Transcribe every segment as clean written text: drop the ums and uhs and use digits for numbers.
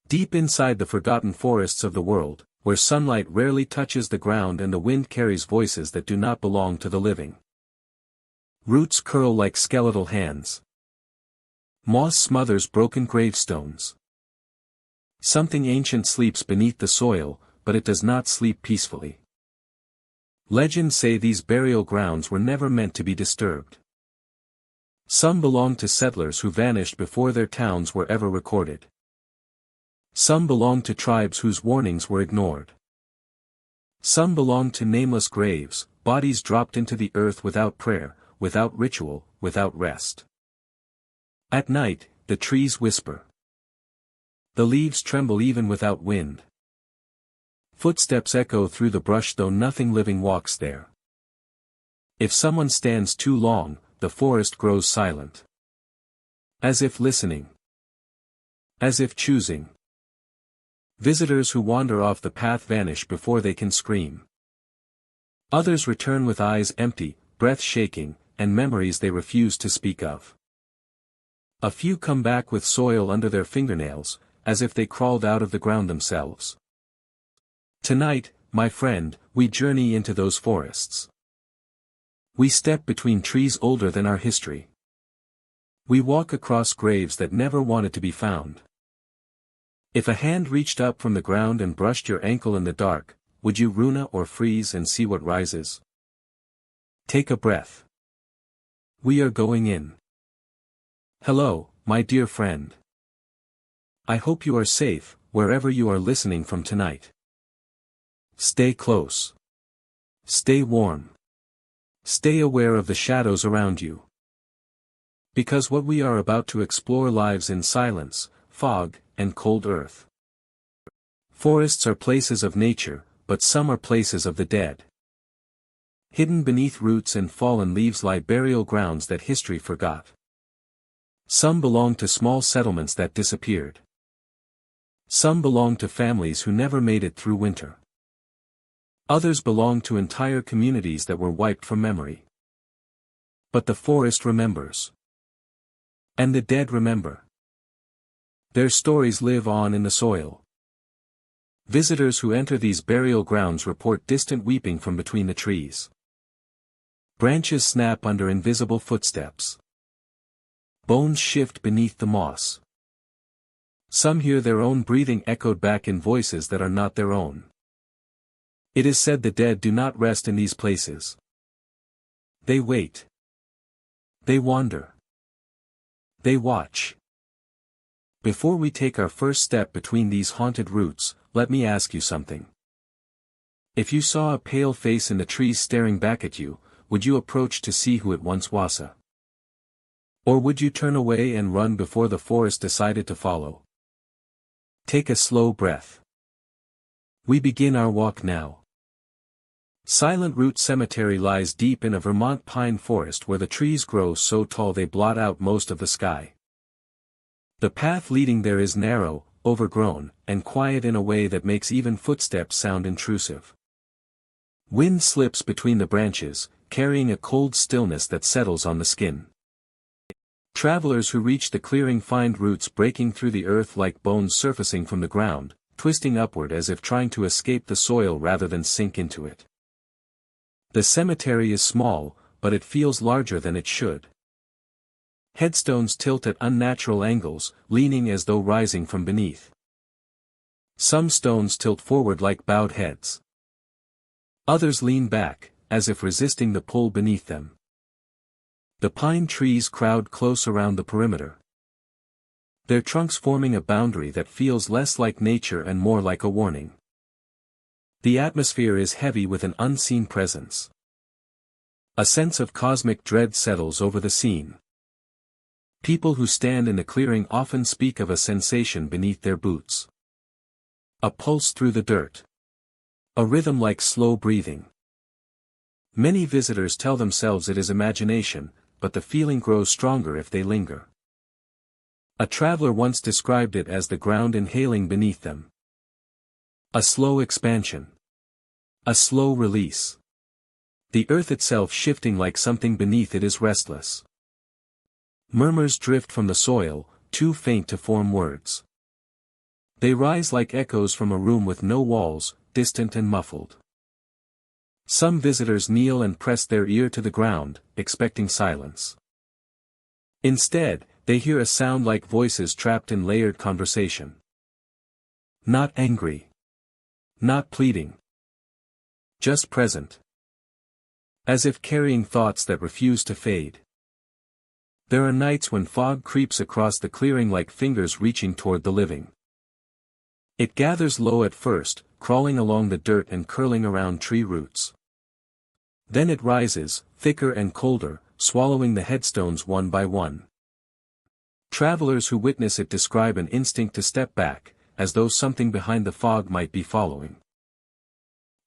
Deep inside the forgotten forests of the world, where sunlight rarely touches the ground and the wind carries voices that do not belong to the living. Roots curl like skeletal hands. Moss smothers broken gravestones. Something ancient sleeps beneath the soil, but it does not sleep peacefully. Legends say these burial grounds were never meant to be disturbed. Some belong to settlers who vanished before their towns were ever recorded. Some belong to tribes whose warnings were ignored. Some belong to nameless graves, bodies dropped into the earth without prayer, without ritual, without rest. At night, the trees whisper. The leaves tremble even without wind. Footsteps echo through the brush though nothing living walks there. If someone stands too long, the forest grows silent. As if listening. As if choosing. Visitors who wander off the path vanish before they can scream. Others return with eyes empty, breath shaking, and memories they refuse to speak of. A few come back with soil under their fingernails, as if they crawled out of the ground themselves. Tonight, my friend, we journey into those forests. We step between trees older than our history. We walk across graves that never wanted to be found. If a hand reached up from the ground and brushed your ankle in the dark, would you runa or freeze and see what rises? Take a breath. We are going in. Hello, my dear friend. I hope you are safe, wherever you are listening from tonight. Stay close. Stay warm. Stay aware of the shadows around you. Because what we are about to explore lives in silence, fog, and cold earth. Forests are places of nature, but some are places of the dead. Hidden beneath roots and fallen leaves lie burial grounds that history forgot. Some belong to small settlements that disappeared. Some belong to families who never made it through winter. Others belong to entire communities that were wiped from memory. But the forest remembers. And the dead remember. Their stories live on in the soil. Visitors who enter these burial grounds report distant weeping from between the trees. Branches snap under invisible footsteps. Bones shift beneath the moss. Some hear their own breathing echoed back in voices that are not their own. It is said the dead do not rest in these places. They wait. They wander. They watch. Before we take our first step between these haunted roots, let me ask you something. If you saw a pale face in the trees staring back at you, would you approach to see who it once was? Or would you turn away and run before the forest decided to follow? Take a slow breath. We begin our walk now. Silent Root Cemetery lies deep in a Vermont pine forest where the trees grow so tall they blot out most of the sky. The path leading there is narrow, overgrown, and quiet in a way that makes even footsteps sound intrusive. Wind slips between the branches, carrying a cold stillness that settles on the skin. Travelers who reach the clearing find roots breaking through the earth like bones surfacing from the ground, twisting upward as if trying to escape the soil rather than sink into it. The cemetery is small, but it feels larger than it should. Headstones tilt at unnatural angles, leaning as though rising from beneath. Some stones tilt forward like bowed heads. Others lean back, as if resisting the pull beneath them. The pine trees crowd close around the perimeter. Their trunks forming a boundary that feels less like nature and more like a warning. The atmosphere is heavy with an unseen presence. A sense of cosmic dread settles over the scene. People who stand in the clearing often speak of a sensation beneath their boots. A pulse through the dirt. A rhythm like slow breathing. Many visitors tell themselves it is imagination, but the feeling grows stronger if they linger. A traveler once described it as the ground inhaling beneath them. A slow expansion. A slow release. The earth itself shifting like something beneath it is restless. Murmurs drift from the soil, too faint to form words. They rise like echoes from a room with no walls, distant and muffled. Some visitors kneel and press their ear to the ground, expecting silence. Instead, they hear a sound like voices trapped in layered conversation. Not angry. Not pleading. Just present. As if carrying thoughts that refuse to fade. There are nights when fog creeps across the clearing like fingers reaching toward the living. It gathers low at first, crawling along the dirt and curling around tree roots. Then it rises, thicker and colder, swallowing the headstones one by one. Travelers who witness it describe an instinct to step back, as though something behind the fog might be following.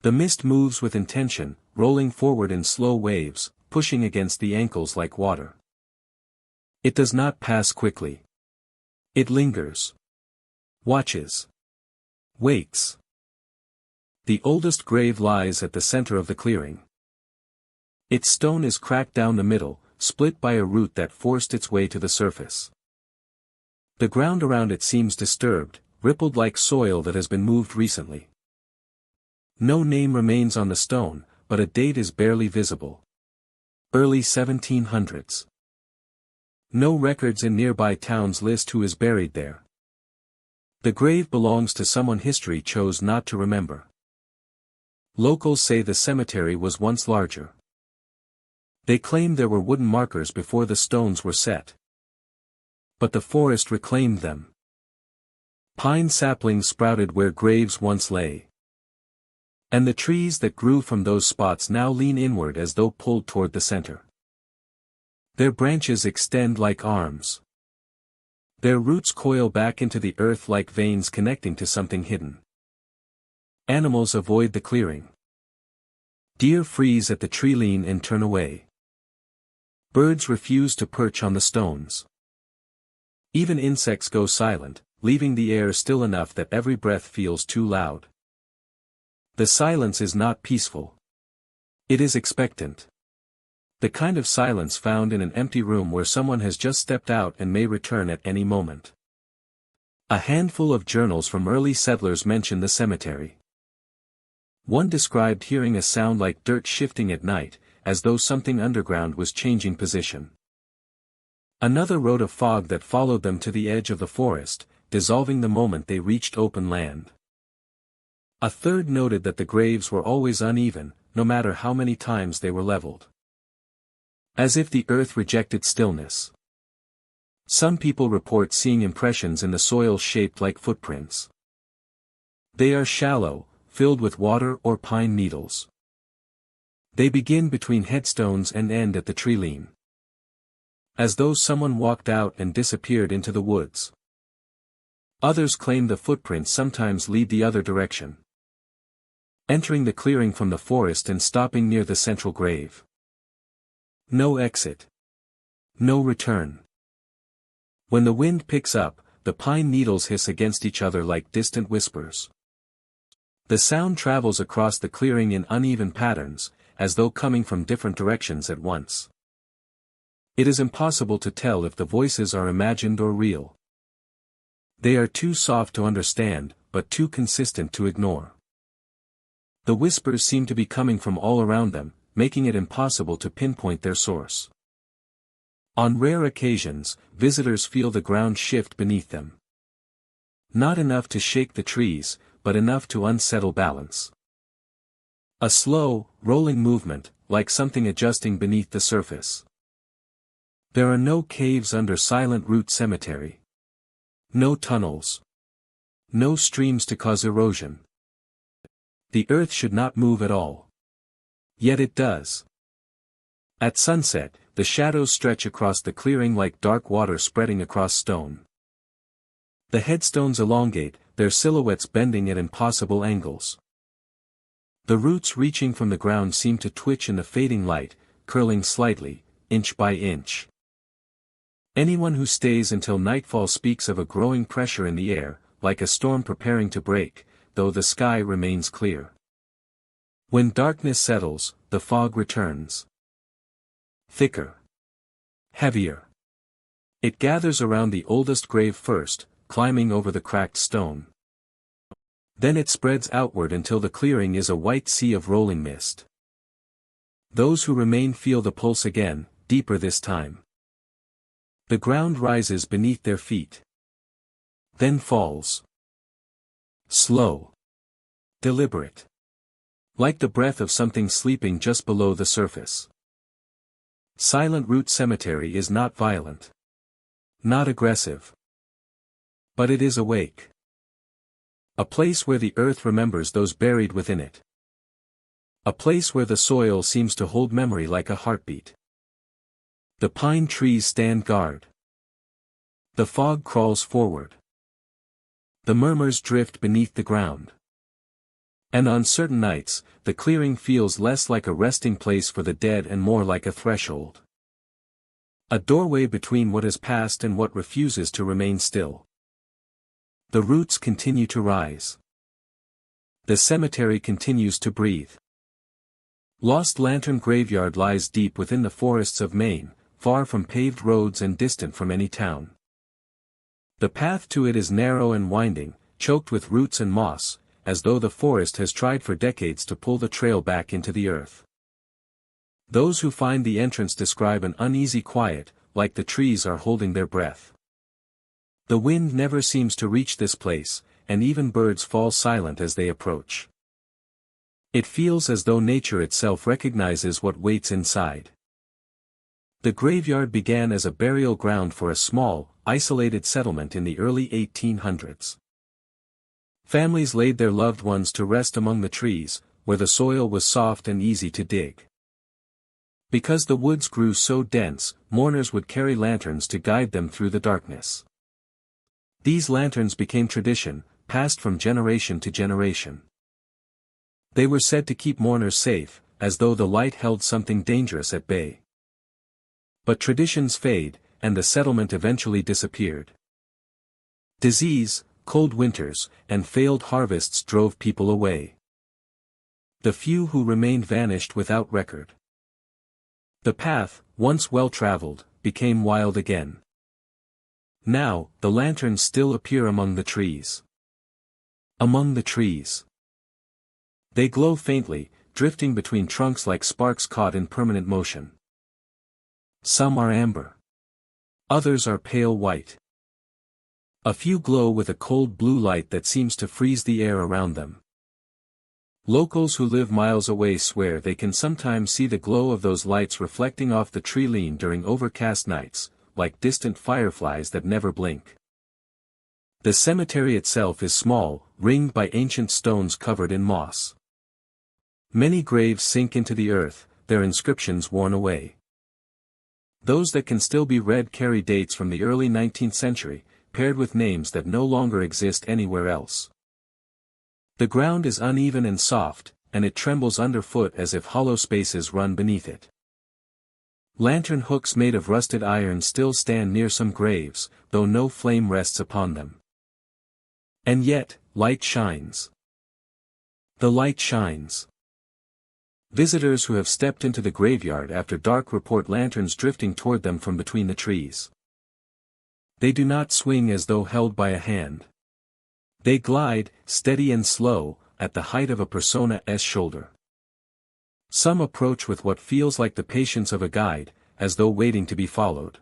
The mist moves with intention, rolling forward in slow waves, pushing against the ankles like water. It does not pass quickly. It lingers. Watches. Waits. The oldest grave lies at the center of the clearing. Its stone is cracked down the middle, split by a root that forced its way to the surface. The ground around it seems disturbed, rippled like soil that has been moved recently. No name remains on the stone, but a date is barely visible. Early 1700s. No records in nearby towns list who is buried there. The grave belongs to someone history chose not to remember. Locals say the cemetery was once larger. They claim there were wooden markers before the stones were set. But the forest reclaimed them. Pine saplings sprouted where graves once lay. And the trees that grew from those spots now lean inward as though pulled toward the center. Their branches extend like arms. Their roots coil back into the earth like veins connecting to something hidden. Animals avoid the clearing. Deer freeze at the tree lean and turn away. Birds refuse to perch on the stones. Even insects go silent, leaving the air still enough that every breath feels too loud. The silence is not peaceful. It is expectant. The kind of silence found in an empty room where someone has just stepped out and may return at any moment. A handful of journals from early settlers mention the cemetery. One described hearing a sound like dirt shifting at night, as though something underground was changing position. Another wrote of fog that followed them to the edge of the forest, dissolving the moment they reached open land. A third noted that the graves were always uneven, no matter how many times they were leveled. As if the earth rejected stillness. Some people report seeing impressions in the soil shaped like footprints. They are shallow, filled with water or pine needles. They begin between headstones and end at the tree lean. As though someone walked out and disappeared into the woods. Others claim the footprints sometimes lead the other direction. Entering the clearing from the forest and stopping near the central grave. No exit. No return. When the wind picks up, the pine needles hiss against each other like distant whispers. The sound travels across the clearing in uneven patterns, as though coming from different directions at once. It is impossible to tell if the voices are imagined or real. They are too soft to understand, but too consistent to ignore. The whispers seem to be coming from all around them, making it impossible to pinpoint their source. On rare occasions, visitors feel the ground shift beneath them. Not enough to shake the trees, but enough to unsettle balance. A slow, rolling movement, like something adjusting beneath the surface. There are no caves under Silent Root Cemetery. No tunnels. No streams to cause erosion. The earth should not move at all. Yet it does. At sunset, the shadows stretch across the clearing like dark water spreading across stone. The headstones elongate, their silhouettes bending at impossible angles. The roots reaching from the ground seem to twitch in the fading light, curling slightly, inch by inch. Anyone who stays until nightfall speaks of a growing pressure in the air, like a storm preparing to break, though the sky remains clear. When darkness settles, the fog returns. Thicker. Heavier. It gathers around the oldest grave first, climbing over the cracked stone. Then it spreads outward until the clearing is a white sea of rolling mist. Those who remain feel the pulse again, deeper this time. The ground rises beneath their feet. Then falls. Slow. Deliberate. Like the breath of something sleeping just below the surface. Silent Root Cemetery is not violent. Not aggressive. But it is awake. A place where the earth remembers those buried within it. A place where the soil seems to hold memory like a heartbeat. The pine trees stand guard. The fog crawls forward. The murmurs drift beneath the ground. And on certain nights, the clearing feels less like a resting place for the dead and more like a threshold. A doorway between what has passed and what refuses to remain still. The roots continue to rise. The cemetery continues to breathe. Lost Lantern Graveyard lies deep within the forests of Maine, far from paved roads and distant from any town. The path to it is narrow and winding, choked with roots and moss, as though the forest has tried for decades to pull the trail back into the earth. Those who find the entrance describe an uneasy quiet, like the trees are holding their breath. The wind never seems to reach this place, and even birds fall silent as they approach. It feels as though nature itself recognizes what waits inside. The graveyard began as a burial ground for a small, isolated settlement in the early 1800s. Families laid their loved ones to rest among the trees, where the soil was soft and easy to dig. Because the woods grew so dense, mourners would carry lanterns to guide them through the darkness. These lanterns became tradition, passed from generation to generation. They were said to keep mourners safe, as though the light held something dangerous at bay. But traditions fade, and the settlement eventually disappeared. Disease, cold winters, and failed harvests drove people away. The few who remained vanished without record. The path, once well-traveled, became wild again. Now, the lanterns still appear among the trees. Among the trees. They glow faintly, drifting between trunks like sparks caught in permanent motion. Some are amber. Others are pale white. A few glow with a cold blue light that seems to freeze the air around them. Locals who live miles away swear they can sometimes see the glow of those lights reflecting off the tree line during overcast nights, like distant fireflies that never blink. The cemetery itself is small, ringed by ancient stones covered in moss. Many graves sink into the earth, their inscriptions worn away. Those that can still be read carry dates from the early 19th century, paired with names that no longer exist anywhere else. The ground is uneven and soft, and it trembles underfoot as if hollow spaces run beneath it. Lantern hooks made of rusted iron still stand near some graves, though no flame rests upon them. And yet, light shines. The light shines. Visitors who have stepped into the graveyard after dark report lanterns drifting toward them from between the trees. They do not swing as though held by a hand. They glide, steady and slow, at the height of a persona's shoulder. Some approach with what feels like the patience of a guide, as though waiting to be followed.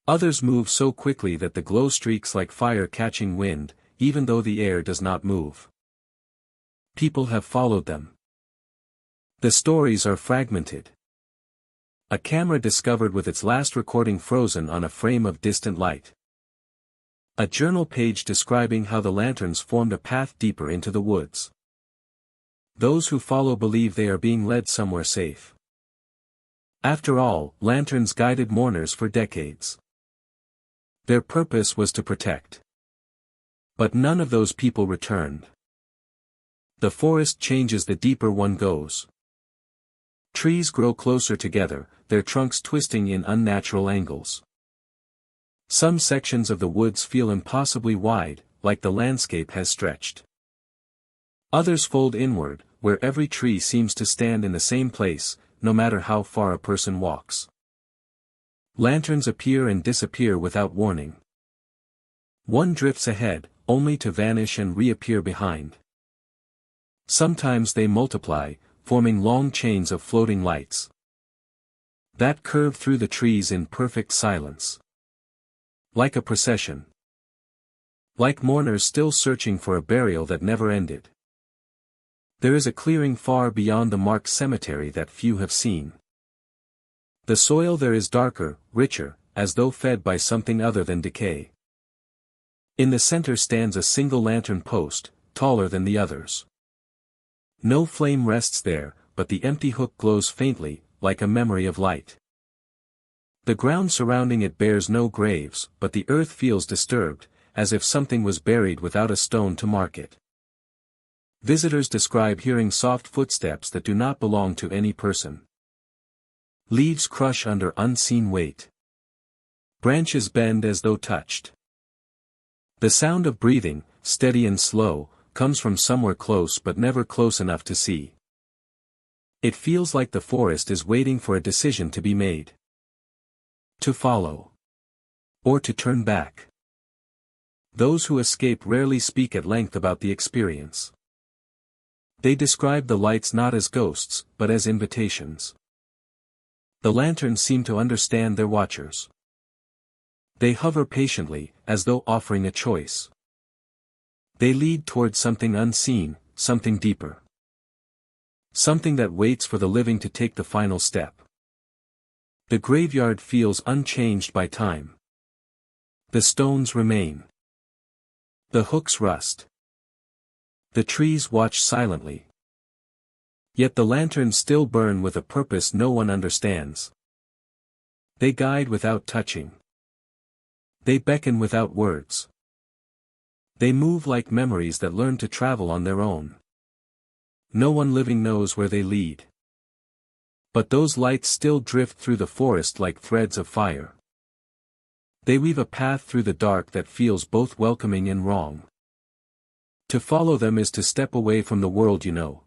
Others move so quickly that the glow streaks like fire catching wind, even though the air does not move. People have followed them. The stories are fragmented. A camera discovered with its last recording frozen on a frame of distant light. A journal page describing how the lanterns formed a path deeper into the woods. Those who follow believe they are being led somewhere safe. After all, lanterns guided mourners for decades. Their purpose was to protect. But none of those people returned. The forest changes the deeper one goes. Trees grow closer together, their trunks twisting in unnatural angles. Some sections of the woods feel impossibly wide, like the landscape has stretched. Others fold inward, where every tree seems to stand in the same place, no matter how far a person walks. Lanterns appear and disappear without warning. One drifts ahead, only to vanish and reappear behind. Sometimes they multiply, forming long chains of floating lights that curve through the trees in perfect silence. Like a procession. Like mourners still searching for a burial that never ended. There is a clearing far beyond the marked cemetery that few have seen. The soil there is darker, richer, as though fed by something other than decay. In the center stands a single lantern post, taller than the others. No flame rests there, but the empty hook glows faintly, like a memory of light. The ground surrounding it bears no graves, but the earth feels disturbed, as if something was buried without a stone to mark it. Visitors describe hearing soft footsteps that do not belong to any person. Leaves crush under unseen weight. Branches bend as though touched. The sound of breathing, steady and slow, comes from somewhere close but never close enough to see. It feels like the forest is waiting for a decision to be made. To follow. Or to turn back. Those who escape rarely speak at length about the experience. They describe the lights not as ghosts, but as invitations. The lanterns seem to understand their watchers. They hover patiently, as though offering a choice. They lead towards something unseen, something deeper. Something that waits for the living to take the final step. The graveyard feels unchanged by time. The stones remain. The hooks rust. The trees watch silently. Yet the lanterns still burn with a purpose no one understands. They guide without touching. They beckon without words. They move like memories that learn to travel on their own. No one living knows where they lead. But those lights still drift through the forest like threads of fire. They weave a path through the dark that feels both welcoming and wrong. To follow them is to step away from the world you know.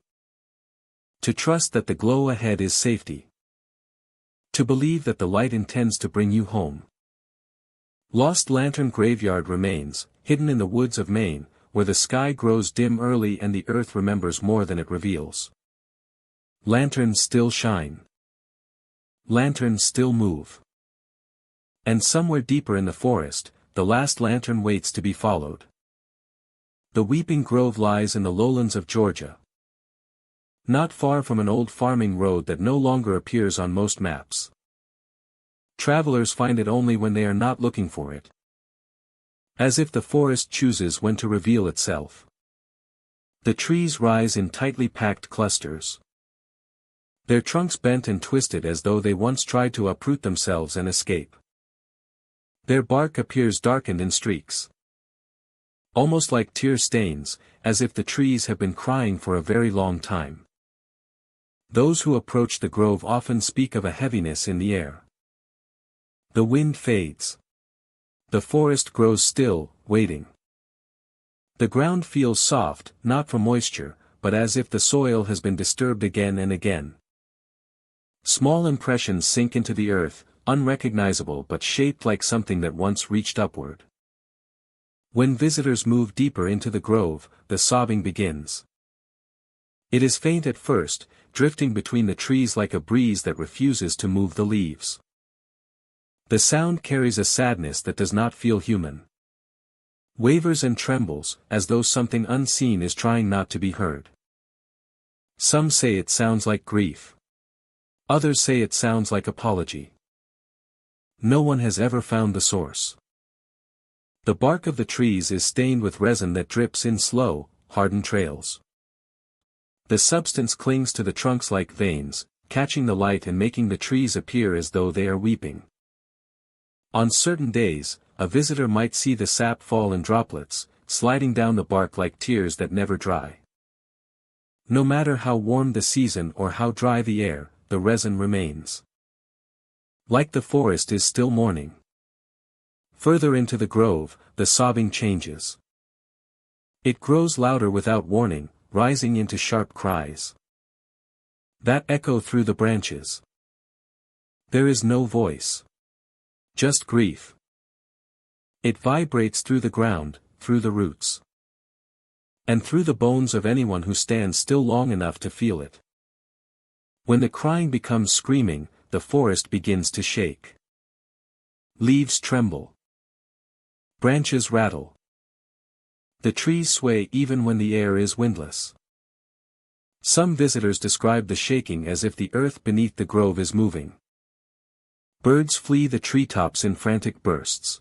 To trust that the glow ahead is safety. To believe that the light intends to bring you home. Lost Lantern Graveyard remains, hidden in the woods of Maine, where the sky grows dim early and the earth remembers more than it reveals. Lanterns still shine. Lanterns still move. And somewhere deeper in the forest, the last lantern waits to be followed. The Weeping Grove lies in the lowlands of Georgia. Not far from an old farming road that no longer appears on most maps. Travelers find it only when they are not looking for it. As if the forest chooses when to reveal itself. The trees rise in tightly packed clusters. Their trunks bent and twisted as though they once tried to uproot themselves and escape. Their bark appears darkened in streaks. Almost like tear stains, as if the trees have been crying for a very long time. Those who approach the grove often speak of a heaviness in the air. The wind fades. The forest grows still, waiting. The ground feels soft, not from moisture, but as if the soil has been disturbed again and again. Small impressions sink into the earth, unrecognizable but shaped like something that once reached upward. When visitors move deeper into the grove, the sobbing begins. It is faint at first, drifting between the trees like a breeze that refuses to move the leaves. The sound carries a sadness that does not feel human. Wavers and trembles, as though something unseen is trying not to be heard. Some say it sounds like grief. Others say it sounds like apology. No one has ever found the source. The bark of the trees is stained with resin that drips in slow, hardened trails. The substance clings to the trunks like veins, catching the light and making the trees appear as though they are weeping. On certain days, a visitor might see the sap fall in droplets, sliding down the bark like tears that never dry. No matter how warm the season or how dry the air, the resin remains. Like the forest is still mourning. Further into the grove, the sobbing changes. It grows louder without warning, rising into sharp cries that echo through the branches. There is no voice. Just grief. It vibrates through the ground, through the roots. And through the bones of anyone who stands still long enough to feel it. When the crying becomes screaming, the forest begins to shake. Leaves tremble. Branches rattle. The trees sway even when the air is windless. Some visitors describe the shaking as if the earth beneath the grove is moving. Birds flee the treetops in frantic bursts.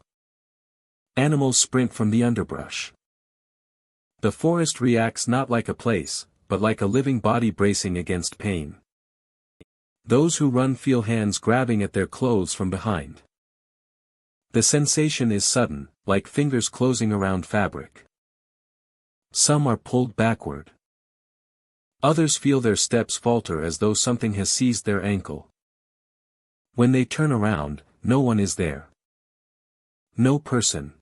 Animals sprint from the underbrush. The forest reacts not like a place, but like a living body bracing against pain. Those who run feel hands grabbing at their clothes from behind. The sensation is sudden, like fingers closing around fabric. Some are pulled backward. Others feel their steps falter as though something has seized their ankle. When they turn around, no one is there. No person.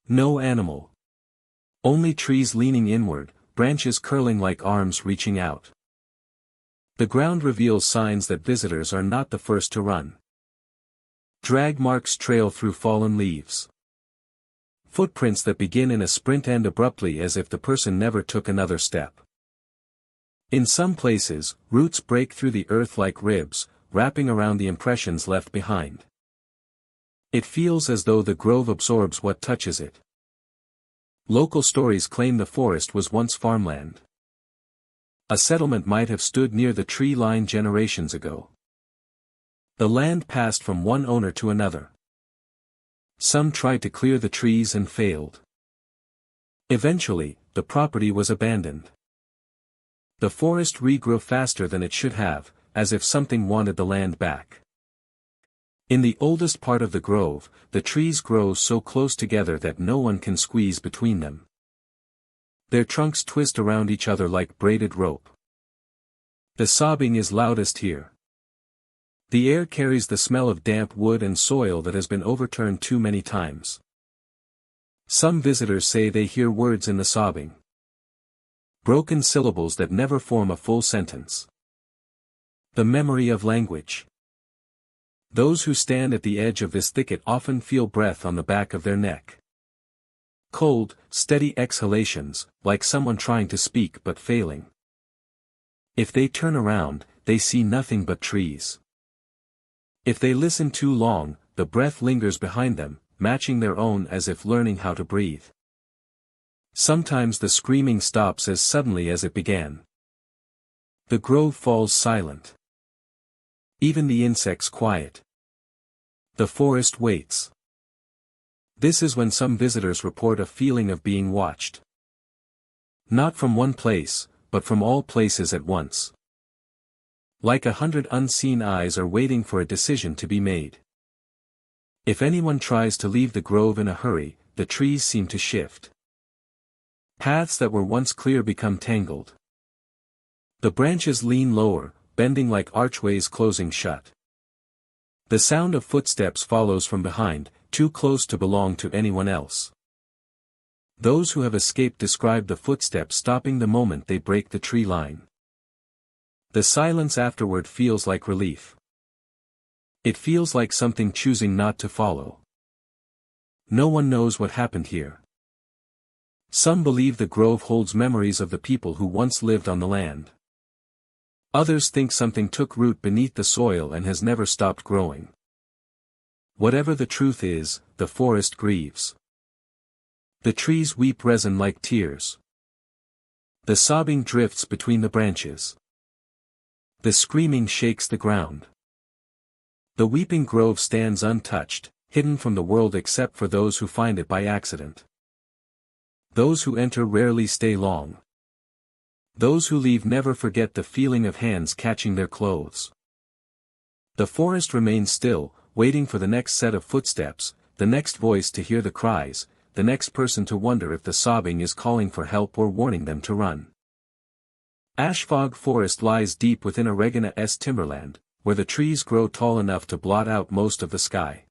No animal. Only trees leaning inward, branches curling like arms reaching out. The ground reveals signs that visitors are not the first to run. Drag marks trail through fallen leaves. Footprints that begin in a sprint end abruptly as if the person never took another step. In some places, roots break through the earth like ribs, wrapping around the impressions left behind. It feels as though the grove absorbs what touches it. Local stories claim the forest was once farmland. A settlement might have stood near the tree line generations ago. The land passed from one owner to another. Some tried to clear the trees and failed. Eventually, the property was abandoned. The forest regrew faster than it should have, as if something wanted the land back. In the oldest part of the grove, the trees grow so close together that no one can squeeze between them. Their trunks twist around each other like braided rope. The sobbing is loudest here. The air carries the smell of damp wood and soil that has been overturned too many times. Some visitors say they hear words in the sobbing. Broken syllables that never form a full sentence. The memory of language. Those who stand at the edge of this thicket often feel breath on the back of their neck. Cold, steady exhalations, like someone trying to speak but failing. If they turn around, they see nothing but trees. If they listen too long, the breath lingers behind them, matching their own as if learning how to breathe. Sometimes the screaming stops as suddenly as it began. The grove falls silent. Even the insects quiet. The forest waits. This is when some visitors report a feeling of being watched. Not from one place, but from all places at once. Like 100 unseen eyes are waiting for a decision to be made. If anyone tries to leave the grove in a hurry, the trees seem to shift. Paths that were once clear become tangled. The branches lean lower, bending like archways closing shut. The sound of footsteps follows from behind, too close to belong to anyone else. Those who have escaped describe the footsteps stopping the moment they break the tree line. The silence afterward feels like relief. It feels like something choosing not to follow. No one knows what happened here. Some believe the grove holds memories of the people who once lived on the land. Others think something took root beneath the soil and has never stopped growing. Whatever the truth is, the forest grieves. The trees weep resin like tears. The sobbing drifts between the branches. The screaming shakes the ground. The weeping grove stands untouched, hidden from the world except for those who find it by accident. Those who enter rarely stay long. Those who leave never forget the feeling of hands catching their clothes. The forest remains still, waiting for the next set of footsteps, the next voice to hear the cries, the next person to wonder if the sobbing is calling for help or warning them to run. Ashfog Forest lies deep within Oregon's timberland, where the trees grow tall enough to blot out most of the sky.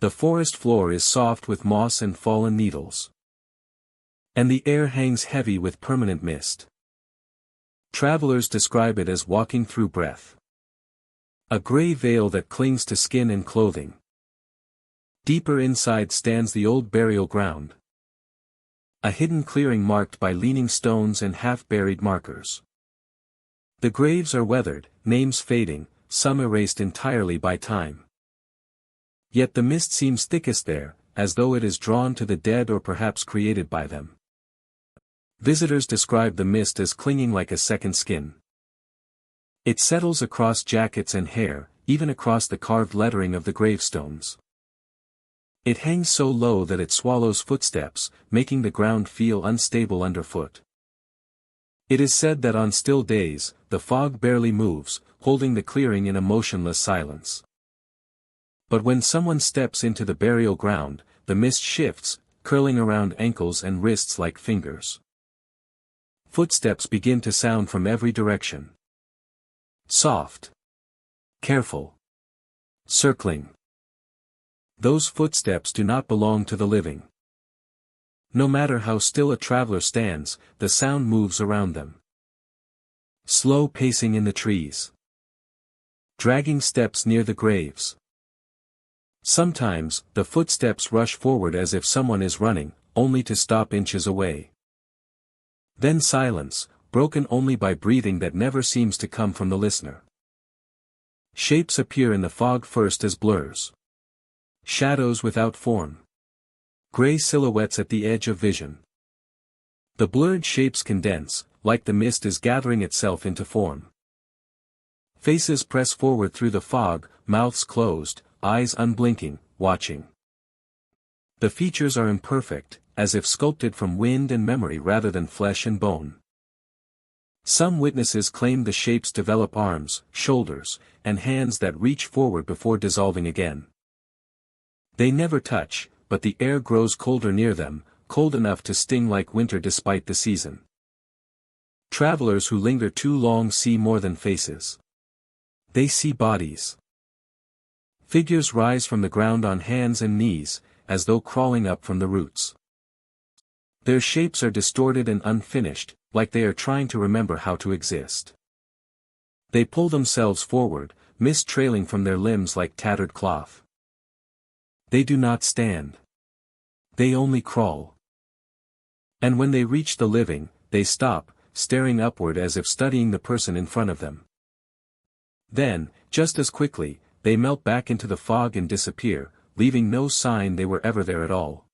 The forest floor is soft with moss and fallen needles. And the air hangs heavy with permanent mist. Travelers describe it as walking through breath. A gray veil that clings to skin and clothing. Deeper inside stands the old burial ground, A hidden clearing marked by leaning stones and half-buried markers. The graves are weathered, names fading, some erased entirely by time. Yet the mist seems thickest there, as though it is drawn to the dead or perhaps created by them. Visitors describe the mist as clinging like a second skin. It settles across jackets and hair, even across the carved lettering of the gravestones. It hangs so low that it swallows footsteps, making the ground feel unstable underfoot. It is said that on still days, the fog barely moves, holding the clearing in a motionless silence. But when someone steps into the burial ground, the mist shifts, curling around ankles and wrists like fingers. Footsteps begin to sound from every direction. Soft. Careful. Circling. Those footsteps do not belong to the living. No matter how still a traveler stands, the sound moves around them. Slow pacing in the trees. Dragging steps near the graves. Sometimes, the footsteps rush forward as if someone is running, only to stop inches away. Then silence, broken only by breathing that never seems to come from the listener. Shapes appear in the fog first as blurs. Shadows without form. Gray silhouettes at the edge of vision. The blurred shapes condense, like the mist is gathering itself into form. Faces press forward through the fog, mouths closed, eyes unblinking, watching. The features are imperfect, as if sculpted from wind and memory rather than flesh and bone. Some witnesses claim the shapes develop arms, shoulders, and hands that reach forward before dissolving again. They never touch, but the air grows colder near them, cold enough to sting like winter despite the season. Travelers who linger too long see more than faces. They see bodies. Figures rise from the ground on hands and knees, as though crawling up from the roots. Their shapes are distorted and unfinished, like they are trying to remember how to exist. They pull themselves forward, mist trailing from their limbs like tattered cloth. They do not stand. They only crawl. And when they reach the living, they stop, staring upward as if studying the person in front of them. Then, just as quickly, they melt back into the fog and disappear, leaving no sign they were ever there at all.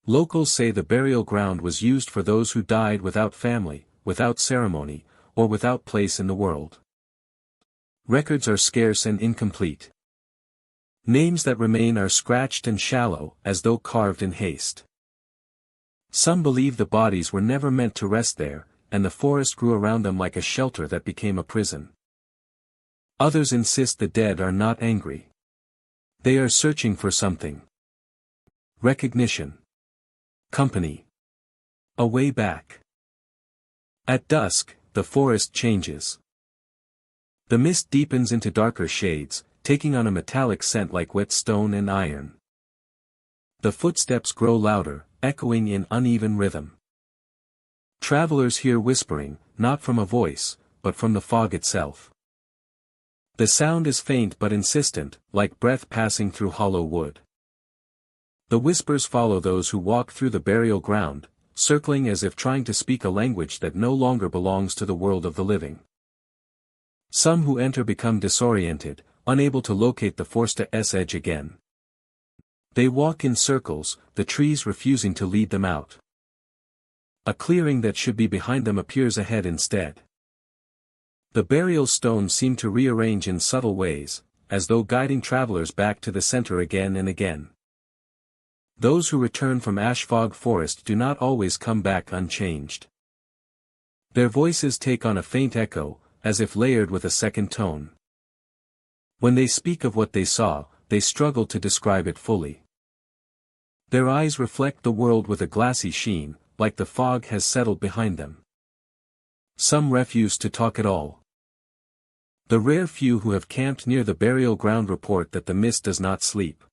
Locals say the burial ground was used for those who died without family, without ceremony, or without place in the world. Records are scarce and incomplete. Names that remain are scratched and shallow, as though carved in haste. Some believe the bodies were never meant to rest there, and the forest grew around them like a shelter that became a prison. Others insist the dead are not angry. They are searching for something. Recognition. Company. A way back. At dusk, the forest changes. The mist deepens into darker shades, taking on a metallic scent like wet stone and iron. The footsteps grow louder, echoing in uneven rhythm. Travelers hear whispering, not from a voice, but from the fog itself. The sound is faint but insistent, like breath passing through hollow wood. The whispers follow those who walk through the burial ground, circling as if trying to speak a language that no longer belongs to the world of the living. Some who enter become disoriented, unable to locate the forest's edge again. They walk in circles, the trees refusing to lead them out. A clearing that should be behind them appears ahead instead. The burial stones seem to rearrange in subtle ways, as though guiding travelers back to the center again and again. Those who return from ash fog forest do not always come back unchanged. Their voices take on a faint echo, as if layered with a second tone. When they speak of what they saw, they struggle to describe it fully. Their eyes reflect the world with a glassy sheen, like the fog has settled behind them. Some refuse to talk at all. The rare few who have camped near the burial ground report that the mist does not sleep.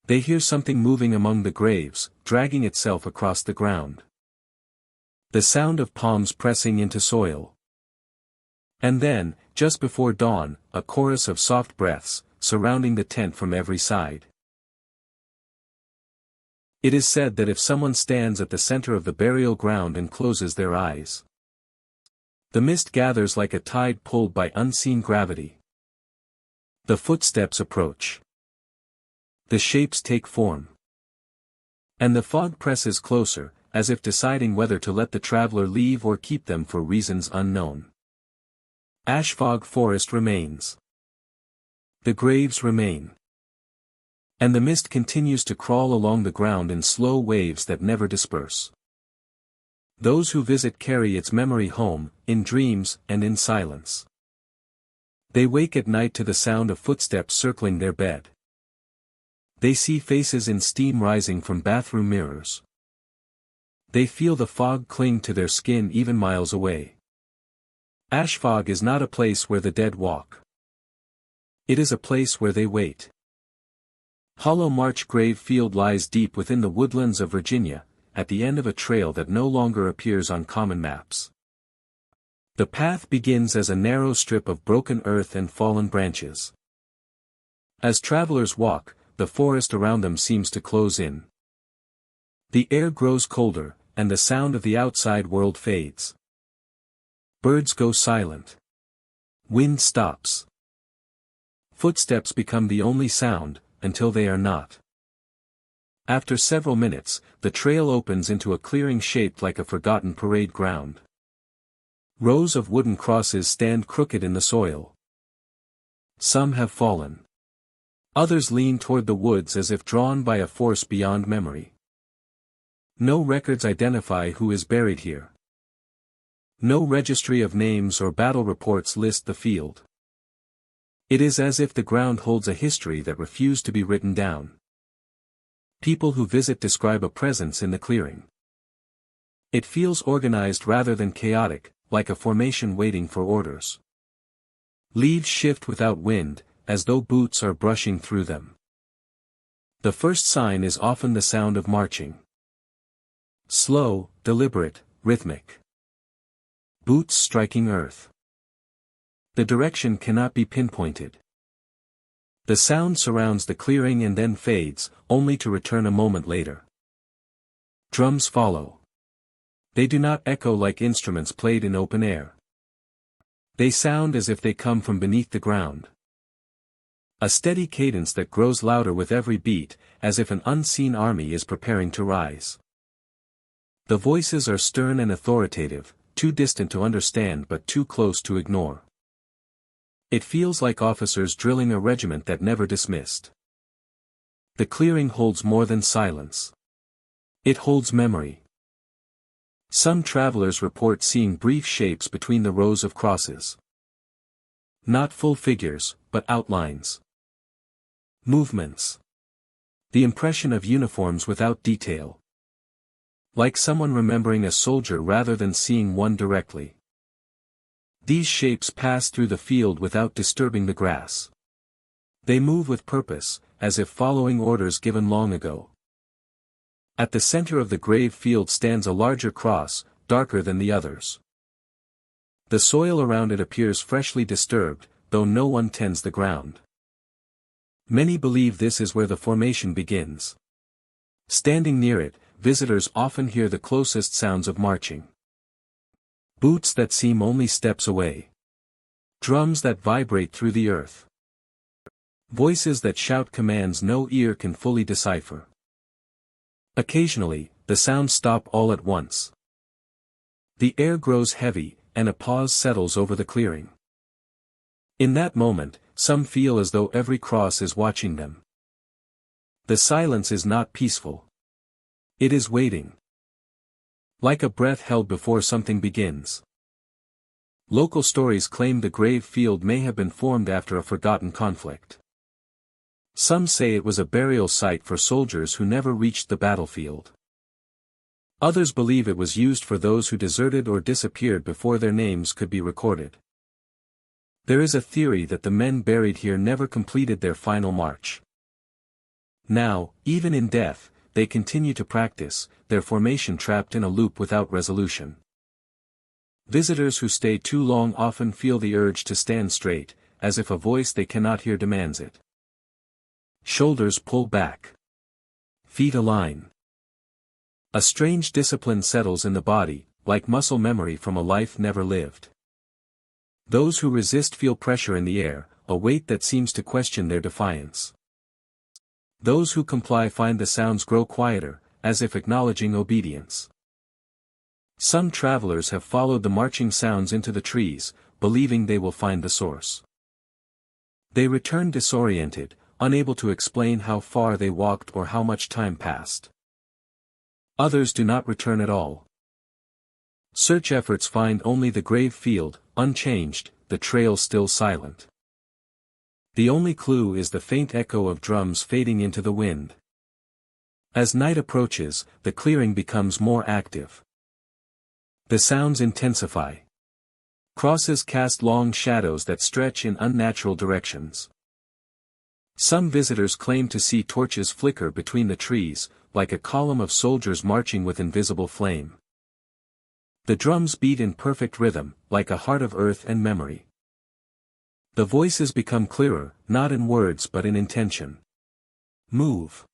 They hear something moving among the graves, dragging itself across the ground. The sound of palms pressing into soil. And then, just before dawn, a chorus of soft breaths, surrounding the tent from every side. It is said that if someone stands at the center of the burial ground and closes their eyes, the mist gathers like a tide pulled by unseen gravity. The footsteps approach. The shapes take form. And the fog presses closer, as if deciding whether to let the traveler leave or keep them for reasons unknown. Ash fog forest remains. The graves remain. And the mist continues to crawl along the ground in slow waves that never disperse. Those who visit carry its memory home, in dreams and in silence. They wake at night to the sound of footsteps circling their bed. They see faces in steam rising from bathroom mirrors. They feel the fog cling to their skin even miles away. Ash fog is not a place where the dead walk. It is a place where they wait. Hollow March Grave Field lies deep within the woodlands of Virginia, at the end of a trail that no longer appears on common maps. The path begins as a narrow strip of broken earth and fallen branches. As travelers walk, the forest around them seems to close in. The air grows colder, and the sound of the outside world fades. Birds go silent. Wind stops. Footsteps become the only sound, until they are not. After several minutes, the trail opens into a clearing shaped like a forgotten parade ground. Rows of wooden crosses stand crooked in the soil. Some have fallen. Others lean toward the woods as if drawn by a force beyond memory. No records identify who is buried here. No registry of names or battle reports list the field. It is as if the ground holds a history that refused to be written down. People who visit describe a presence in the clearing. It feels organized rather than chaotic, like a formation waiting for orders. Leaves shift without wind, as though boots are brushing through them. The first sign is often the sound of marching. Slow, deliberate, rhythmic. Boots striking earth. The direction cannot be pinpointed. The sound surrounds the clearing and then fades, only to return a moment later. Drums follow. They do not echo like instruments played in open air. They sound as if they come from beneath the ground. A steady cadence that grows louder with every beat, as if an unseen army is preparing to rise. The voices are stern and authoritative, too distant to understand but too close to ignore. It feels like officers drilling a regiment that never dismissed. The clearing holds more than silence. It holds memory. Some travelers report seeing brief shapes between the rows of crosses. Not full figures, but outlines. Movements. The impression of uniforms without detail. Like someone remembering a soldier rather than seeing one directly. These shapes pass through the field without disturbing the grass. They move with purpose, as if following orders given long ago. At the center of the grave field stands a larger cross, darker than the others. The soil around it appears freshly disturbed, though no one tends the ground. Many believe this is where the formation begins. Standing near it, visitors often hear the closest sounds of marching. Boots that seem only steps away. Drums that vibrate through the earth. Voices that shout commands no ear can fully decipher. Occasionally, the sounds stop all at once. The air grows heavy, and a pause settles over the clearing. In that moment, some feel as though every cross is watching them. The silence is not peaceful. It is waiting. Like a breath held before something begins. Local stories claim the grave field may have been formed after a forgotten conflict. Some say it was a burial site for soldiers who never reached the battlefield. Others believe it was used for those who deserted or disappeared before their names could be recorded. There is a theory that the men buried here never completed their final march. Now, even in death, they continue to practice, their formation trapped in a loop without resolution. Visitors who stay too long often feel the urge to stand straight, as if a voice they cannot hear demands it. Shoulders pull back. Feet align. A strange discipline settles in the body, like muscle memory from a life never lived. Those who resist feel pressure in the air, a weight that seems to question their defiance. Those who comply find the sounds grow quieter, as if acknowledging obedience. Some travelers have followed the marching sounds into the trees, believing they will find the source. They return disoriented, unable to explain how far they walked or how much time passed. Others do not return at all. Search efforts find only the grave field, unchanged, the trail still silent. The only clue is the faint echo of drums fading into the wind. As night approaches, the clearing becomes more active. The sounds intensify. Crosses cast long shadows that stretch in unnatural directions. Some visitors claim to see torches flicker between the trees, like a column of soldiers marching with invisible flame. The drums beat in perfect rhythm, like a heart of earth and memory. The voices become clearer, not in words but in intention. Move.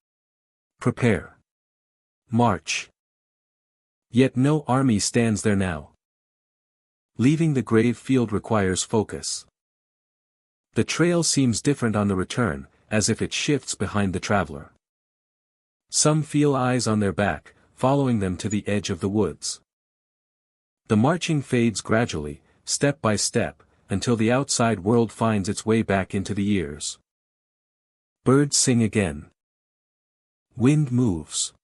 Prepare. March. Yet no army stands there now. Leaving the grave field requires focus. The trail seems different on the return, as if it shifts behind the traveler. Some feel eyes on their back, following them to the edge of the woods. The marching fades gradually, step by step, until the outside world finds its way back into the ears. Birds sing again. Wind moves.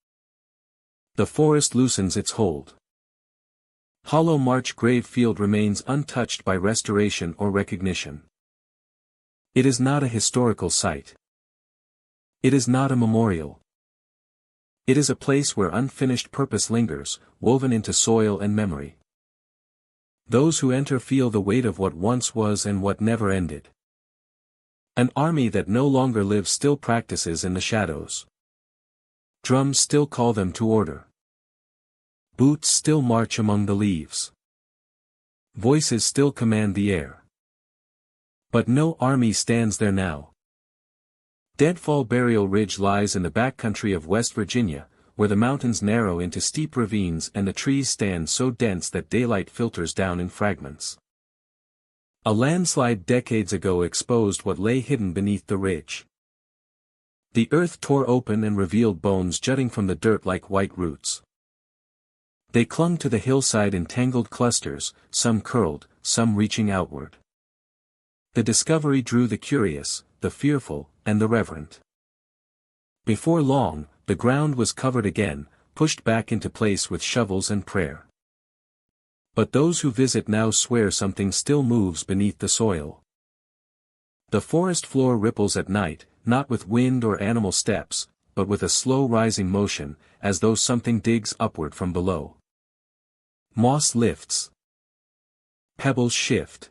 The forest loosens its hold. Hollow March grave field remains untouched by restoration or recognition. It is not a historical site. It is not a memorial. It is a place where unfinished purpose lingers, woven into soil and memory. Those who enter feel the weight of what once was and what never ended. An army that no longer lives still practices in the shadows. Drums still call them to order. Boots still march among the leaves. Voices still command the air. But no army stands there now. Deadfall Burial Ridge lies in the backcountry of West Virginia, where the mountains narrow into steep ravines and the trees stand so dense that daylight filters down in fragments. A landslide decades ago exposed what lay hidden beneath the ridge. The earth tore open and revealed bones jutting from the dirt like white roots. They clung to the hillside in tangled clusters, some curled, some reaching outward. The discovery drew the curious, the fearful, and the reverent. Before long, the ground was covered again, pushed back into place with shovels and prayer. But those who visit now swear something still moves beneath the soil. The forest floor ripples at night, not with wind or animal steps, but with a slow rising motion, as though something digs upward from below. Moss lifts. Pebbles shift.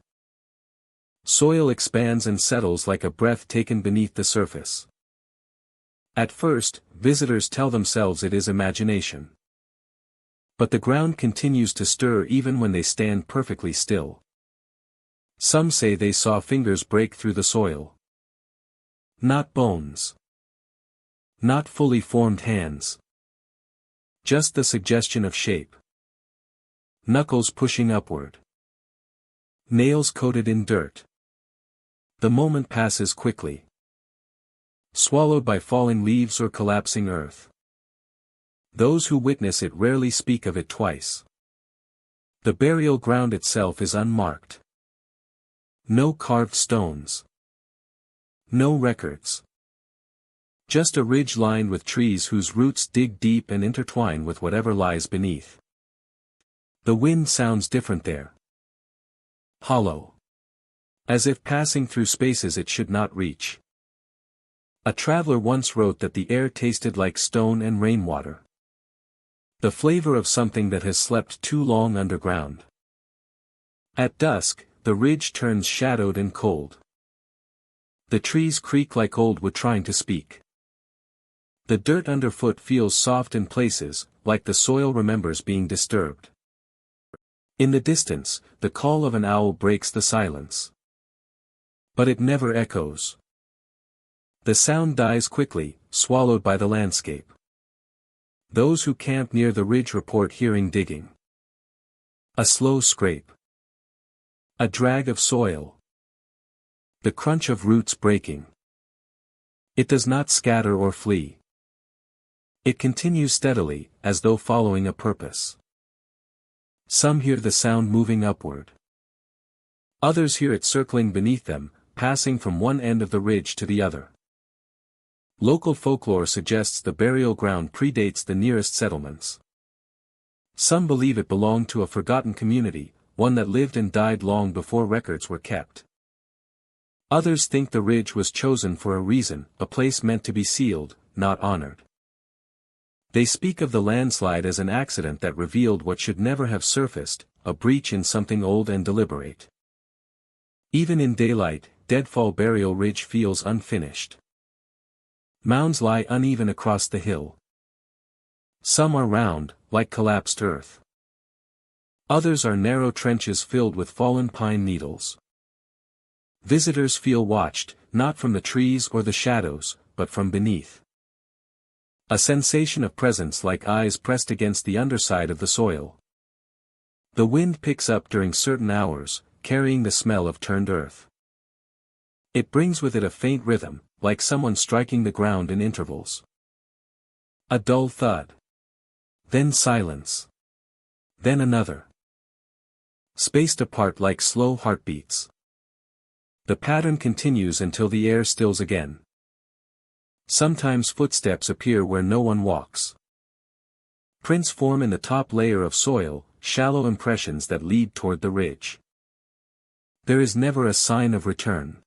Soil expands and settles like a breath taken beneath the surface. At first, visitors tell themselves it is imagination. But the ground continues to stir even when they stand perfectly still. Some say they saw fingers break through the soil. Not bones. Not fully formed hands. Just the suggestion of shape. Knuckles pushing upward. Nails coated in dirt. The moment passes quickly. Swallowed by falling leaves or collapsing earth. Those who witness it rarely speak of it twice. The burial ground itself is unmarked. No carved stones. No records. Just a ridge lined with trees whose roots dig deep and intertwine with whatever lies beneath. The wind sounds different there. Hollow. As if passing through spaces it should not reach. A traveler once wrote that the air tasted like stone and rainwater. The flavor of something that has slept too long underground. At dusk, the ridge turns shadowed and cold. The trees creak like old wood trying to speak. The dirt underfoot feels soft in places, like the soil remembers being disturbed. In the distance, the call of an owl breaks the silence. But it never echoes. The sound dies quickly, swallowed by the landscape. Those who camp near the ridge report hearing digging. A slow scrape. A drag of soil. The crunch of roots breaking. It does not scatter or flee. It continues steadily, as though following a purpose. Some hear the sound moving upward. Others hear it circling beneath them, passing from one end of the ridge to the other. Local folklore suggests the burial ground predates the nearest settlements. Some believe it belonged to a forgotten community, one that lived and died long before records were kept. Others think the ridge was chosen for a reason, a place meant to be sealed, not honored. They speak of the landslide as an accident that revealed what should never have surfaced, a breach in something old and deliberate. Even in daylight, Deadfall Burial Ridge feels unfinished. Mounds lie uneven across the hill. Some are round, like collapsed earth. Others are narrow trenches filled with fallen pine needles. Visitors feel watched, not from the trees or the shadows, but from beneath. A sensation of presence like eyes pressed against the underside of the soil. The wind picks up during certain hours, carrying the smell of turned earth. It brings with it a faint rhythm, like someone striking the ground in intervals. A dull thud. Then silence. Then another. Spaced apart like slow heartbeats. The pattern continues until the air stills again. Sometimes footsteps appear where no one walks. Prints form in the top layer of soil, shallow impressions that lead toward the ridge. There is never a sign of return.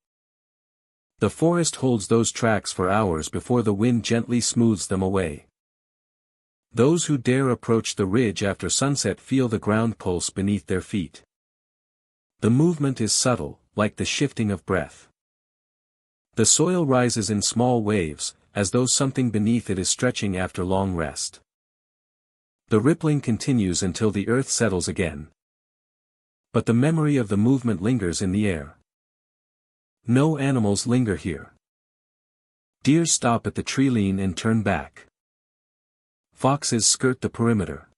The forest holds those tracks for hours before the wind gently smooths them away. Those who dare approach the ridge after sunset feel the ground pulse beneath their feet. The movement is subtle, like the shifting of breath. The soil rises in small waves, as though something beneath it is stretching after long rest. The rippling continues until the earth settles again. But the memory of the movement lingers in the air. No animals linger here. Deer stop at the tree lean and turn back. Foxes skirt the perimeter.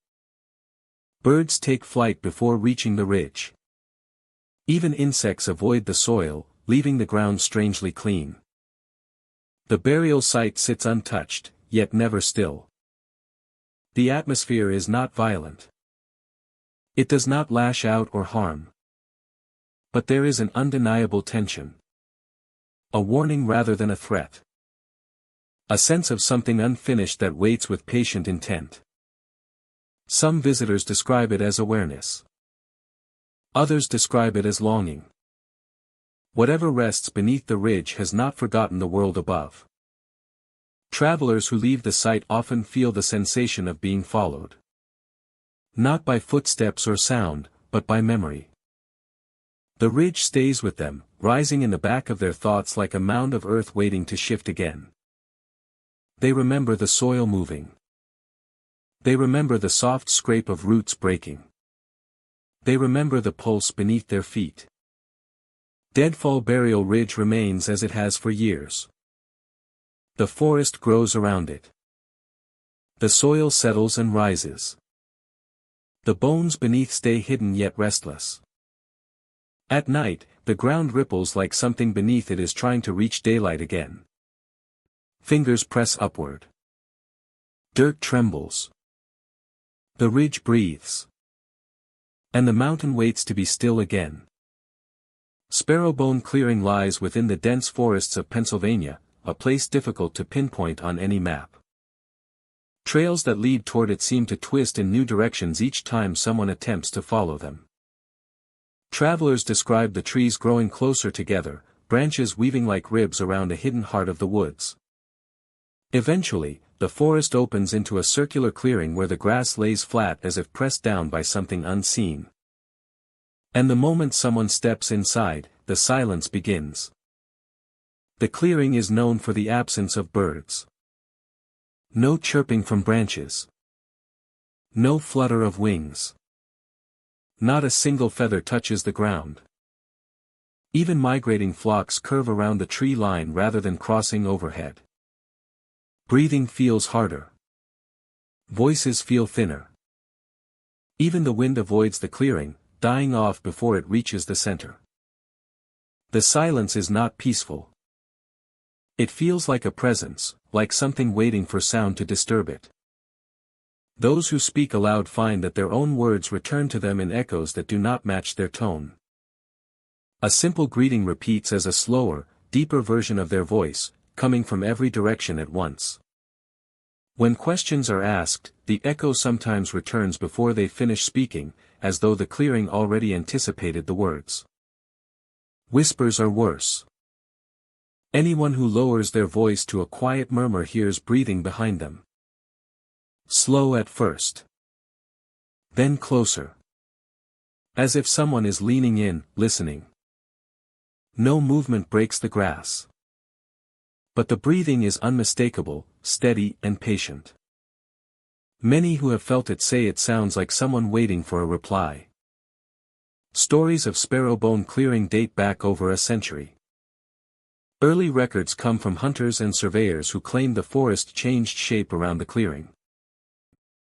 Birds take flight before reaching the ridge. Even insects avoid the soil, leaving the ground strangely clean. The burial site sits untouched, yet never still. The atmosphere is not violent. It does not lash out or harm. But there is an undeniable tension. A warning rather than a threat. A sense of something unfinished that waits with patient intent. Some visitors describe it as awareness. Others describe it as longing. Whatever rests beneath the ridge has not forgotten the world above. Travelers who leave the site often feel the sensation of being followed. Not by footsteps or sound, but by memory. The ridge stays with them, rising in the back of their thoughts like a mound of earth waiting to shift again. They remember the soil moving. They remember the soft scrape of roots breaking. They remember the pulse beneath their feet. Deadfall Burial Ridge remains as it has for years. The forest grows around it. The soil settles and rises. The bones beneath stay hidden yet restless. At night, the ground ripples like something beneath it is trying to reach daylight again. Fingers press upward. Dirt trembles. The ridge breathes. And the mountain waits to be still again. Sparrowbone Clearing lies within the dense forests of Pennsylvania, a place difficult to pinpoint on any map. Trails that lead toward it seem to twist in new directions each time someone attempts to follow them. Travelers describe the trees growing closer together, branches weaving like ribs around a hidden heart of the woods. Eventually, the forest opens into a circular clearing where the grass lays flat as if pressed down by something unseen. And the moment someone steps inside, the silence begins. The clearing is known for the absence of birds. No chirping from branches. No flutter of wings. Not a single feather touches the ground. Even migrating flocks curve around the tree line rather than crossing overhead. Breathing feels harder. Voices feel thinner. Even the wind avoids the clearing, dying off before it reaches the center. The silence is not peaceful. It feels like a presence, like something waiting for sound to disturb it. Those who speak aloud find that their own words return to them in echoes that do not match their tone. A simple greeting repeats as a slower, deeper version of their voice, coming from every direction at once. When questions are asked, the echo sometimes returns before they finish speaking, as though the clearing already anticipated the words. Whispers are worse. Anyone who lowers their voice to a quiet murmur hears breathing behind them. Slow at first. Then closer. As if someone is leaning in, listening. No movement breaks the grass. But the breathing is unmistakable, steady and patient. Many who have felt it say it sounds like someone waiting for a reply. Stories of sparrow bone clearing date back over a century. Early records come from hunters and surveyors who claimed the forest changed shape around the clearing.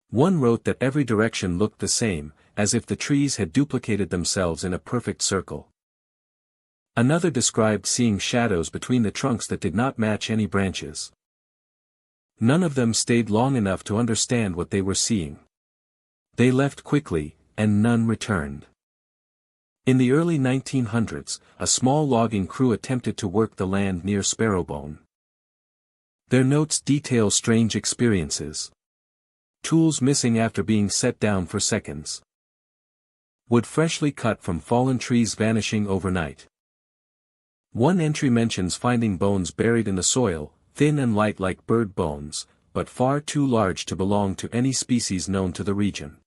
One wrote that every direction looked the same, as if the trees had duplicated themselves in a perfect circle. Another described seeing shadows between the trunks that did not match any branches. None of them stayed long enough to understand what they were seeing. They left quickly, and none returned. In the early 1900s, a small logging crew attempted to work the land near Sparrowbone. Their notes detail strange experiences. Tools missing after being set down for seconds. Wood freshly cut from fallen trees vanishing overnight. One entry mentions finding bones buried in the soil, thin and light like bird bones, but far too large to belong to any species known to the region.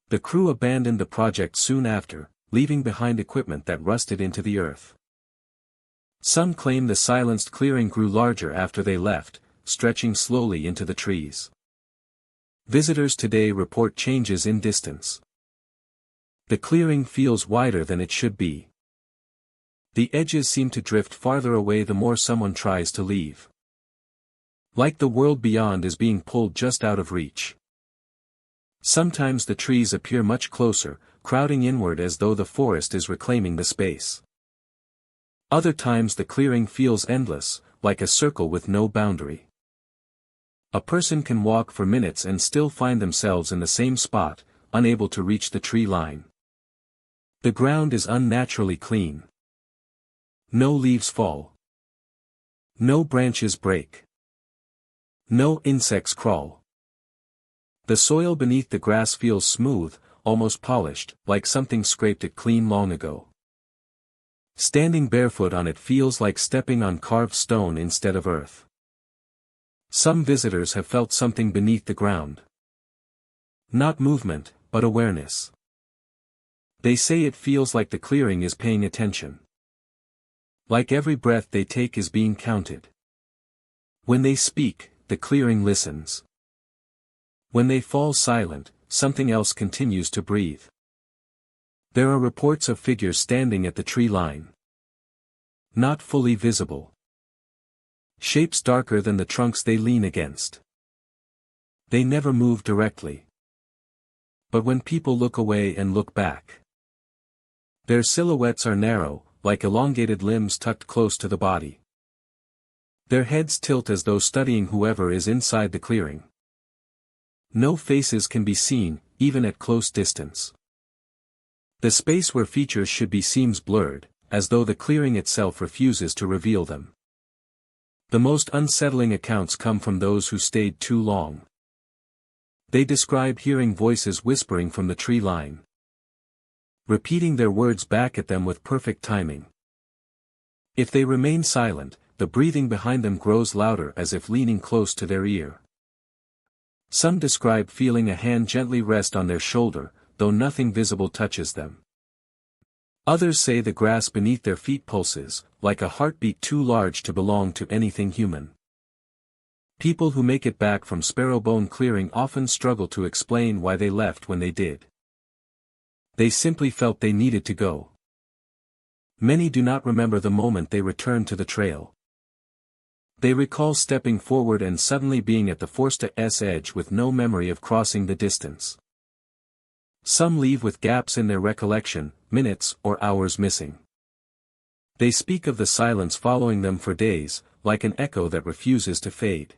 The crew abandoned the project soon after, leaving behind equipment that rusted into the earth. Some claim the silenced clearing grew larger after they left, stretching slowly into the trees. Visitors today report changes in distance. The clearing feels wider than it should be. The edges seem to drift farther away the more someone tries to leave. Like the world beyond is being pulled just out of reach. Sometimes the trees appear much closer, crowding inward as though the forest is reclaiming the space. Other times the clearing feels endless, like a circle with no boundary. A person can walk for minutes and still find themselves in the same spot, unable to reach the tree line. The ground is unnaturally clean. No leaves fall. No branches break. No insects crawl. The soil beneath the grass feels smooth, almost polished, like something scraped it clean long ago. Standing barefoot on it feels like stepping on carved stone instead of earth. Some visitors have felt something beneath the ground. Not movement, but awareness. They say it feels like the clearing is paying attention. Like every breath they take is being counted. When they speak, the clearing listens. When they fall silent, something else continues to breathe. There are reports of figures standing at the tree line. Not fully visible. Shapes darker than the trunks they lean against. They never move directly. But when people look away and look back, their silhouettes are narrow, like elongated limbs tucked close to the body. Their heads tilt as though studying whoever is inside the clearing. No faces can be seen, even at close distance. The space where features should be seems blurred, as though the clearing itself refuses to reveal them. The most unsettling accounts come from those who stayed too long. They describe hearing voices whispering from the tree line, repeating their words back at them with perfect timing. If they remain silent, the breathing behind them grows louder as if leaning close to their ear. Some describe feeling a hand gently rest on their shoulder, though nothing visible touches them. Others say the grass beneath their feet pulses, like a heartbeat too large to belong to anything human. People who make it back from Sparrowbone Clearing often struggle to explain why they left when they did. They simply felt they needed to go. Many do not remember the moment they returned to the trail. They recall stepping forward and suddenly being at the forest's edge with no memory of crossing the distance. Some leave with gaps in their recollection, minutes or hours missing. They speak of the silence following them for days, like an echo that refuses to fade.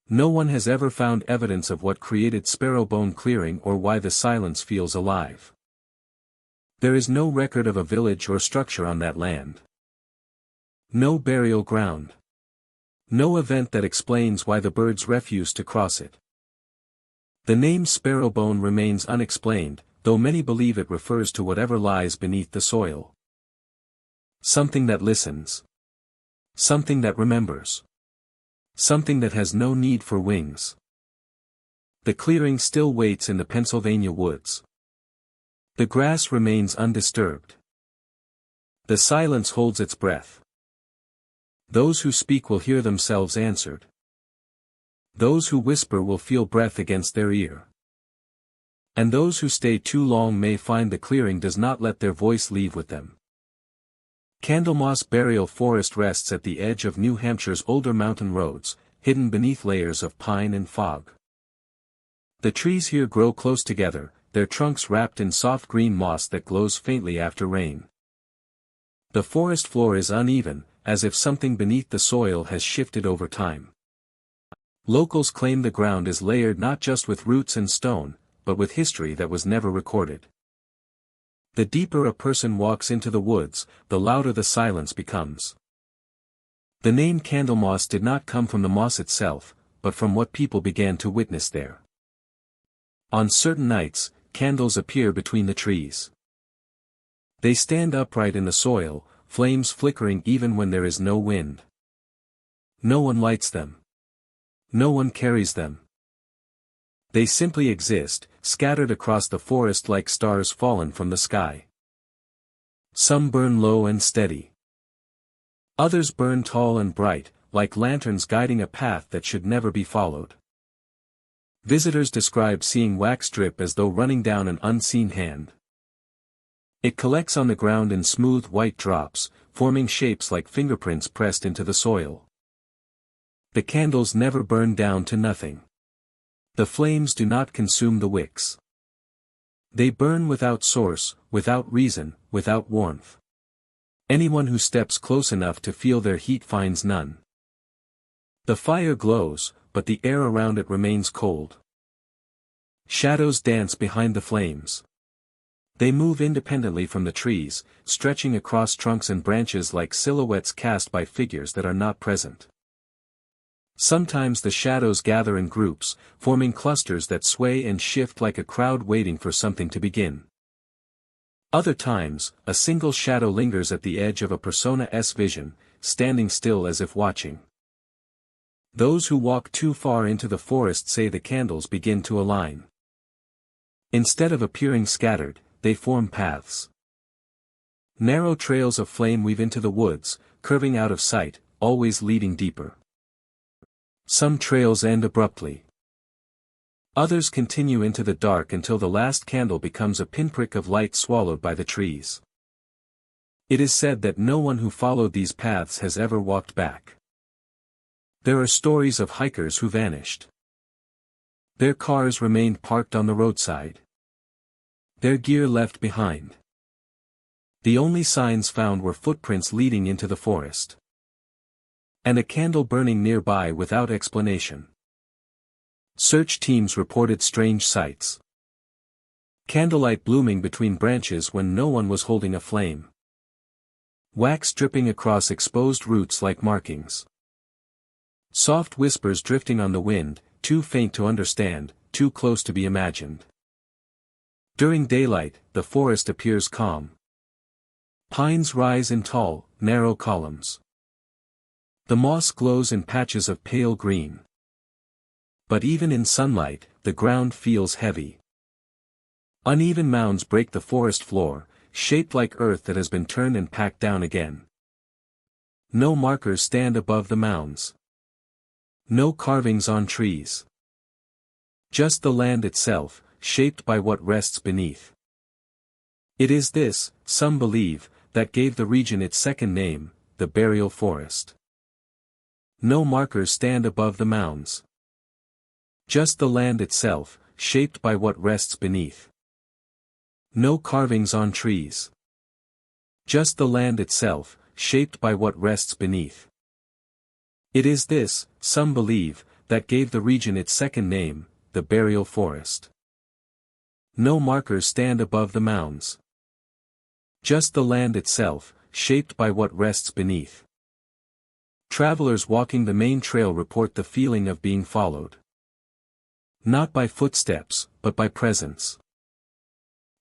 No one has ever found evidence of what created Sparrowbone Clearing or why the silence feels alive. There is no record of a village or structure on that land. No burial ground. No event that explains why the birds refuse to cross it. The name Sparrowbone remains unexplained, though many believe it refers to whatever lies beneath the soil. Something that listens. Something that remembers. Something that has no need for wings. The clearing still waits in the Pennsylvania woods. The grass remains undisturbed. The silence holds its breath. Those who speak will hear themselves answered. Those who whisper will feel breath against their ear. And those who stay too long may find the clearing does not let their voice leave with them. Candlemoss Burial Forest rests at the edge of New Hampshire's older mountain roads, hidden beneath layers of pine and fog. The trees here grow close together, their trunks wrapped in soft green moss that glows faintly after rain. The forest floor is uneven, as if something beneath the soil has shifted over time. Locals claim the ground is layered not just with roots and stone, but with history that was never recorded. The deeper a person walks into the woods, the louder the silence becomes. The name Candlemoss did not come from the moss itself, but from what people began to witness there. On certain nights, candles appear between the trees. They stand upright in the soil, flames flickering even when there is no wind. No one lights them. No one carries them. They simply exist, scattered across the forest like stars fallen from the sky. Some burn low and steady. Others burn tall and bright, like lanterns guiding a path that should never be followed. Visitors describe seeing wax drip as though running down an unseen hand. It collects on the ground in smooth white drops, forming shapes like fingerprints pressed into the soil. The candles never burn down to nothing. The flames do not consume the wicks. They burn without source, without reason, without warmth. Anyone who steps close enough to feel their heat finds none. The fire glows, but the air around it remains cold. Shadows dance behind the flames. They move independently from the trees, stretching across trunks and branches like silhouettes cast by figures that are not present. Sometimes the shadows gather in groups, forming clusters that sway and shift like a crowd waiting for something to begin. Other times, a single shadow lingers at the edge of a persona's vision, standing still as if watching. Those who walk too far into the forest say the candles begin to align. Instead of appearing scattered, they form paths. Narrow trails of flame weave into the woods, curving out of sight, always leading deeper. Some trails end abruptly. Others continue into the dark until the last candle becomes a pinprick of light swallowed by the trees. It is said that no one who followed these paths has ever walked back. There are stories of hikers who vanished. Their cars remained parked on the roadside. Their gear left behind. The only signs found were footprints leading into the forest. And a candle burning nearby without explanation. Search teams reported strange sights. Candlelight blooming between branches when no one was holding a flame. Wax dripping across exposed roots like markings. Soft whispers drifting on the wind, too faint to understand, too close to be imagined. During daylight, the forest appears calm. Pines rise in tall, narrow columns. The moss glows in patches of pale green. But even in sunlight, the ground feels heavy. Uneven mounds break the forest floor, shaped like earth that has been turned and packed down again. No markers stand above the mounds. No carvings on trees. Just the land itself, shaped by what rests beneath. It is this, some believe, that gave the region its second name, the burial forest. No markers stand above the mounds. Just the land itself, shaped by what rests beneath. No carvings on trees. Just the land itself, shaped by what rests beneath. It is this, some believe, that gave the region its second name, the burial forest. No markers stand above the mounds. Just the land itself, shaped by what rests beneath. Travelers walking the main trail report the feeling of being followed. Not by footsteps, but by presence.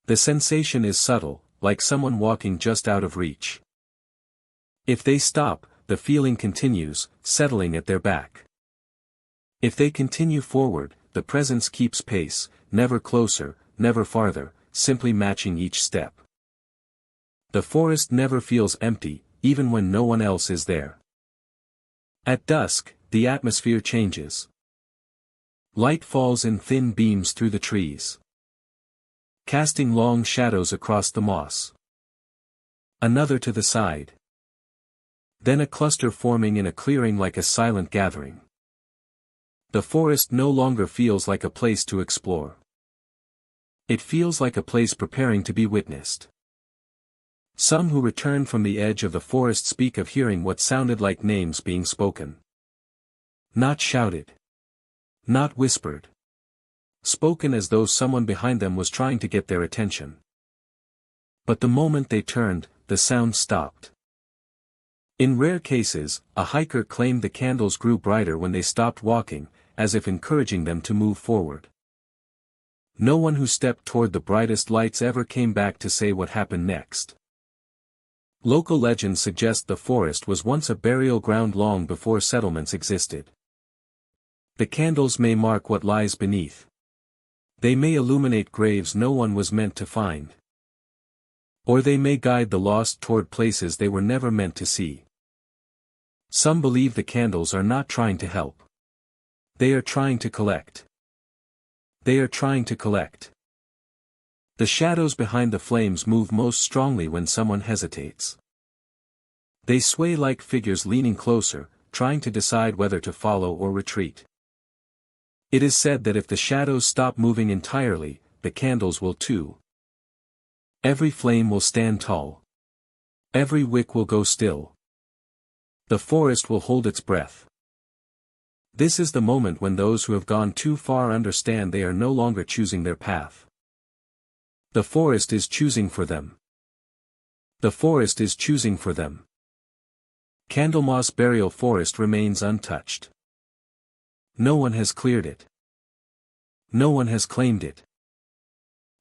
The sensation is subtle, like someone walking just out of reach. If they stop, the feeling continues, settling at their back. If they continue forward, the presence keeps pace, never closer, never farther, simply matching each step. The forest never feels empty, even when no one else is there. At dusk, the atmosphere changes. Light falls in thin beams through the trees, casting long shadows across the moss. Another to the side. Then a cluster forming in a clearing like a silent gathering. The forest no longer feels like a place to explore. It feels like a place preparing to be witnessed. Some who return from the edge of the forest speak of hearing what sounded like names being spoken. Not shouted. Not whispered. Spoken as though someone behind them was trying to get their attention. But the moment they turned, the sound stopped. In rare cases, a hiker claimed the candles grew brighter when they stopped walking, as if encouraging them to move forward. No one who stepped toward the brightest lights ever came back to say what happened next. Local legends suggest the forest was once a burial ground long before settlements existed. The candles may mark what lies beneath. They may illuminate graves no one was meant to find. Or they may guide the lost toward places they were never meant to see. Some believe the candles are not trying to help. They are trying to collect. They are trying to collect. The shadows behind the flames move most strongly when someone hesitates. They sway like figures leaning closer, trying to decide whether to follow or retreat. It is said that if the shadows stop moving entirely, the candles will too. Every flame will stand tall. Every wick will go still. The forest will hold its breath. This is the moment when those who have gone too far understand they are no longer choosing their path. The forest is choosing for them. The forest is choosing for them. Candlemoss Burial Forest remains untouched. No one has cleared it. No one has claimed it.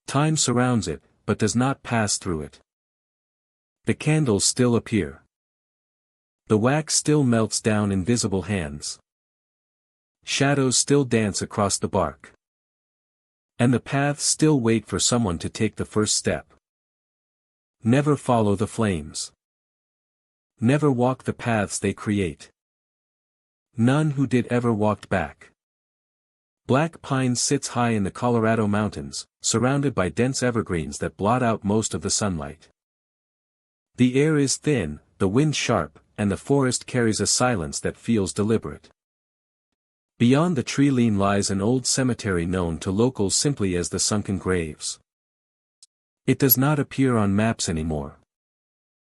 Time surrounds it, but does not pass through it. The candles still appear. The wax still melts down invisible hands. Shadows still dance across the bark. And the paths still wait for someone to take the first step. Never follow the flames. Never walk the paths they create. None who did ever walked back. Black pine sits high in the Colorado mountains, surrounded by dense evergreens that blot out most of the sunlight. The air is thin, the wind sharp, and the forest carries a silence that feels deliberate. Beyond the tree line lies an old cemetery known to locals simply as the Sunken Graves. It does not appear on maps anymore.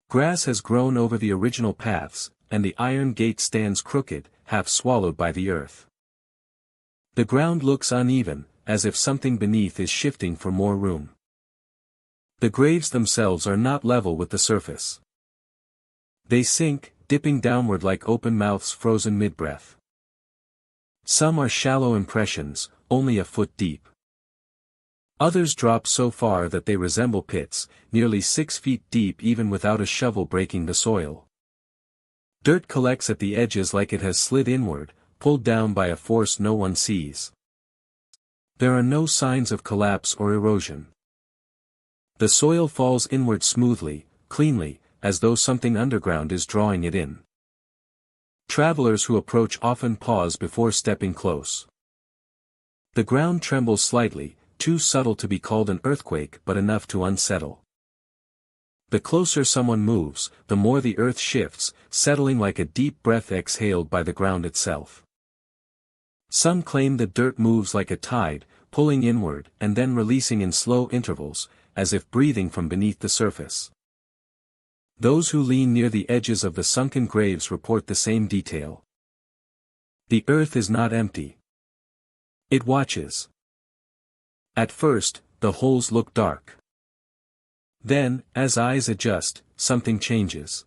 Grass has grown over the original paths, and the iron gate stands crooked, half swallowed by the earth. The ground looks uneven, as if something beneath is shifting for more room. The graves themselves are not level with the surface. They sink, dipping downward like open mouths frozen mid-breath. Some are shallow impressions, only a foot deep. Others drop so far that they resemble pits, nearly 6 feet deep even without a shovel breaking the soil. Dirt collects at the edges like it has slid inward, pulled down by a force no one sees. There are no signs of collapse or erosion. The soil falls inward smoothly, cleanly, as though something underground is drawing it in. Travelers who approach often pause before stepping close. The ground trembles slightly, too subtle to be called an earthquake but enough to unsettle. The closer someone moves, the more the earth shifts, settling like a deep breath exhaled by the ground itself. Some claim that dirt moves like a tide, pulling inward and then releasing in slow intervals, as if breathing from beneath the surface. Those who lean near the edges of the sunken graves report the same detail. The earth is not empty. It watches. At first, the holes look dark. Then, as eyes adjust, something changes.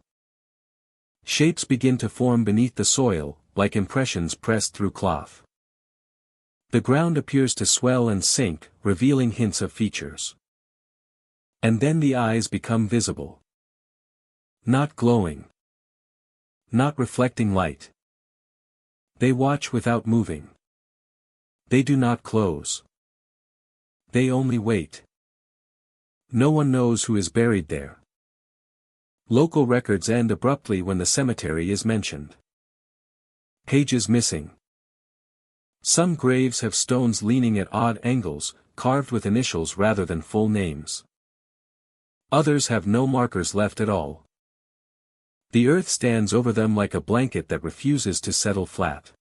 Shapes begin to form beneath the soil, like impressions pressed through cloth. The ground appears to swell and sink, revealing hints of features. And then the eyes become visible. Not glowing. Not reflecting light. They watch without moving. They do not close. They only wait. No one knows who is buried there. Local records end abruptly when the cemetery is mentioned. Pages missing. Some graves have stones leaning at odd angles, carved with initials rather than full names. Others have no markers left at all. The earth stands over them like a blanket that refuses to settle flat.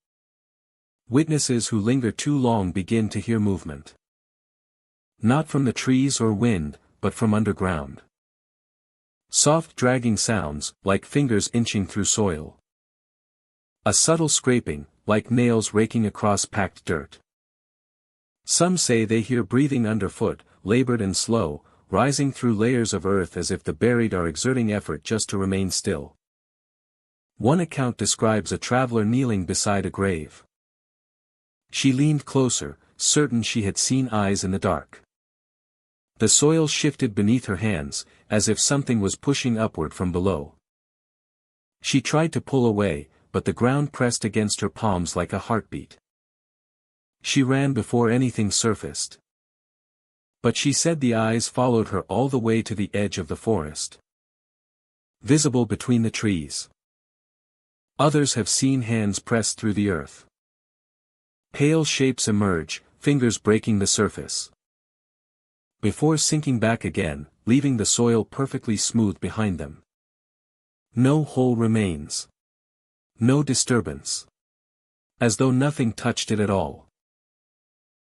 Witnesses who linger too long begin to hear movement. Not from the trees or wind, but from underground. Soft dragging sounds, like fingers inching through soil. A subtle scraping, like nails raking across packed dirt. Some say they hear breathing underfoot, labored and slow, rising through layers of earth as if the buried are exerting effort just to remain still. One account describes a traveler kneeling beside a grave. She leaned closer, certain she had seen eyes in the dark. The soil shifted beneath her hands, as if something was pushing upward from below. She tried to pull away, but the ground pressed against her palms like a heartbeat. She ran before anything surfaced. But she said the eyes followed her all the way to the edge of the forest. Visible between the trees. Others have seen hands pressed through the earth. Pale shapes emerge, fingers breaking the surface. Before sinking back again, leaving the soil perfectly smooth behind them. No hole remains. No disturbance. As though nothing touched it at all.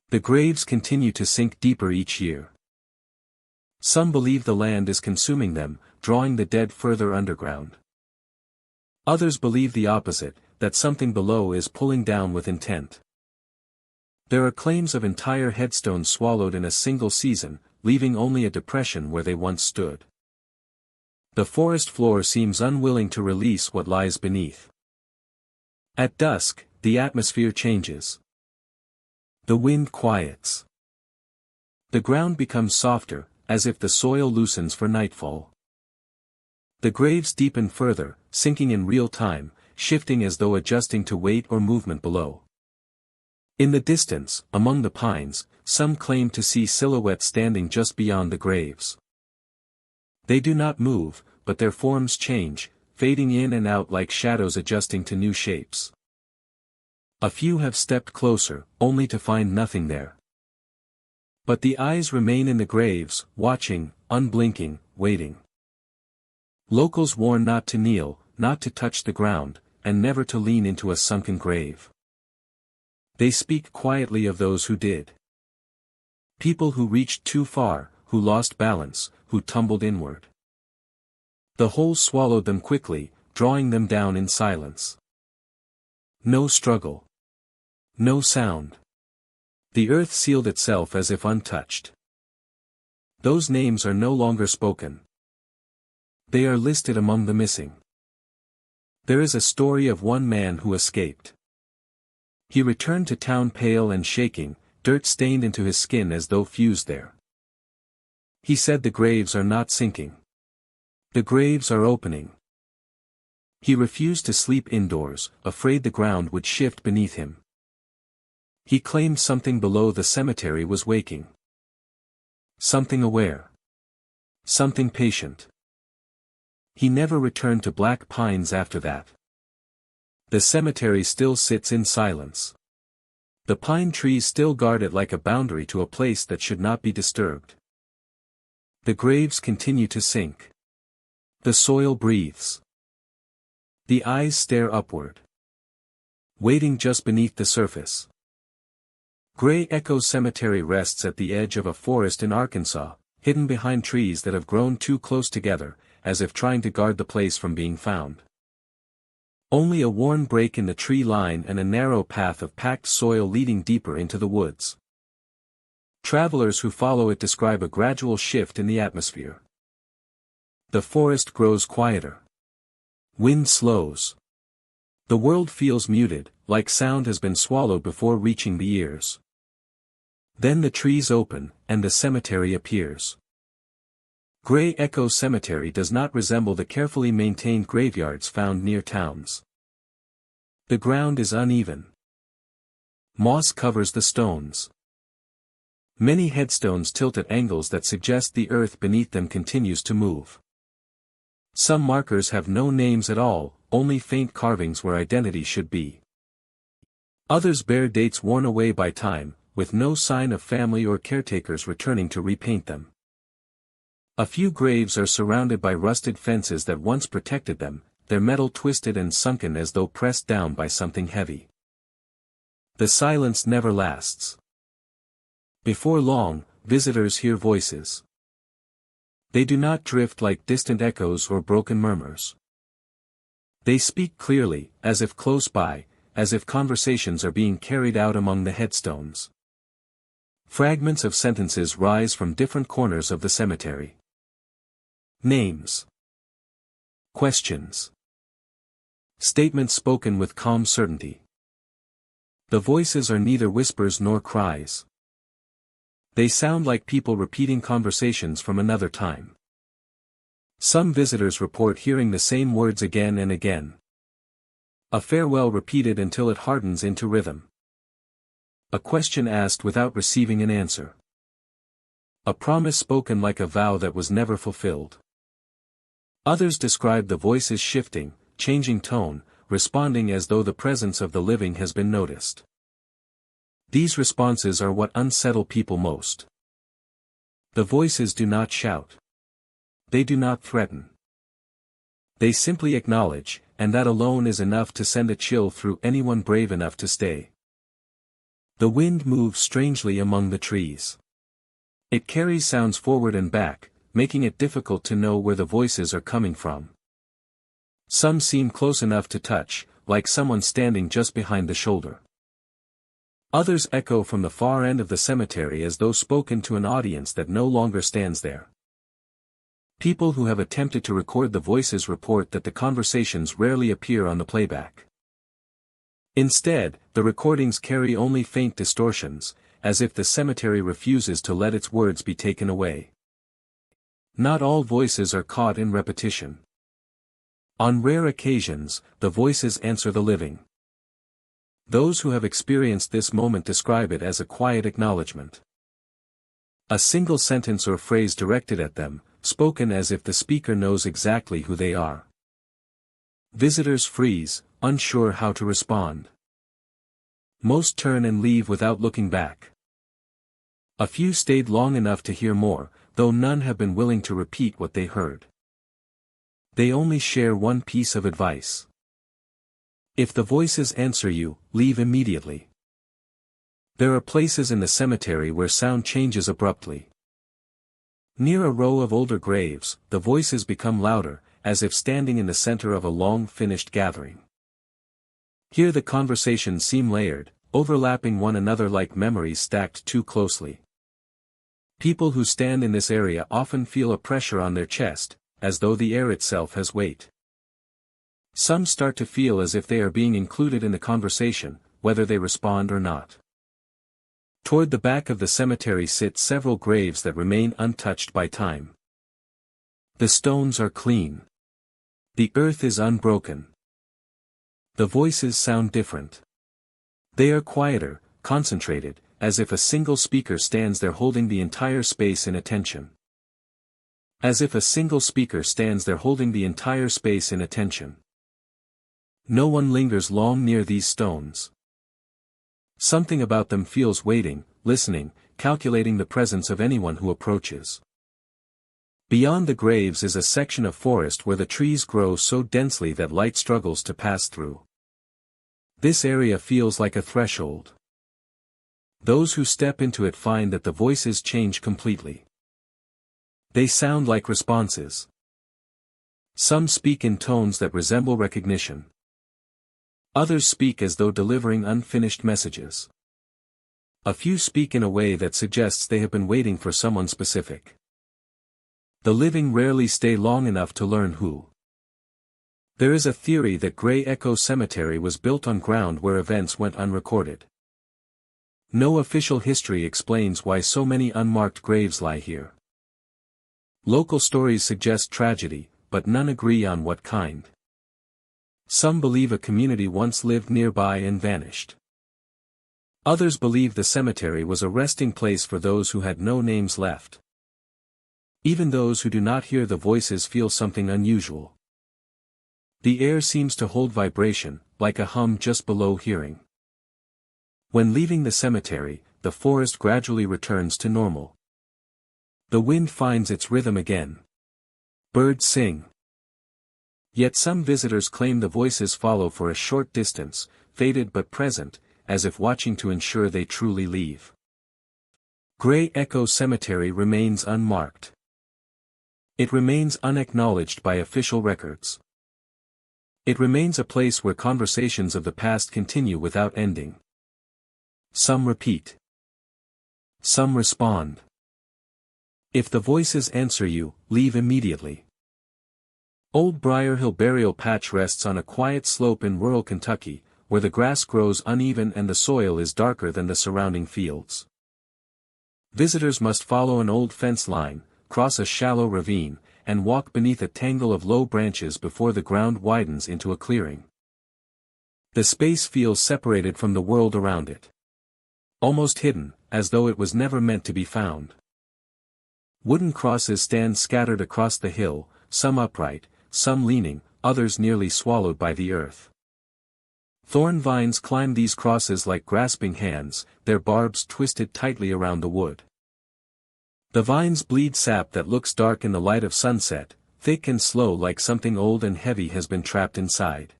The graves continue to sink deeper each year. Some believe the land is consuming them, drawing the dead further underground. Others believe the opposite, that something below is pulling down with intent. There are claims of entire headstones swallowed in a single season, leaving only a depression where they once stood. The forest floor seems unwilling to release what lies beneath. At dusk, the atmosphere changes. The wind quiets. The ground becomes softer, as if the soil loosens for nightfall. The graves deepen further, sinking in real time, shifting as though adjusting to weight or movement below. In the distance, among the pines, some claim to see silhouettes standing just beyond the graves. They do not move, but their forms change, fading in and out like shadows adjusting to new shapes. A few have stepped closer, only to find nothing there. But the eyes remain in the graves, watching, unblinking, waiting. Locals warn not to kneel, not to touch the ground, and never to lean into a sunken grave. They speak quietly of those who did. People who reached too far, who lost balance, who tumbled inward. The hole swallowed them quickly, drawing them down in silence. No struggle. No sound. The earth sealed itself as if untouched. Those names are no longer spoken. They are listed among the missing. There is a story of one man who escaped. He returned to town pale and shaking, dirt stained into his skin as though fused there. He said the graves are not sinking. The graves are opening. He refused to sleep indoors, afraid the ground would shift beneath him. He claimed something below the cemetery was waking. Something aware. Something patient. He never returned to Black Pines after that. The cemetery still sits in silence. The pine trees still guard it like a boundary to a place that should not be disturbed. The graves continue to sink. The soil breathes. The eyes stare upward, waiting just beneath the surface. Gray Echo Cemetery rests at the edge of a forest in Arkansas, hidden behind trees that have grown too close together, as if trying to guard the place from being found. Only a worn break in the tree line and a narrow path of packed soil leading deeper into the woods. Travelers who follow it describe a gradual shift in the atmosphere. The forest grows quieter. Wind slows. The world feels muted, like sound has been swallowed before reaching the ears. Then the trees open, and the cemetery appears. Gray Echo Cemetery does not resemble the carefully maintained graveyards found near towns. The ground is uneven. Moss covers the stones. Many headstones tilt at angles that suggest the earth beneath them continues to move. Some markers have no names at all, only faint carvings where identity should be. Others bear dates worn away by time, with no sign of family or caretakers returning to repaint them. A few graves are surrounded by rusted fences that once protected them, their metal twisted and sunken as though pressed down by something heavy. The silence never lasts. Before long, visitors hear voices. They do not drift like distant echoes or broken murmurs. They speak clearly, as if close by, as if conversations are being carried out among the headstones. Fragments of sentences rise from different corners of the cemetery. Names. Questions. Statements spoken with calm certainty. The voices are neither whispers nor cries. They sound like people repeating conversations from another time. Some visitors report hearing the same words again and again. A farewell repeated until it hardens into rhythm. A question asked without receiving an answer. A promise spoken like a vow that was never fulfilled. Others describe the voices shifting, changing tone, responding as though the presence of the living has been noticed. These responses are what unsettle people most. The voices do not shout. They do not threaten. They simply acknowledge, and that alone is enough to send a chill through anyone brave enough to stay. The wind moves strangely among the trees. It carries sounds forward and back, making it difficult to know where the voices are coming from. Some seem close enough to touch, like someone standing just behind the shoulder. Others echo from the far end of the cemetery as though spoken to an audience that no longer stands there. People who have attempted to record the voices report that the conversations rarely appear on the playback. Instead, the recordings carry only faint distortions, as if the cemetery refuses to let its words be taken away. Not all voices are caught in repetition. On rare occasions, the voices answer the living. Those who have experienced this moment describe it as a quiet acknowledgement. A single sentence or phrase directed at them, spoken as if the speaker knows exactly who they are. Visitors freeze, unsure how to respond. Most turn and leave without looking back. A few stayed long enough to hear more, though none have been willing to repeat what they heard. They only share one piece of advice. If the voices answer you, leave immediately. There are places in the cemetery where sound changes abruptly. Near a row of older graves, the voices become louder, as if standing in the center of a long finished gathering. Here the conversations seem layered, overlapping one another like memories stacked too closely. People who stand in this area often feel a pressure on their chest, as though the air itself has weight. Some start to feel as if they are being included in the conversation, whether they respond or not. Toward the back of the cemetery sit several graves that remain untouched by time. The stones are clean. The earth is unbroken. The voices sound different. They are quieter, concentrated, as if a single speaker stands there holding the entire space in attention. As if a single speaker stands there holding the entire space in attention. No one lingers long near these stones. Something about them feels waiting, listening, calculating the presence of anyone who approaches. Beyond the graves is a section of forest where the trees grow so densely that light struggles to pass through. This area feels like a threshold. Those who step into it find that the voices change completely. They sound like responses. Some speak in tones that resemble recognition. Others speak as though delivering unfinished messages. A few speak in a way that suggests they have been waiting for someone specific. The living rarely stay long enough to learn who. There is a theory that Grey Echo Cemetery was built on ground where events went unrecorded. No official history explains why so many unmarked graves lie here. Local stories suggest tragedy, but none agree on what kind. Some believe a community once lived nearby and vanished. Others believe the cemetery was a resting place for those who had no names left. Even those who do not hear the voices feel something unusual. The air seems to hold vibration, like a hum just below hearing. When leaving the cemetery, the forest gradually returns to normal. The wind finds its rhythm again. Birds sing. Yet some visitors claim the voices follow for a short distance, faded but present, as if watching to ensure they truly leave. Grey Echo Cemetery remains unmarked. It remains unacknowledged by official records. It remains a place where conversations of the past continue without ending. Some repeat. Some respond. If the voices answer you, leave immediately. Old Briar Hill Burial Patch rests on a quiet slope in rural Kentucky, where the grass grows uneven and the soil is darker than the surrounding fields. Visitors must follow an old fence line, cross a shallow ravine, and walk beneath a tangle of low branches before the ground widens into a clearing. The space feels separated from the world around it. Almost hidden, as though it was never meant to be found. Wooden crosses stand scattered across the hill, some upright, some leaning, others nearly swallowed by the earth. Thorn vines climb these crosses like grasping hands, their barbs twisted tightly around the wood. The vines bleed sap that looks dark in the light of sunset, thick and slow like something old and heavy has been trapped inside.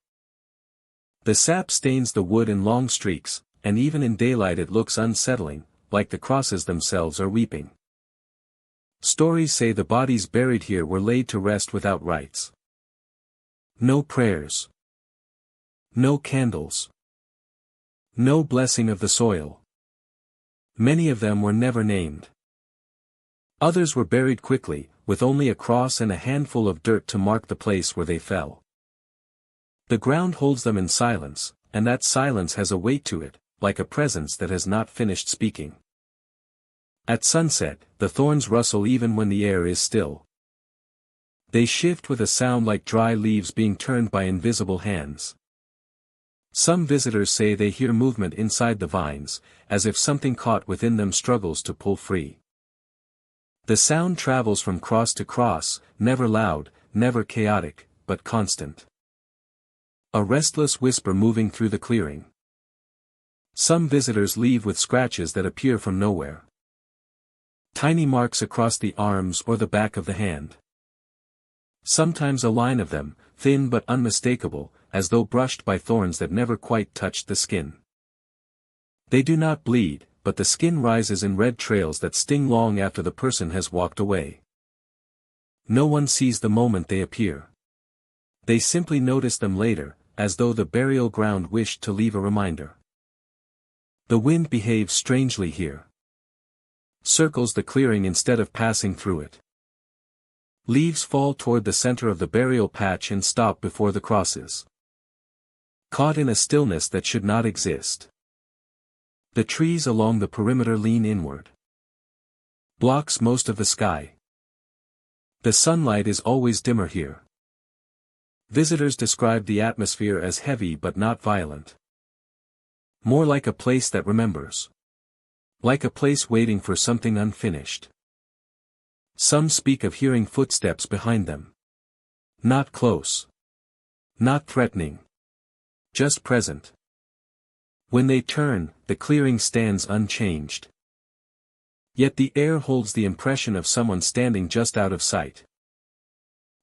The sap stains the wood in long streaks, and even in daylight it looks unsettling, like the crosses themselves are weeping. Stories say the bodies buried here were laid to rest without rites. No prayers. No candles. No blessing of the soil. Many of them were never named. Others were buried quickly, with only a cross and a handful of dirt to mark the place where they fell. The ground holds them in silence, and that silence has a weight to it, like a presence that has not finished speaking. At sunset, the thorns rustle even when the air is still. They shift with a sound like dry leaves being turned by invisible hands. Some visitors say they hear movement inside the vines, as if something caught within them struggles to pull free. The sound travels from cross to cross, never loud, never chaotic, but constant. A restless whisper moving through the clearing. Some visitors leave with scratches that appear from nowhere. Tiny marks across the arms or the back of the hand. Sometimes a line of them, thin but unmistakable, as though brushed by thorns that never quite touched the skin. They do not bleed, but the skin rises in red trails that sting long after the person has walked away. No one sees the moment they appear. They simply notice them later, as though the burial ground wished to leave a reminder. The wind behaves strangely here. Circles the clearing instead of passing through it. Leaves fall toward the center of the burial patch and stop before the crosses. Caught in a stillness that should not exist. The trees along the perimeter lean inward. Blocks most of the sky. The sunlight is always dimmer here. Visitors describe the atmosphere as heavy but not violent. More like a place that remembers. Like a place waiting for something unfinished. Some speak of hearing footsteps behind them. Not close. Not threatening. Just present. When they turn, the clearing stands unchanged. Yet the air holds the impression of someone standing just out of sight.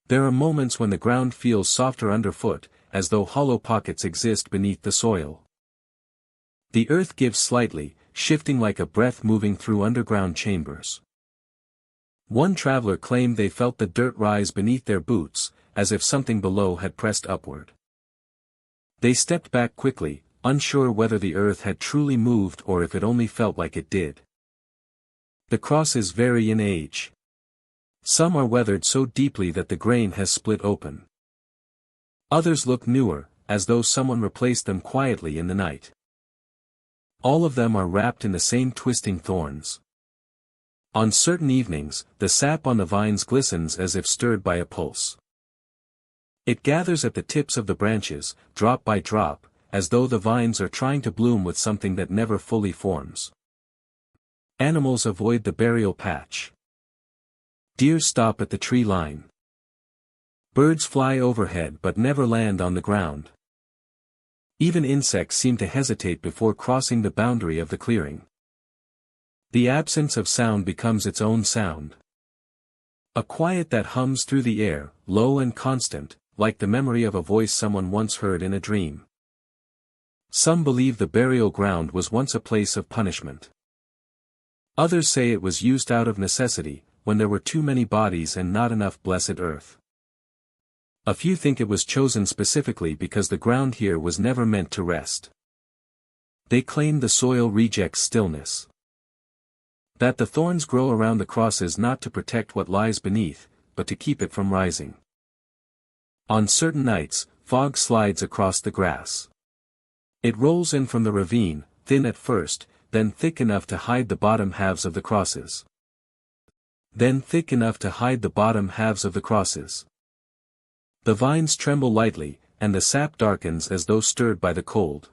There are moments when the ground feels softer underfoot, as though hollow pockets exist beneath the soil. The earth gives slightly, shifting like a breath moving through underground chambers. One traveler claimed they felt the dirt rise beneath their boots, as if something below had pressed upward. They stepped back quickly, unsure whether the earth had truly moved or if it only felt like it did. The crosses vary in age. Some are weathered so deeply that the grain has split open. Others look newer, as though someone replaced them quietly in the night. All of them are wrapped in the same twisting thorns. On certain evenings, the sap on the vines glistens as if stirred by a pulse. It gathers at the tips of the branches, drop by drop, as though the vines are trying to bloom with something that never fully forms. Animals avoid the burial patch. Deer stop at the tree line. Birds fly overhead but never land on the ground. Even insects seem to hesitate before crossing the boundary of the clearing. The absence of sound becomes its own sound. A quiet that hums through the air, low and constant, like the memory of a voice someone once heard in a dream. Some believe the burial ground was once a place of punishment. Others say it was used out of necessity, when there were too many bodies and not enough blessed earth. A few think it was chosen specifically because the ground here was never meant to rest. They claim the soil rejects stillness. That the thorns grow around the crosses not to protect what lies beneath, but to keep it from rising. On certain nights, fog slides across the grass. It rolls in from the ravine, thin at first, then thick enough to hide the bottom halves of the crosses. Then thick enough to hide the bottom halves of the crosses. The vines tremble lightly, and the sap darkens as though stirred by the cold.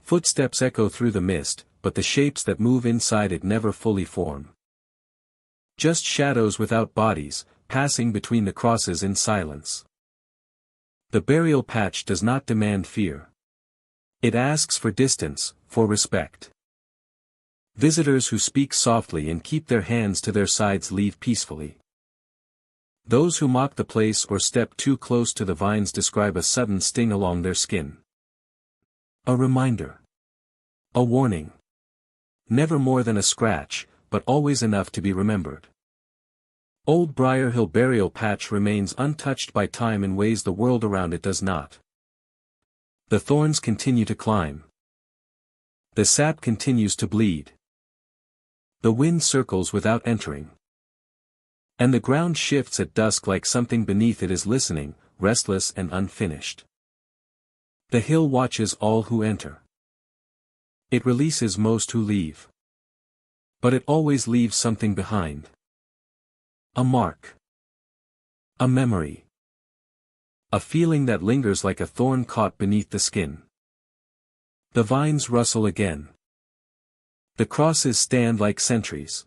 Footsteps echo through the mist, but the shapes that move inside it never fully form. Just shadows without bodies, passing between the crosses in silence. The burial patch does not demand fear. It asks for distance, for respect. Visitors who speak softly and keep their hands to their sides leave peacefully. Those who mock the place or step too close to the vines describe a sudden sting along their skin. A reminder. A warning. Never more than a scratch, but always enough to be remembered. Old Briar Hill Burial Patch remains untouched by time in ways the world around it does not. The thorns continue to climb. The sap continues to bleed. The wind circles without entering. And the ground shifts at dusk like something beneath it is listening, restless and unfinished. The hill watches all who enter. It releases most who leave. But it always leaves something behind. A mark. A memory. A feeling that lingers like a thorn caught beneath the skin. The vines rustle again. The crosses stand like sentries.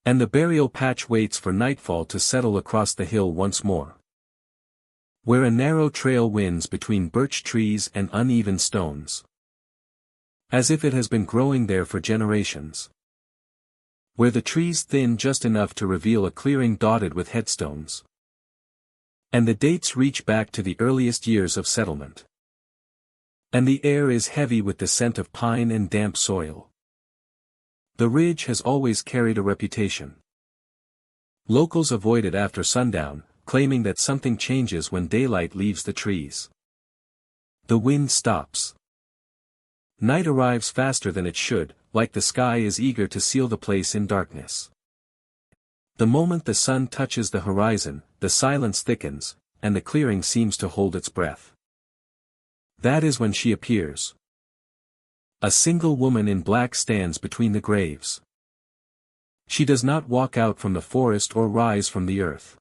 And the burial patch waits for nightfall to settle across the hill once more. Where a narrow trail winds between birch trees and uneven stones. As if it has been growing there for generations. Where the trees thin just enough to reveal a clearing dotted with headstones. And the dates reach back to the earliest years of settlement. And the air is heavy with the scent of pine and damp soil. The ridge has always carried a reputation. Locals avoid it after sundown, claiming that something changes when daylight leaves the trees. The wind stops. Night arrives faster than it should, like the sky is eager to seal the place in darkness. The moment the sun touches the horizon, the silence thickens, and the clearing seems to hold its breath. That is when she appears. A single woman in black stands between the graves. She does not walk out from the forest or rise from the earth.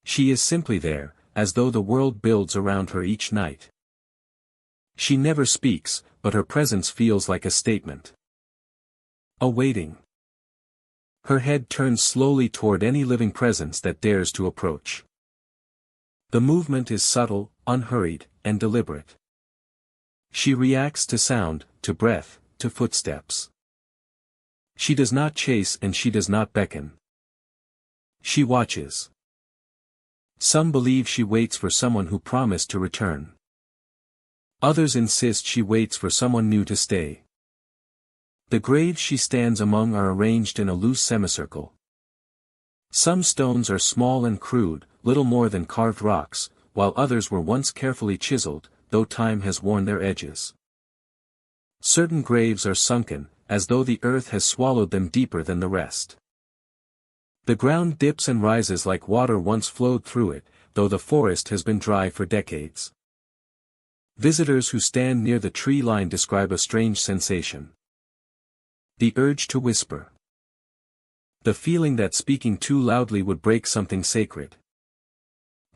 She is simply there, as though the world builds around her each night. She never speaks, but her presence feels like a statement. A waiting. Her head turns slowly toward any living presence that dares to approach. The movement is subtle, unhurried, and deliberate. She reacts to sound, to breath, to footsteps. She does not chase and she does not beckon. She watches. Some believe she waits for someone who promised to return. Others insist she waits for someone new to stay. The graves she stands among are arranged in a loose semicircle. Some stones are small and crude, little more than carved rocks, while others were once carefully chiseled, though time has worn their edges. Certain graves are sunken, as though the earth has swallowed them deeper than the rest. The ground dips and rises like water once flowed through it, though the forest has been dry for decades. Visitors who stand near the tree line describe a strange sensation. The urge to whisper. The feeling that speaking too loudly would break something sacred.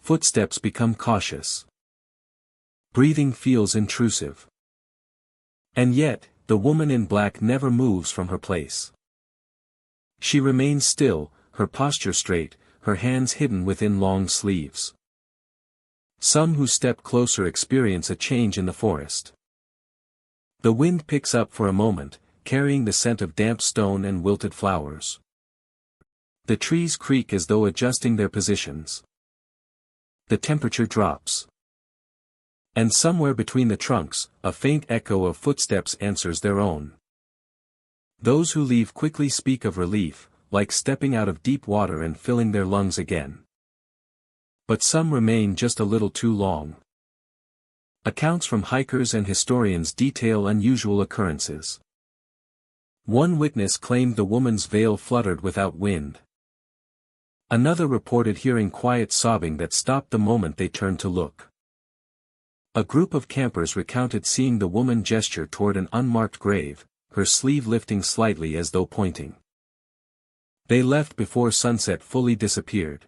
Footsteps become cautious. Breathing feels intrusive. And yet, the woman in black never moves from her place. She remains still, her posture straight, her hands hidden within long sleeves. Some who step closer experience a change in the forest. The wind picks up for a moment, carrying the scent of damp stone and wilted flowers. The trees creak as though adjusting their positions. The temperature drops. And somewhere between the trunks, a faint echo of footsteps answers their own. Those who leave quickly speak of relief, like stepping out of deep water and filling their lungs again. But some remain just a little too long. Accounts from hikers and historians detail unusual occurrences. One witness claimed the woman's veil fluttered without wind. Another reported hearing quiet sobbing that stopped the moment they turned to look. A group of campers recounted seeing the woman gesture toward an unmarked grave, her sleeve lifting slightly as though pointing. They left before sunset fully disappeared.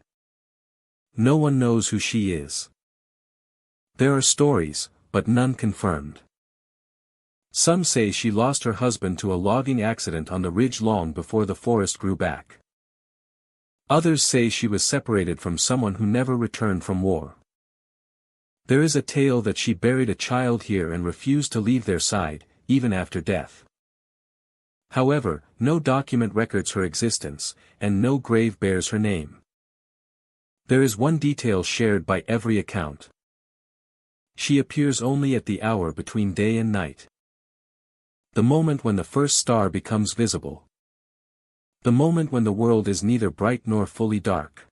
No one knows who she is. There are stories, but none confirmed. Some say she lost her husband to a logging accident on the ridge long before the forest grew back. Others say she was separated from someone who never returned from war. There is a tale that she buried a child here and refused to leave their side, even after death. However, no document records her existence, and no grave bears her name. There is one detail shared by every account. She appears only at the hour between day and night. The moment when the first star becomes visible. The moment when the world is neither bright nor fully dark.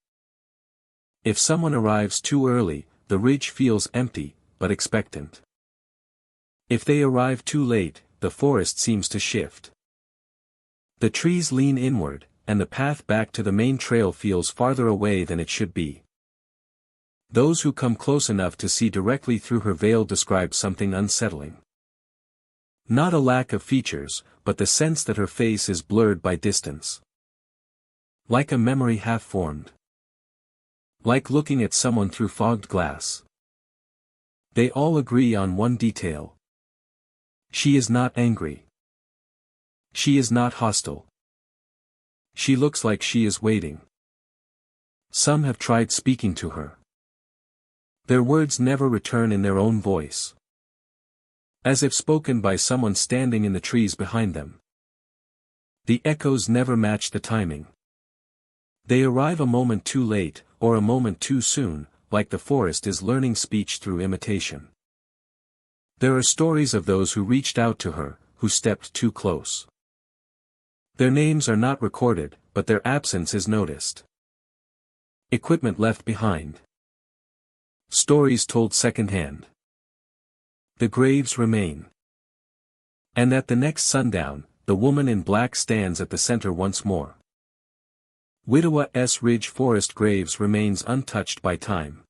If someone arrives too early, the ridge feels empty, but expectant. If they arrive too late, the forest seems to shift. The trees lean inward, and the path back to the main trail feels farther away than it should be. Those who come close enough to see directly through her veil describe something unsettling. Not a lack of features, but the sense that her face is blurred by distance. Like a memory half-formed. Like looking at someone through fogged glass. They all agree on one detail. She is not angry. She is not hostile. She looks like she is waiting. Some have tried speaking to her. Their words never return in their own voice. As if spoken by someone standing in the trees behind them. The echoes never match the timing. They arrive a moment too late, or a moment too soon, like the forest is learning speech through imitation. There are stories of those who reached out to her, who stepped too close. Their names are not recorded, but their absence is noticed. Equipment left behind. Stories told secondhand. The graves remain. And at the next sundown, the woman in black stands at the center once more. Widowa Ridge Forest Graves remains untouched by time.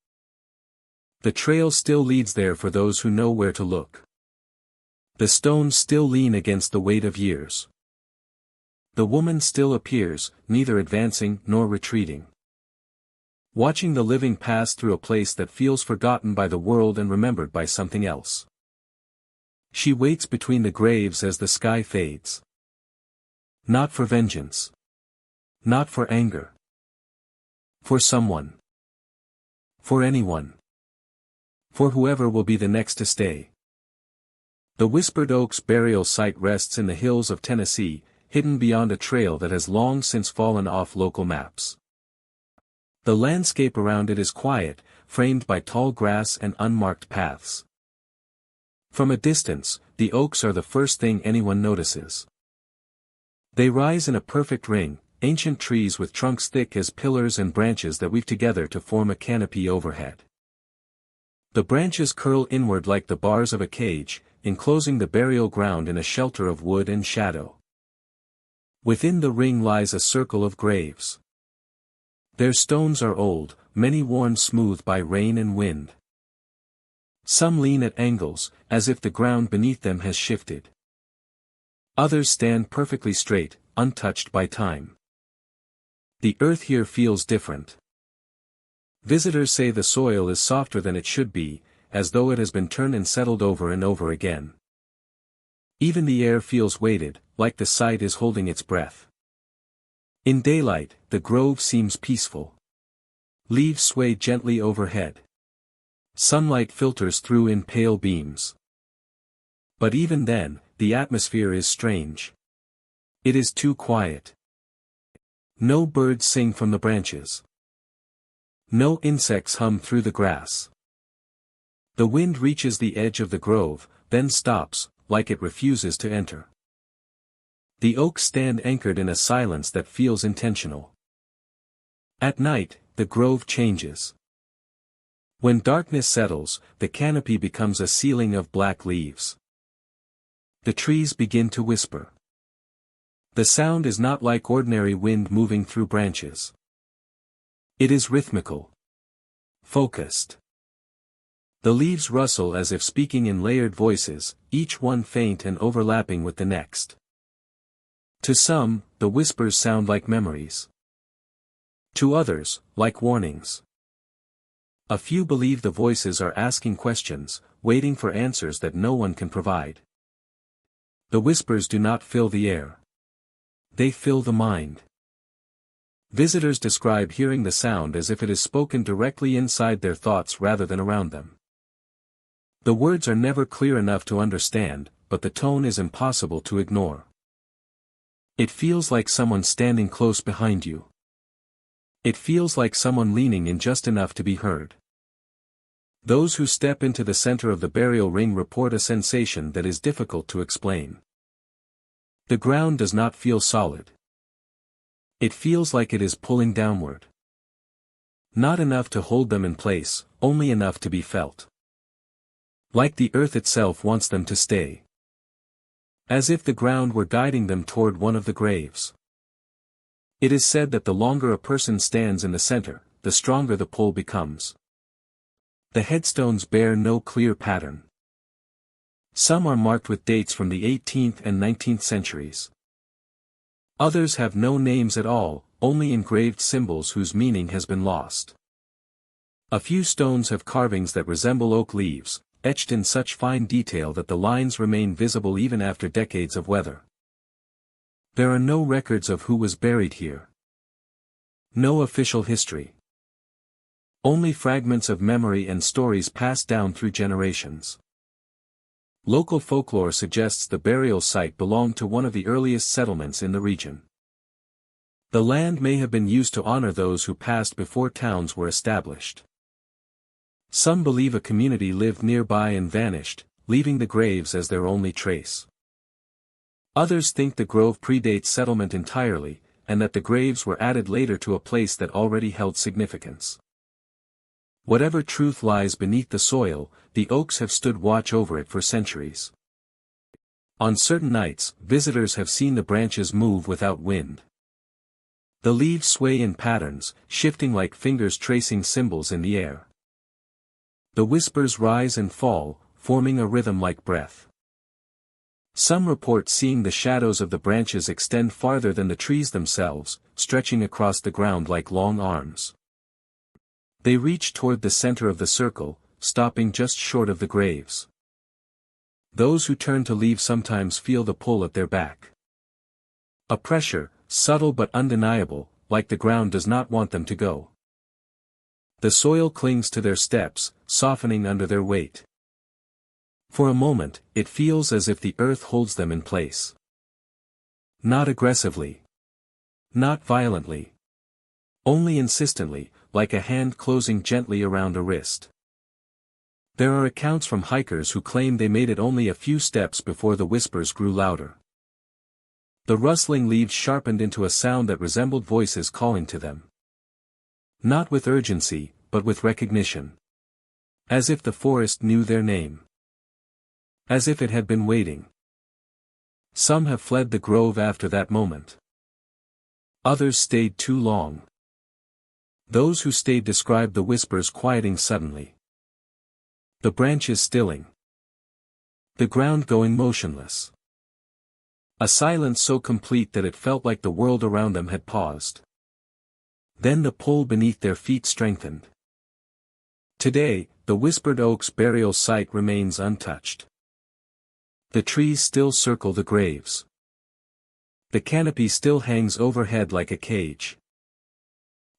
The trail still leads there for those who know where to look. The stones still lean against the weight of years. The woman still appears, neither advancing nor retreating. Watching the living pass through a place that feels forgotten by the world and remembered by something else. She waits between the graves as the sky fades. Not for vengeance. Not for anger. For someone. For anyone. For whoever will be the next to stay. The Whispered Oaks burial site rests in the hills of Tennessee, hidden beyond a trail that has long since fallen off local maps. The landscape around it is quiet, framed by tall grass and unmarked paths. From a distance, the oaks are the first thing anyone notices. They rise in a perfect ring, ancient trees with trunks thick as pillars and branches that weave together to form a canopy overhead. The branches curl inward like the bars of a cage, enclosing the burial ground in a shelter of wood and shadow. Within the ring lies a circle of graves. Their stones are old, many worn smooth by rain and wind. Some lean at angles, as if the ground beneath them has shifted. Others stand perfectly straight, untouched by time. The earth here feels different. Visitors say the soil is softer than it should be, as though it has been turned and settled over and over again. Even the air feels weighted, like the site is holding its breath. In daylight, the grove seems peaceful. Leaves sway gently overhead. Sunlight filters through in pale beams. But even then, the atmosphere is strange. It is too quiet. No birds sing from the branches. No insects hum through the grass. The wind reaches the edge of the grove, then stops, like it refuses to enter. The oaks stand anchored in a silence that feels intentional. At night, the grove changes. When darkness settles, the canopy becomes a ceiling of black leaves. The trees begin to whisper. The sound is not like ordinary wind moving through branches. It is rhythmical. Focused. The leaves rustle as if speaking in layered voices, each one faint and overlapping with the next. To some, the whispers sound like memories. To others, like warnings. A few believe the voices are asking questions, waiting for answers that no one can provide. The whispers do not fill the air. They fill the mind. Visitors describe hearing the sound as if it is spoken directly inside their thoughts rather than around them. The words are never clear enough to understand, but the tone is impossible to ignore. It feels like someone standing close behind you. It feels like someone leaning in just enough to be heard. Those who step into the center of the burial ring report a sensation that is difficult to explain. The ground does not feel solid. It feels like it is pulling downward. Not enough to hold them in place, only enough to be felt. Like the earth itself wants them to stay. As if the ground were guiding them toward one of the graves. It is said that the longer a person stands in the center, the stronger the pull becomes. The headstones bear no clear pattern. Some are marked with dates from the 18th and 19th centuries. Others have no names at all, only engraved symbols whose meaning has been lost. A few stones have carvings that resemble oak leaves, etched in such fine detail that the lines remain visible even after decades of weather. There are no records of who was buried here. No official history. Only fragments of memory and stories passed down through generations. Local folklore suggests the burial site belonged to one of the earliest settlements in the region. The land may have been used to honor those who passed before towns were established. Some believe a community lived nearby and vanished, leaving the graves as their only trace. Others think the grove predates settlement entirely, and that the graves were added later to a place that already held significance. Whatever truth lies beneath the soil, the oaks have stood watch over it for centuries. On certain nights, visitors have seen the branches move without wind. The leaves sway in patterns, shifting like fingers tracing symbols in the air. The whispers rise and fall, forming a rhythm like breath. Some report seeing the shadows of the branches extend farther than the trees themselves, stretching across the ground like long arms. They reach toward the center of the circle, stopping just short of the graves. Those who turn to leave sometimes feel the pull at their back. A pressure, subtle but undeniable, like the ground does not want them to go. The soil clings to their steps, softening under their weight. For a moment, it feels as if the earth holds them in place. Not aggressively. Not violently. Only insistently, like a hand closing gently around a wrist. There are accounts from hikers who claim they made it only a few steps before the whispers grew louder. The rustling leaves sharpened into a sound that resembled voices calling to them. Not with urgency, but with recognition. As if the forest knew their name. As if it had been waiting. Some have fled the grove after that moment. Others stayed too long. Those who stayed described the whispers quieting suddenly. The branches stilling. The ground going motionless. A silence so complete that it felt like the world around them had paused. Then the pull beneath their feet strengthened. Today, the whispered oak's burial site remains untouched. The trees still circle the graves. The canopy still hangs overhead like a cage.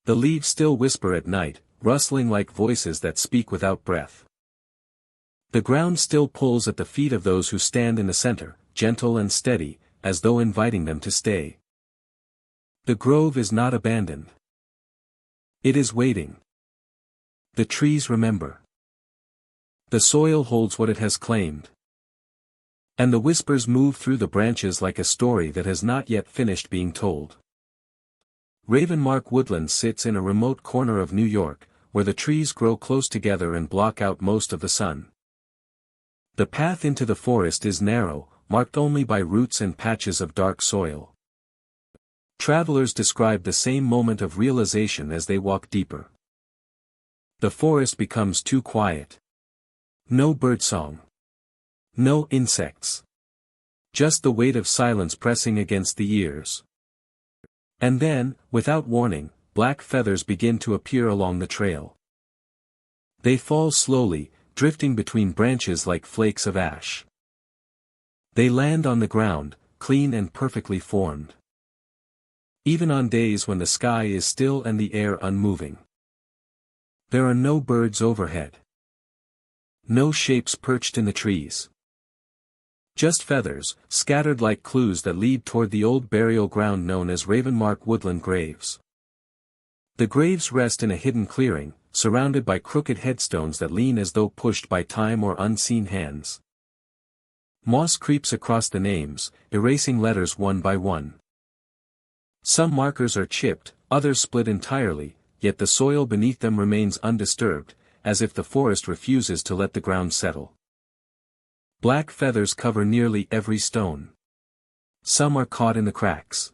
The leaves still whisper at night, rustling like voices that speak without breath. The ground still pulls at the feet of those who stand in the center, gentle and steady, as though inviting them to stay. The grove is not abandoned. It is waiting. The trees remember. The soil holds what it has claimed. And the whispers move through the branches like a story that has not yet finished being told. Ravenmark Woodland sits in a remote corner of New York, where the trees grow close together and block out most of the sun. The path into the forest is narrow, marked only by roots and patches of dark soil. Travelers describe the same moment of realization as they walk deeper. The forest becomes too quiet. No birdsong. No insects. Just the weight of silence pressing against the ears. And then, without warning, black feathers begin to appear along the trail. They fall slowly, drifting between branches like flakes of ash. They land on the ground, clean and perfectly formed. Even on days when the sky is still and the air unmoving. There are no birds overhead. No shapes perched in the trees. Just feathers, scattered like clues that lead toward the old burial ground known as Ravenmark Woodland Graves. The graves rest in a hidden clearing, surrounded by crooked headstones that lean as though pushed by time or unseen hands. Moss creeps across the names, erasing letters one by one. Some markers are chipped, others split entirely, yet the soil beneath them remains undisturbed, as if the forest refuses to let the ground settle. Black feathers cover nearly every stone. Some are caught in the cracks.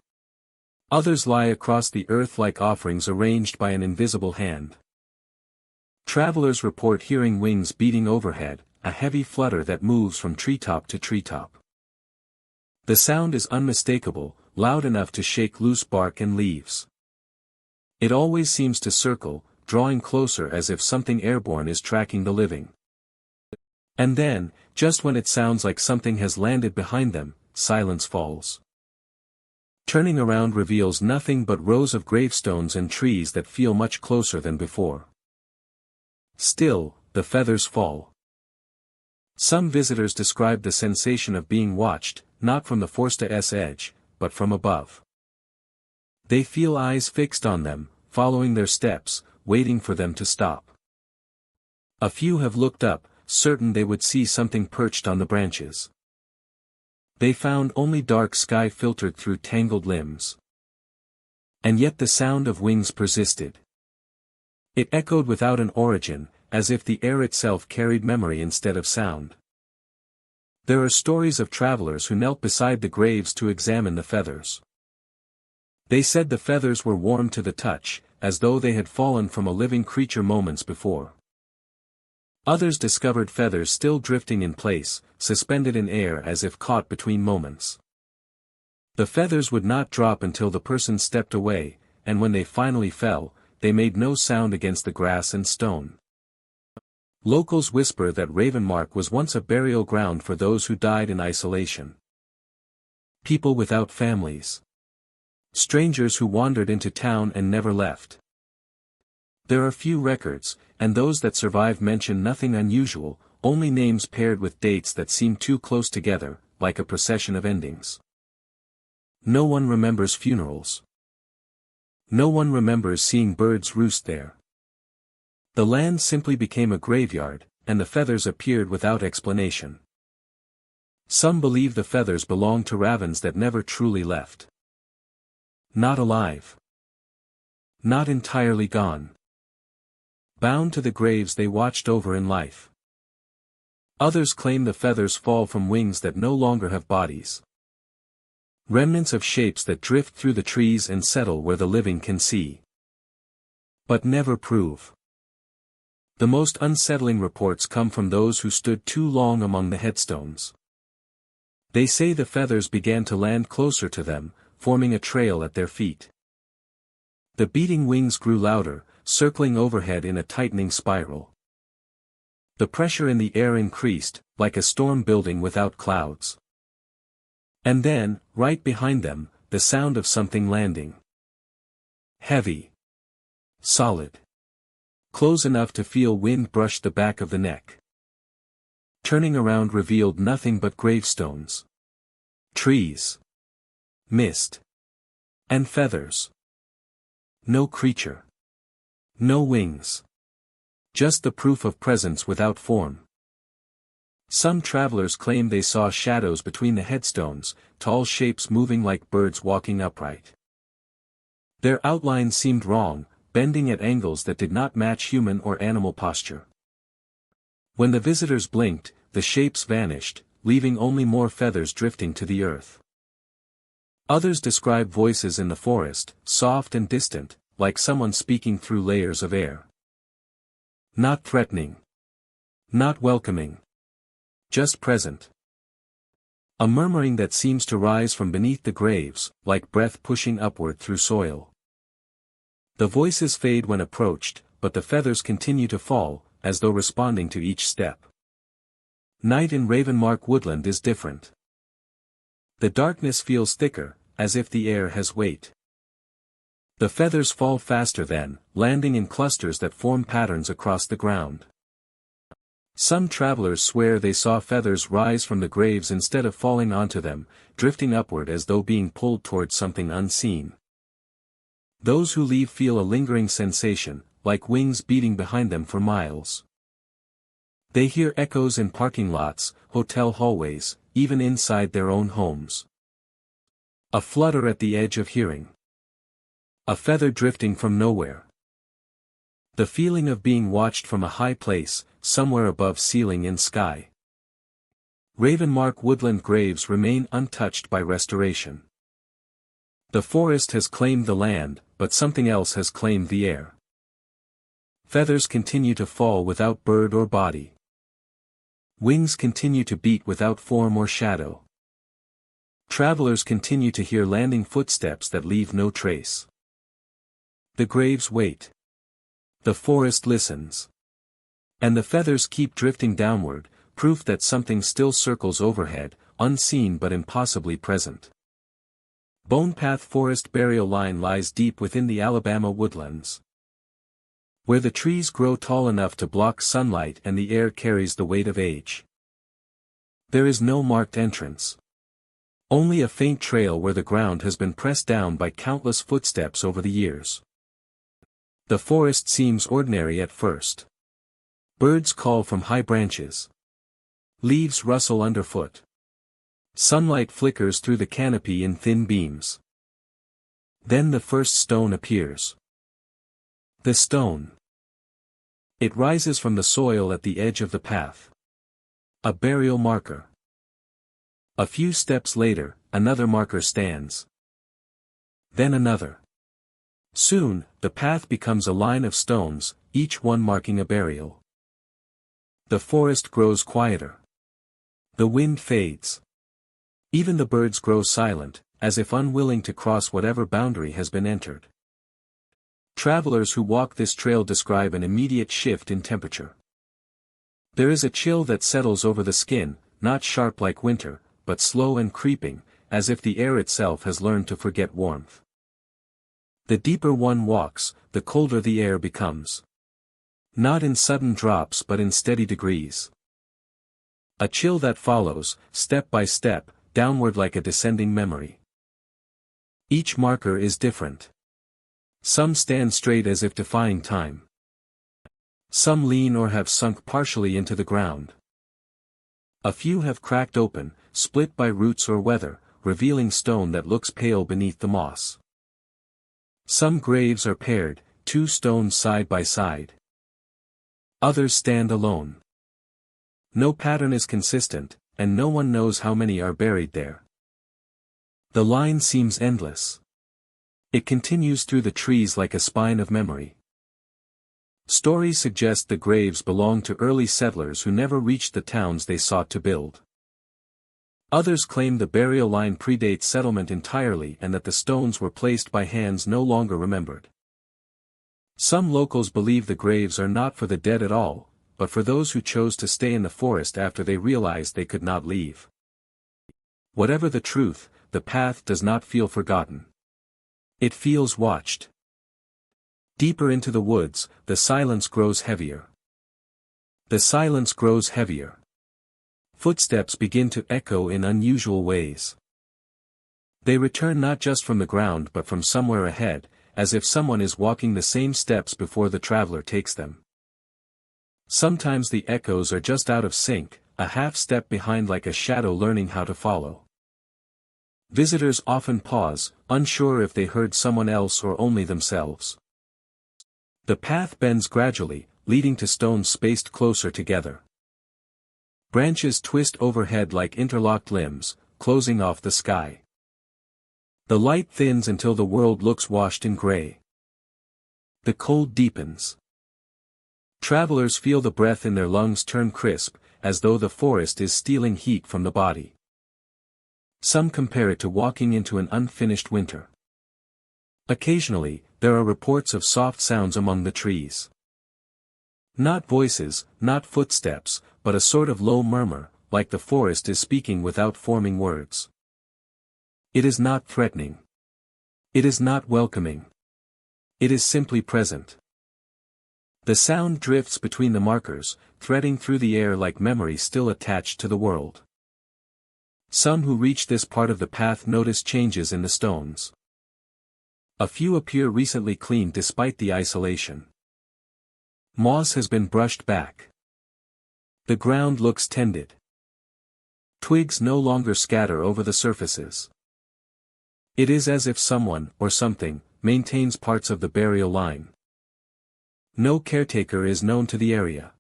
Others lie across the earth like offerings arranged by an invisible hand. Travelers report hearing wings beating overhead, a heavy flutter that moves from treetop to treetop. The sound is unmistakable, loud enough to shake loose bark and leaves. It always seems to circle, drawing closer as if something airborne is tracking the living. And then, just when it sounds like something has landed behind them, silence falls. Turning around reveals nothing but rows of gravestones and trees that feel much closer than before. Still, the feathers fall. Some visitors describe the sensation of being watched, not from the forest's edge, but from above. They feel eyes fixed on them, following their steps, waiting for them to stop. A few have looked up, certain they would see something perched on the branches. They found only dark sky filtered through tangled limbs. And yet the sound of wings persisted. It echoed without an origin, as if the air itself carried memory instead of sound. There are stories of travelers who knelt beside the graves to examine the feathers. They said the feathers were warm to the touch, as though they had fallen from a living creature moments before. Others discovered feathers still drifting in place, suspended in air as if caught between moments. The feathers would not drop until the person stepped away, and when they finally fell, they made no sound against the grass and stone. Locals whisper that Ravenmark was once a burial ground for those who died in isolation. People without families. Strangers who wandered into town and never left. There are few records, and those that survive mention nothing unusual, only names paired with dates that seem too close together, like a procession of endings. No one remembers funerals. No one remembers seeing birds roost there. The land simply became a graveyard, and the feathers appeared without explanation. Some believe the feathers belong to ravens that never truly left. Not alive. Not entirely gone. Bound to the graves they watched over in life. Others claim the feathers fall from wings that no longer have bodies. Remnants of shapes that drift through the trees and settle where the living can see. But never prove. The most unsettling reports come from those who stood too long among the headstones. They say the feathers began to land closer to them, forming a trail at their feet. The beating wings grew louder, circling overhead in a tightening spiral. The pressure in the air increased, like a storm building without clouds. And then, right behind them, the sound of something landing. Heavy. Solid. Close enough to feel wind brush the back of the neck. Turning around revealed nothing but gravestones. Trees. Mist. And feathers. No creature. No wings. Just the proof of presence without form. Some travelers claim they saw shadows between the headstones, tall shapes moving like birds walking upright. Their outlines seemed wrong, bending at angles that did not match human or animal posture. When the visitors blinked, the shapes vanished, leaving only more feathers drifting to the earth. Others describe voices in the forest, soft and distant, like someone speaking through layers of air. Not threatening. Not welcoming. Just present. A murmuring that seems to rise from beneath the graves, like breath pushing upward through soil. The voices fade when approached, but the feathers continue to fall, as though responding to each step. Night in Ravenmark woodland is different. The darkness feels thicker, as if the air has weight. The feathers fall faster then, landing in clusters that form patterns across the ground. Some travelers swear they saw feathers rise from the graves instead of falling onto them, drifting upward as though being pulled towards something unseen. Those who leave feel a lingering sensation, like wings beating behind them for miles. They hear echoes in parking lots, hotel hallways, even inside their own homes. A flutter at the edge of hearing. A feather drifting from nowhere. The feeling of being watched from a high place, somewhere above ceiling and sky. Ravenmark woodland graves remain untouched by restoration. The forest has claimed the land, but something else has claimed the air. Feathers continue to fall without bird or body. Wings continue to beat without form or shadow. Travelers continue to hear landing footsteps that leave no trace. The graves wait. The forest listens. And the feathers keep drifting downward, proof that something still circles overhead, unseen but impossibly present. Bonepath Forest Burial Line lies deep within the Alabama woodlands, where the trees grow tall enough to block sunlight and the air carries the weight of age. There is no marked entrance. Only a faint trail where the ground has been pressed down by countless footsteps over the years. The forest seems ordinary at first. Birds call from high branches. Leaves rustle underfoot. Sunlight flickers through the canopy in thin beams. Then the first stone appears. The stone. It rises from the soil at the edge of the path. A burial marker. A few steps later, another marker stands. Then another. Soon, the path becomes a line of stones, each one marking a burial. The forest grows quieter. The wind fades. Even the birds grow silent, as if unwilling to cross whatever boundary has been entered. Travelers who walk this trail describe an immediate shift in temperature. There is a chill that settles over the skin, not sharp like winter, but slow and creeping, as if the air itself has learned to forget warmth. The deeper one walks, the colder the air becomes. Not in sudden drops but in steady degrees. A chill that follows, step by step, downward like a descending memory. Each marker is different. Some stand straight as if defying time. Some lean or have sunk partially into the ground. A few have cracked open, split by roots or weather, revealing stone that looks pale beneath the moss. Some graves are paired, two stones side by side. Others stand alone. No pattern is consistent, and no one knows how many are buried there. The line seems endless. It continues through the trees like a spine of memory. Stories suggest the graves belong to early settlers who never reached the towns they sought to build. Others claim the burial line predates settlement entirely and that the stones were placed by hands no longer remembered. Some locals believe the graves are not for the dead at all, but for those who chose to stay in the forest after they realized they could not leave. Whatever the truth, the path does not feel forgotten. It feels watched. Deeper into the woods, the silence grows heavier. The silence grows heavier. Footsteps begin to echo in unusual ways. They return not just from the ground but from somewhere ahead, as if someone is walking the same steps before the traveler takes them. Sometimes the echoes are just out of sync, a half step behind like a shadow learning how to follow. Visitors often pause, unsure if they heard someone else or only themselves. The path bends gradually, leading to stones spaced closer together. Branches twist overhead like interlocked limbs, closing off the sky. The light thins until the world looks washed in gray. The cold deepens. Travelers feel the breath in their lungs turn crisp, as though the forest is stealing heat from the body. Some compare it to walking into an unfinished winter. Occasionally, there are reports of soft sounds among the trees. Not voices, not footsteps, but a sort of low murmur, like the forest is speaking without forming words. It is not threatening. It is not welcoming. It is simply present. The sound drifts between the markers, threading through the air like memory still attached to the world. Some who reach this part of the path notice changes in the stones. A few appear recently cleaned despite the isolation. Moss has been brushed back. The ground looks tended. Twigs no longer scatter over the surfaces. It is as if someone, or something, maintains parts of the burial line. No caretaker is known to the area.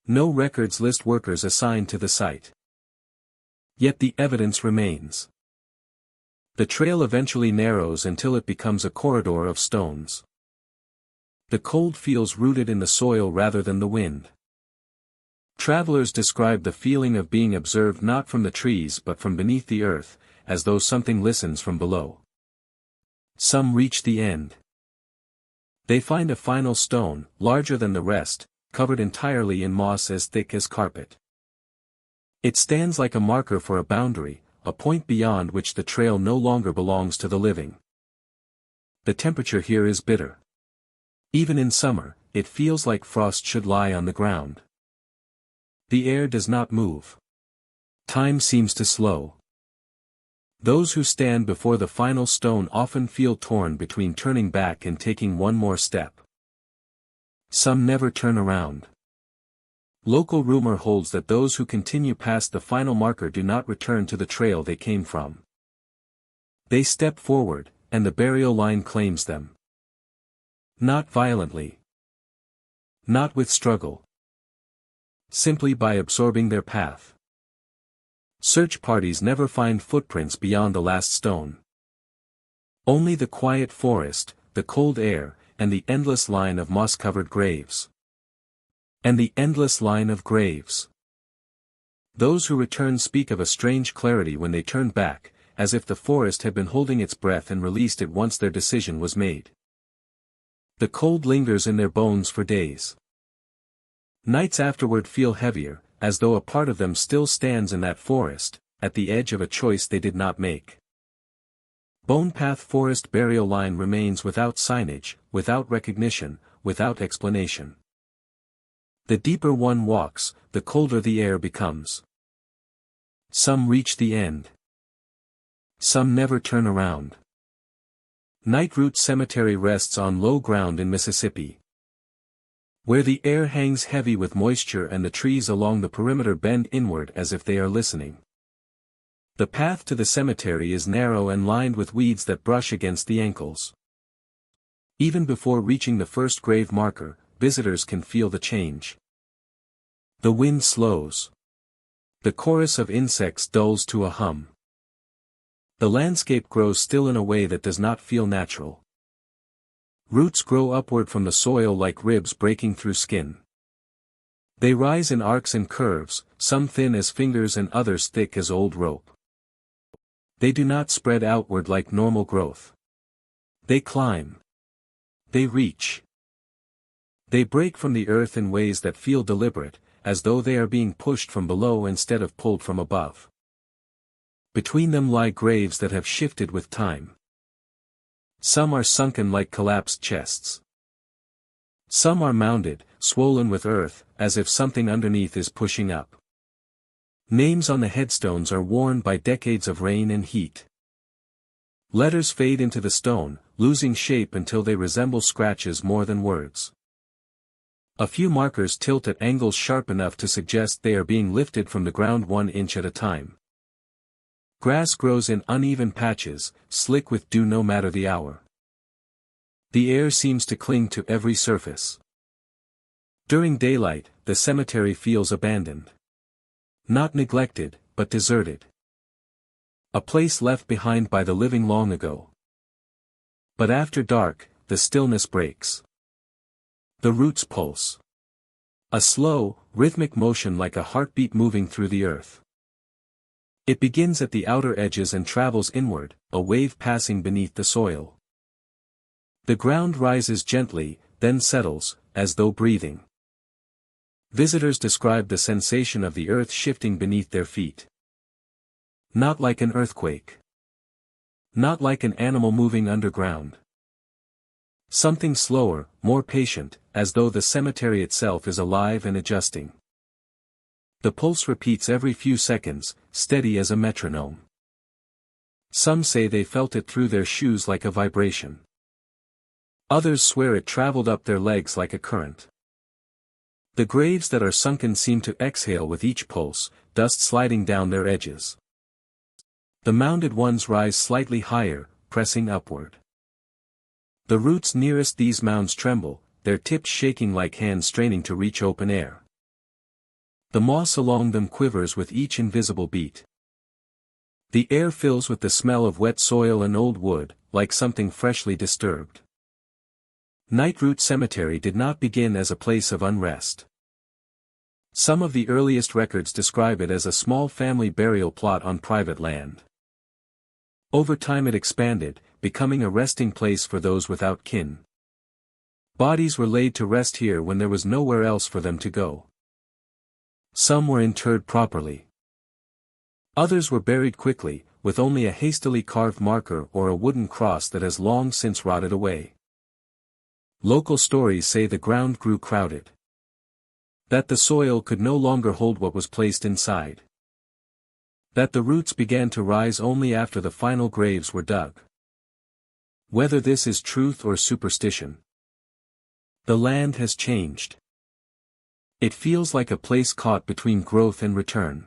No records list workers assigned to the site. Yet the evidence remains. The trail eventually narrows until it becomes a corridor of stones. The cold feels rooted in the soil rather than the wind. Travelers describe the feeling of being observed not from the trees but from beneath the earth, as though something listens from below. Some reach the end. They find a final stone, larger than the rest, covered entirely in moss as thick as carpet. It stands like a marker for a boundary, a point beyond which the trail no longer belongs to the living. The temperature here is bitter. Even in summer, it feels like frost should lie on the ground. The air does not move. Time seems to slow. Those who stand before the final stone often feel torn between turning back and taking one more step. Some never turn around. Local rumor holds that those who continue past the final marker do not return to the trail they came from. They step forward, and the burial line claims them. Not violently. Not with struggle. Simply by absorbing their path. Search parties never find footprints beyond the last stone. Only the quiet forest, the cold air, and the endless line of moss-covered graves. And the endless line of graves. Those who return speak of a strange clarity when they turn back, as if the forest had been holding its breath and released it once their decision was made. The cold lingers in their bones for days. Nights afterward feel heavier, as though a part of them still stands in that forest, at the edge of a choice they did not make. Bonepath Forest burial line remains without signage, without recognition, without explanation. The deeper one walks, the colder the air becomes. Some reach the end. Some never turn around. Nightroot Cemetery rests on low ground in Mississippi, where the air hangs heavy with moisture and the trees along the perimeter bend inward as if they are listening. The path to the cemetery is narrow and lined with weeds that brush against the ankles. Even before reaching the first grave marker, visitors can feel the change. The wind slows. The chorus of insects dulls to a hum. The landscape grows still in a way that does not feel natural. Roots grow upward from the soil like ribs breaking through skin. They rise in arcs and curves, some thin as fingers and others thick as old rope. They do not spread outward like normal growth. They climb. They reach. They break from the earth in ways that feel deliberate, as though they are being pushed from below instead of pulled from above. Between them lie graves that have shifted with time. Some are sunken like collapsed chests. Some are mounded, swollen with earth, as if something underneath is pushing up. Names on the headstones are worn by decades of rain and heat. Letters fade into the stone, losing shape until they resemble scratches more than words. A few markers tilt at angles sharp enough to suggest they are being lifted from the ground 1 inch at a time. Grass grows in uneven patches, slick with dew no matter the hour. The air seems to cling to every surface. During daylight, the cemetery feels abandoned. Not neglected, but deserted. A place left behind by the living long ago. But after dark, the stillness breaks. The roots pulse. A slow, rhythmic motion like a heartbeat moving through the earth. It begins at the outer edges and travels inward, a wave passing beneath the soil. The ground rises gently, then settles, as though breathing. Visitors describe the sensation of the earth shifting beneath their feet. Not like an earthquake. Not like an animal moving underground. Something slower, more patient, as though the cemetery itself is alive and adjusting. The pulse repeats every few seconds, steady as a metronome. Some say they felt it through their shoes like a vibration. Others swear it traveled up their legs like a current. The graves that are sunken seem to exhale with each pulse, dust sliding down their edges. The mounded ones rise slightly higher, pressing upward. The roots nearest these mounds tremble, their tips shaking like hands straining to reach open air. The moss along them quivers with each invisible beat. The air fills with the smell of wet soil and old wood, like something freshly disturbed. Nightroot Cemetery did not begin as a place of unrest. Some of the earliest records describe it as a small family burial plot on private land. Over time it expanded, becoming a resting place for those without kin. Bodies were laid to rest here when there was nowhere else for them to go. Some were interred properly. Others were buried quickly, with only a hastily carved marker or a wooden cross that has long since rotted away. Local stories say the ground grew crowded. That the soil could no longer hold what was placed inside. That the roots began to rise only after the final graves were dug. Whether this is truth or superstition, the land has changed. It feels like a place caught between growth and return.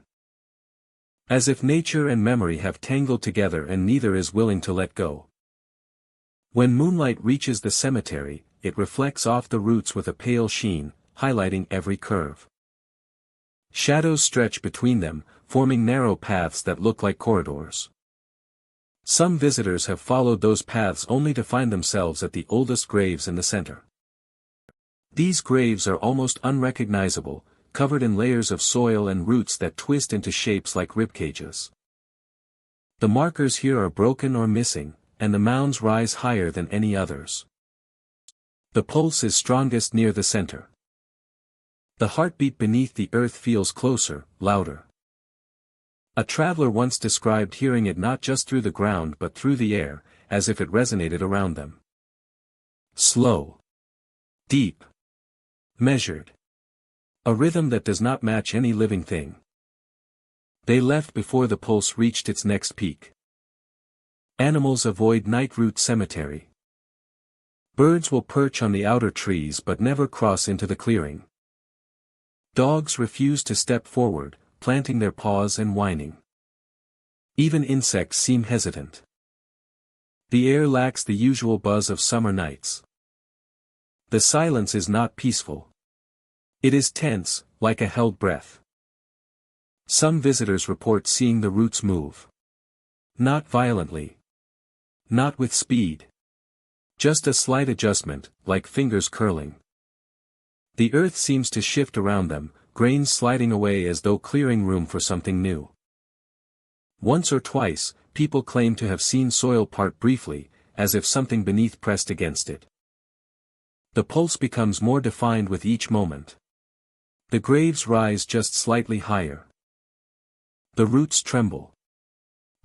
As if nature and memory have tangled together and neither is willing to let go. When moonlight reaches the cemetery, it reflects off the roots with a pale sheen, highlighting every curve. Shadows stretch between them, forming narrow paths that look like corridors. Some visitors have followed those paths only to find themselves at the oldest graves in the center. These graves are almost unrecognizable, covered in layers of soil and roots that twist into shapes like ribcages. The markers here are broken or missing, and the mounds rise higher than any others. The pulse is strongest near the center. The heartbeat beneath the earth feels closer, louder. A traveler once described hearing it not just through the ground but through the air, as if it resonated around them. Slow. Deep. Measured. A rhythm that does not match any living thing. They left before the pulse reached its next peak. Animals avoid Nightroot Cemetery. Birds will perch on the outer trees but never cross into the clearing. Dogs refuse to step forward, planting their paws and whining. Even insects seem hesitant. The air lacks the usual buzz of summer nights. The silence is not peaceful. It is tense, like a held breath. Some visitors report seeing the roots move. Not violently. Not with speed. Just a slight adjustment, like fingers curling. The earth seems to shift around them, grains sliding away as though clearing room for something new. Once or twice, people claim to have seen soil part briefly, as if something beneath pressed against it. The pulse becomes more defined with each moment. The graves rise just slightly higher. The roots tremble.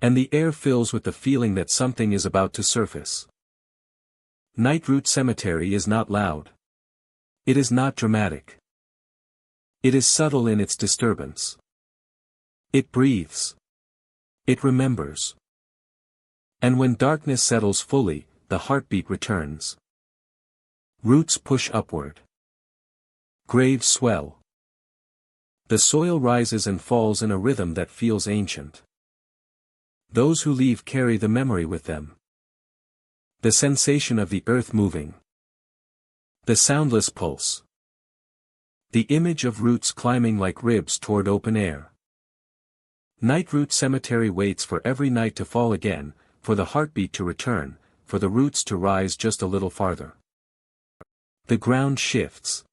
And the air fills with the feeling that something is about to surface. Nightroot Cemetery is not loud. It is not dramatic. It is subtle in its disturbance. It breathes. It remembers. And when darkness settles fully, the heartbeat returns. Roots push upward. Graves swell. The soil rises and falls in a rhythm that feels ancient. Those who leave carry the memory with them. The sensation of the earth moving. The soundless pulse. The image of roots climbing like ribs toward open air. Nightroot Cemetery waits for every night to fall again, for the heartbeat to return, for the roots to rise just a little farther. The ground shifts.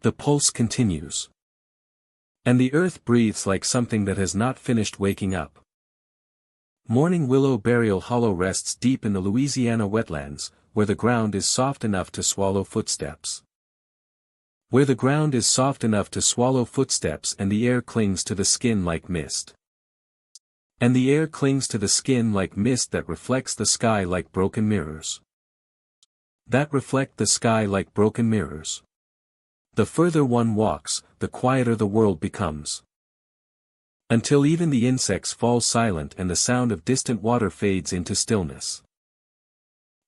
The pulse continues. And the earth breathes like something that has not finished waking up. Mourning Willow Burial Hollow rests deep in the Louisiana wetlands, where the ground is soft enough to swallow footsteps. Where the ground is soft enough to swallow footsteps and the air clings to the skin like mist. And the air clings to the skin like mist that reflects the sky like broken mirrors. That reflect the sky like broken mirrors. The further one walks, the quieter the world becomes. Until even the insects fall silent and the sound of distant water fades into stillness.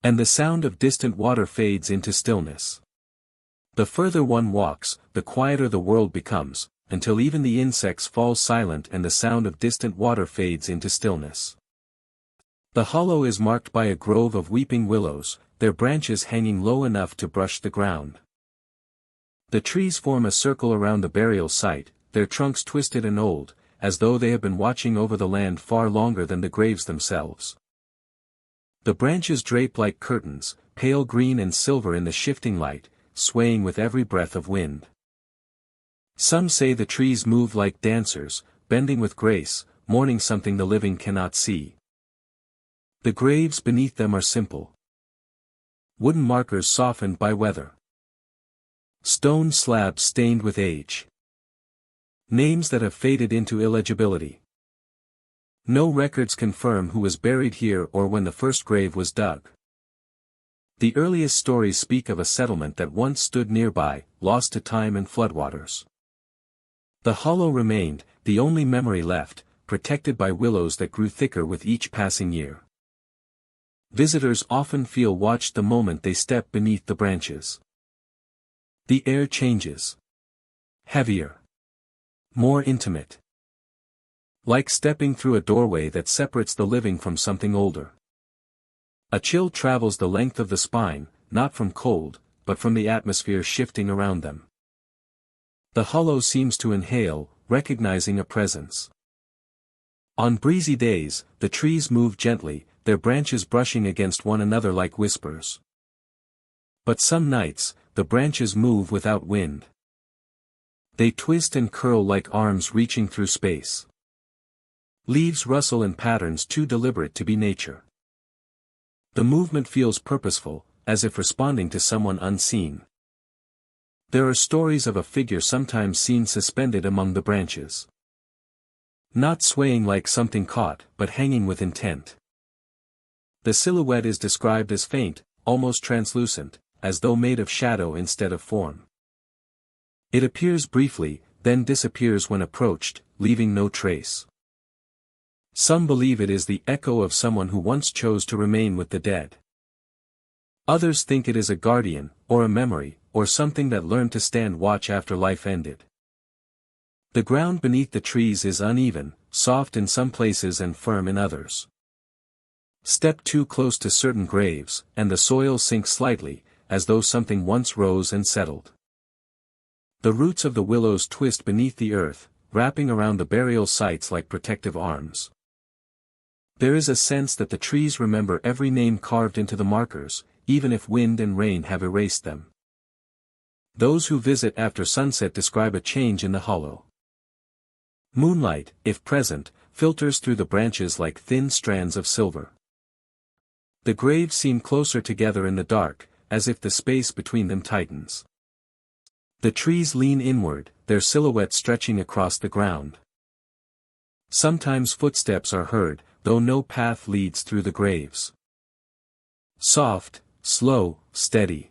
And the sound of distant water fades into stillness. The further one walks, the quieter the world becomes, until even the insects fall silent and the sound of distant water fades into stillness. The hollow is marked by a grove of weeping willows, their branches hanging low enough to brush the ground. The trees form a circle around the burial site, their trunks twisted and old, as though they have been watching over the land far longer than the graves themselves. The branches drape like curtains, pale green and silver in the shifting light, swaying with every breath of wind. Some say the trees move like dancers, bending with grace, mourning something the living cannot see. The graves beneath them are simple. Wooden markers softened by weather. Stone slabs stained with age. Names that have faded into illegibility. No records confirm who was buried here or when the first grave was dug. The earliest stories speak of a settlement that once stood nearby, lost to time and floodwaters. The hollow remained, the only memory left, protected by willows that grew thicker with each passing year. Visitors often feel watched the moment they step beneath the branches. The air changes. Heavier. More intimate. Like stepping through a doorway that separates the living from something older. A chill travels the length of the spine, not from cold, but from the atmosphere shifting around them. The hollow seems to inhale, recognizing a presence. On breezy days, the trees move gently, their branches brushing against one another like whispers. But some nights, the branches move without wind. They twist and curl like arms reaching through space. Leaves rustle in patterns too deliberate to be nature. The movement feels purposeful, as if responding to someone unseen. There are stories of a figure sometimes seen suspended among the branches. Not swaying like something caught, but hanging with intent. The silhouette is described as faint, almost translucent, as though made of shadow instead of form. It appears briefly, then disappears when approached, leaving no trace. Some believe it is the echo of someone who once chose to remain with the dead. Others think it is a guardian, or a memory, or something that learned to stand watch after life ended. The ground beneath the trees is uneven, soft in some places and firm in others. Step too close to certain graves, and the soil sinks slightly, as though something once rose and settled. The roots of the willows twist beneath the earth, wrapping around the burial sites like protective arms. There is a sense that the trees remember every name carved into the markers, even if wind and rain have erased them. Those who visit after sunset describe a change in the hollow. Moonlight, if present, filters through the branches like thin strands of silver. The graves seem closer together in the dark, as if the space between them tightens. The trees lean inward, their silhouettes stretching across the ground. Sometimes footsteps are heard, though no path leads through the graves. Soft, slow, steady.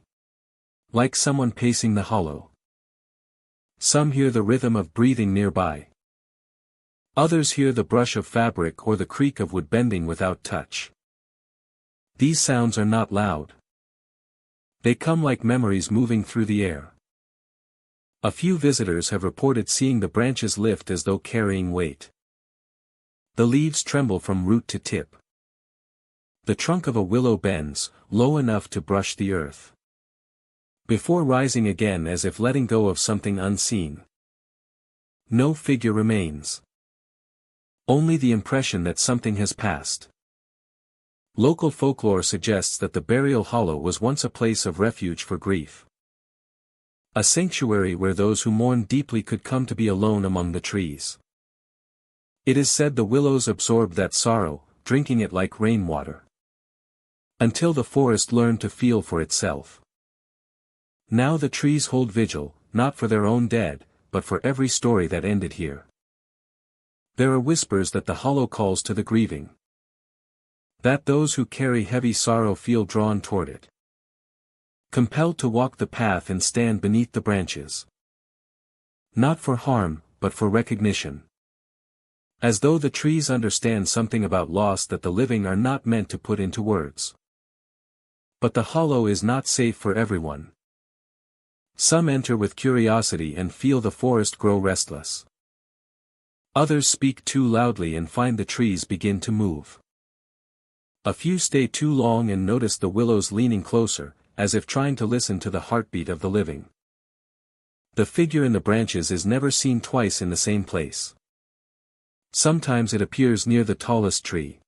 Like someone pacing the hollow. Some hear the rhythm of breathing nearby. Others hear the brush of fabric or the creak of wood bending without touch. These sounds are not loud. They come like memories moving through the air. A few visitors have reported seeing the branches lift as though carrying weight. The leaves tremble from root to tip. The trunk of a willow bends, low enough to brush the earth, before rising again as if letting go of something unseen. No figure remains. Only the impression that something has passed. Local folklore suggests that the burial hollow was once a place of refuge for grief. A sanctuary where those who mourn deeply could come to be alone among the trees. It is said the willows absorbed that sorrow, drinking it like rainwater. Until the forest learned to feel for itself. Now the trees hold vigil, not for their own dead, but for every story that ended here. There are whispers that the hollow calls to the grieving. That those who carry heavy sorrow feel drawn toward it. Compelled to walk the path and stand beneath the branches. Not for harm, but for recognition. As though the trees understand something about loss that the living are not meant to put into words. But the hollow is not safe for everyone. Some enter with curiosity and feel the forest grow restless. Others speak too loudly and find the trees begin to move. A few stay too long and notice the willows leaning closer, as if trying to listen to the heartbeat of the living. The figure in the branches is never seen twice in the same place. Sometimes it appears near the tallest tree.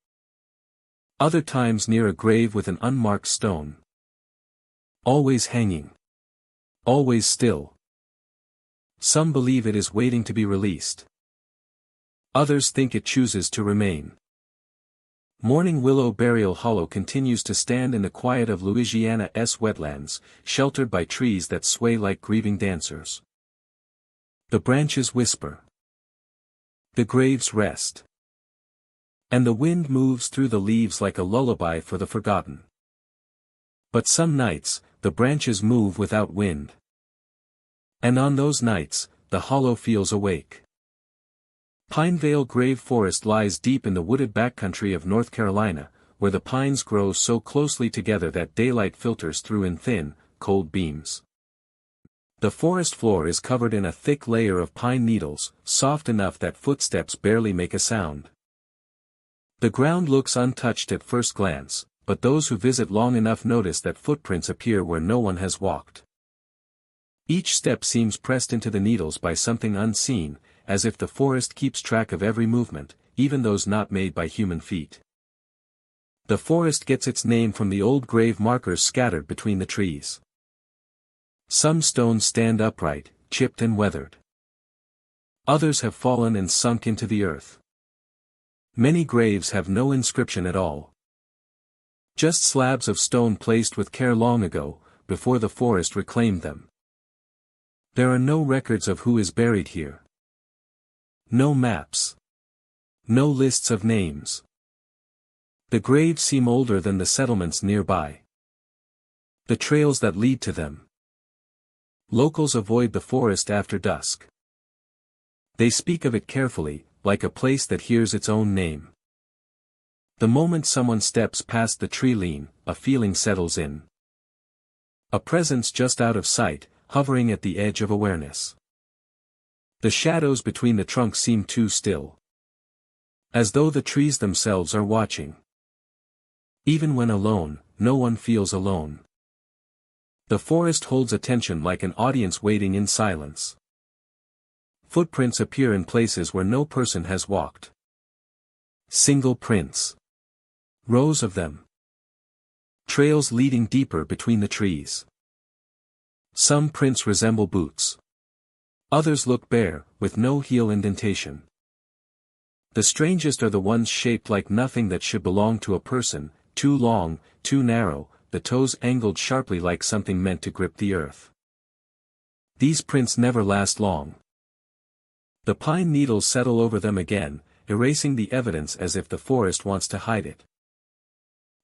Other times near a grave with an unmarked stone. Always hanging. Always still. Some believe it is waiting to be released. Others think it chooses to remain. Mourning Willow Burial Hollow continues to stand in the quiet of Louisiana's wetlands, sheltered by trees that sway like grieving dancers. The branches whisper. The graves rest. And the wind moves through the leaves like a lullaby for the forgotten. But some nights, the branches move without wind. And on those nights, the hollow feels awake. Pinevale Grave Forest lies deep in the wooded backcountry of North Carolina, where the pines grow so closely together that daylight filters through in thin, cold beams. The forest floor is covered in a thick layer of pine needles, soft enough that footsteps barely make a sound. The ground looks untouched at first glance, but those who visit long enough notice that footprints appear where no one has walked. Each step seems pressed into the needles by something unseen, as if the forest keeps track of every movement, even those not made by human feet. The forest gets its name from the old grave markers scattered between the trees. Some stones stand upright, chipped and weathered. Others have fallen and sunk into the earth. Many graves have no inscription at all. Just slabs of stone placed with care long ago, before the forest reclaimed them. There are no records of who is buried here. No maps. No lists of names. The graves seem older than the settlements nearby. The trails that lead to them. Locals avoid the forest after dusk. They speak of it carefully, like a place that hears its own name. The moment someone steps past the tree lean, a feeling settles in. A presence just out of sight, hovering at the edge of awareness. The shadows between the trunks seem too still. As though the trees themselves are watching. Even when alone, no one feels alone. The forest holds attention like an audience waiting in silence. Footprints appear in places where no person has walked. Single prints. Rows of them. Trails leading deeper between the trees. Some prints resemble boots. Others look bare, with no heel indentation. The strangest are the ones shaped like nothing that should belong to a person, too long, too narrow, the toes angled sharply like something meant to grip the earth. These prints never last long. The pine needles settle over them again, erasing the evidence as if the forest wants to hide it.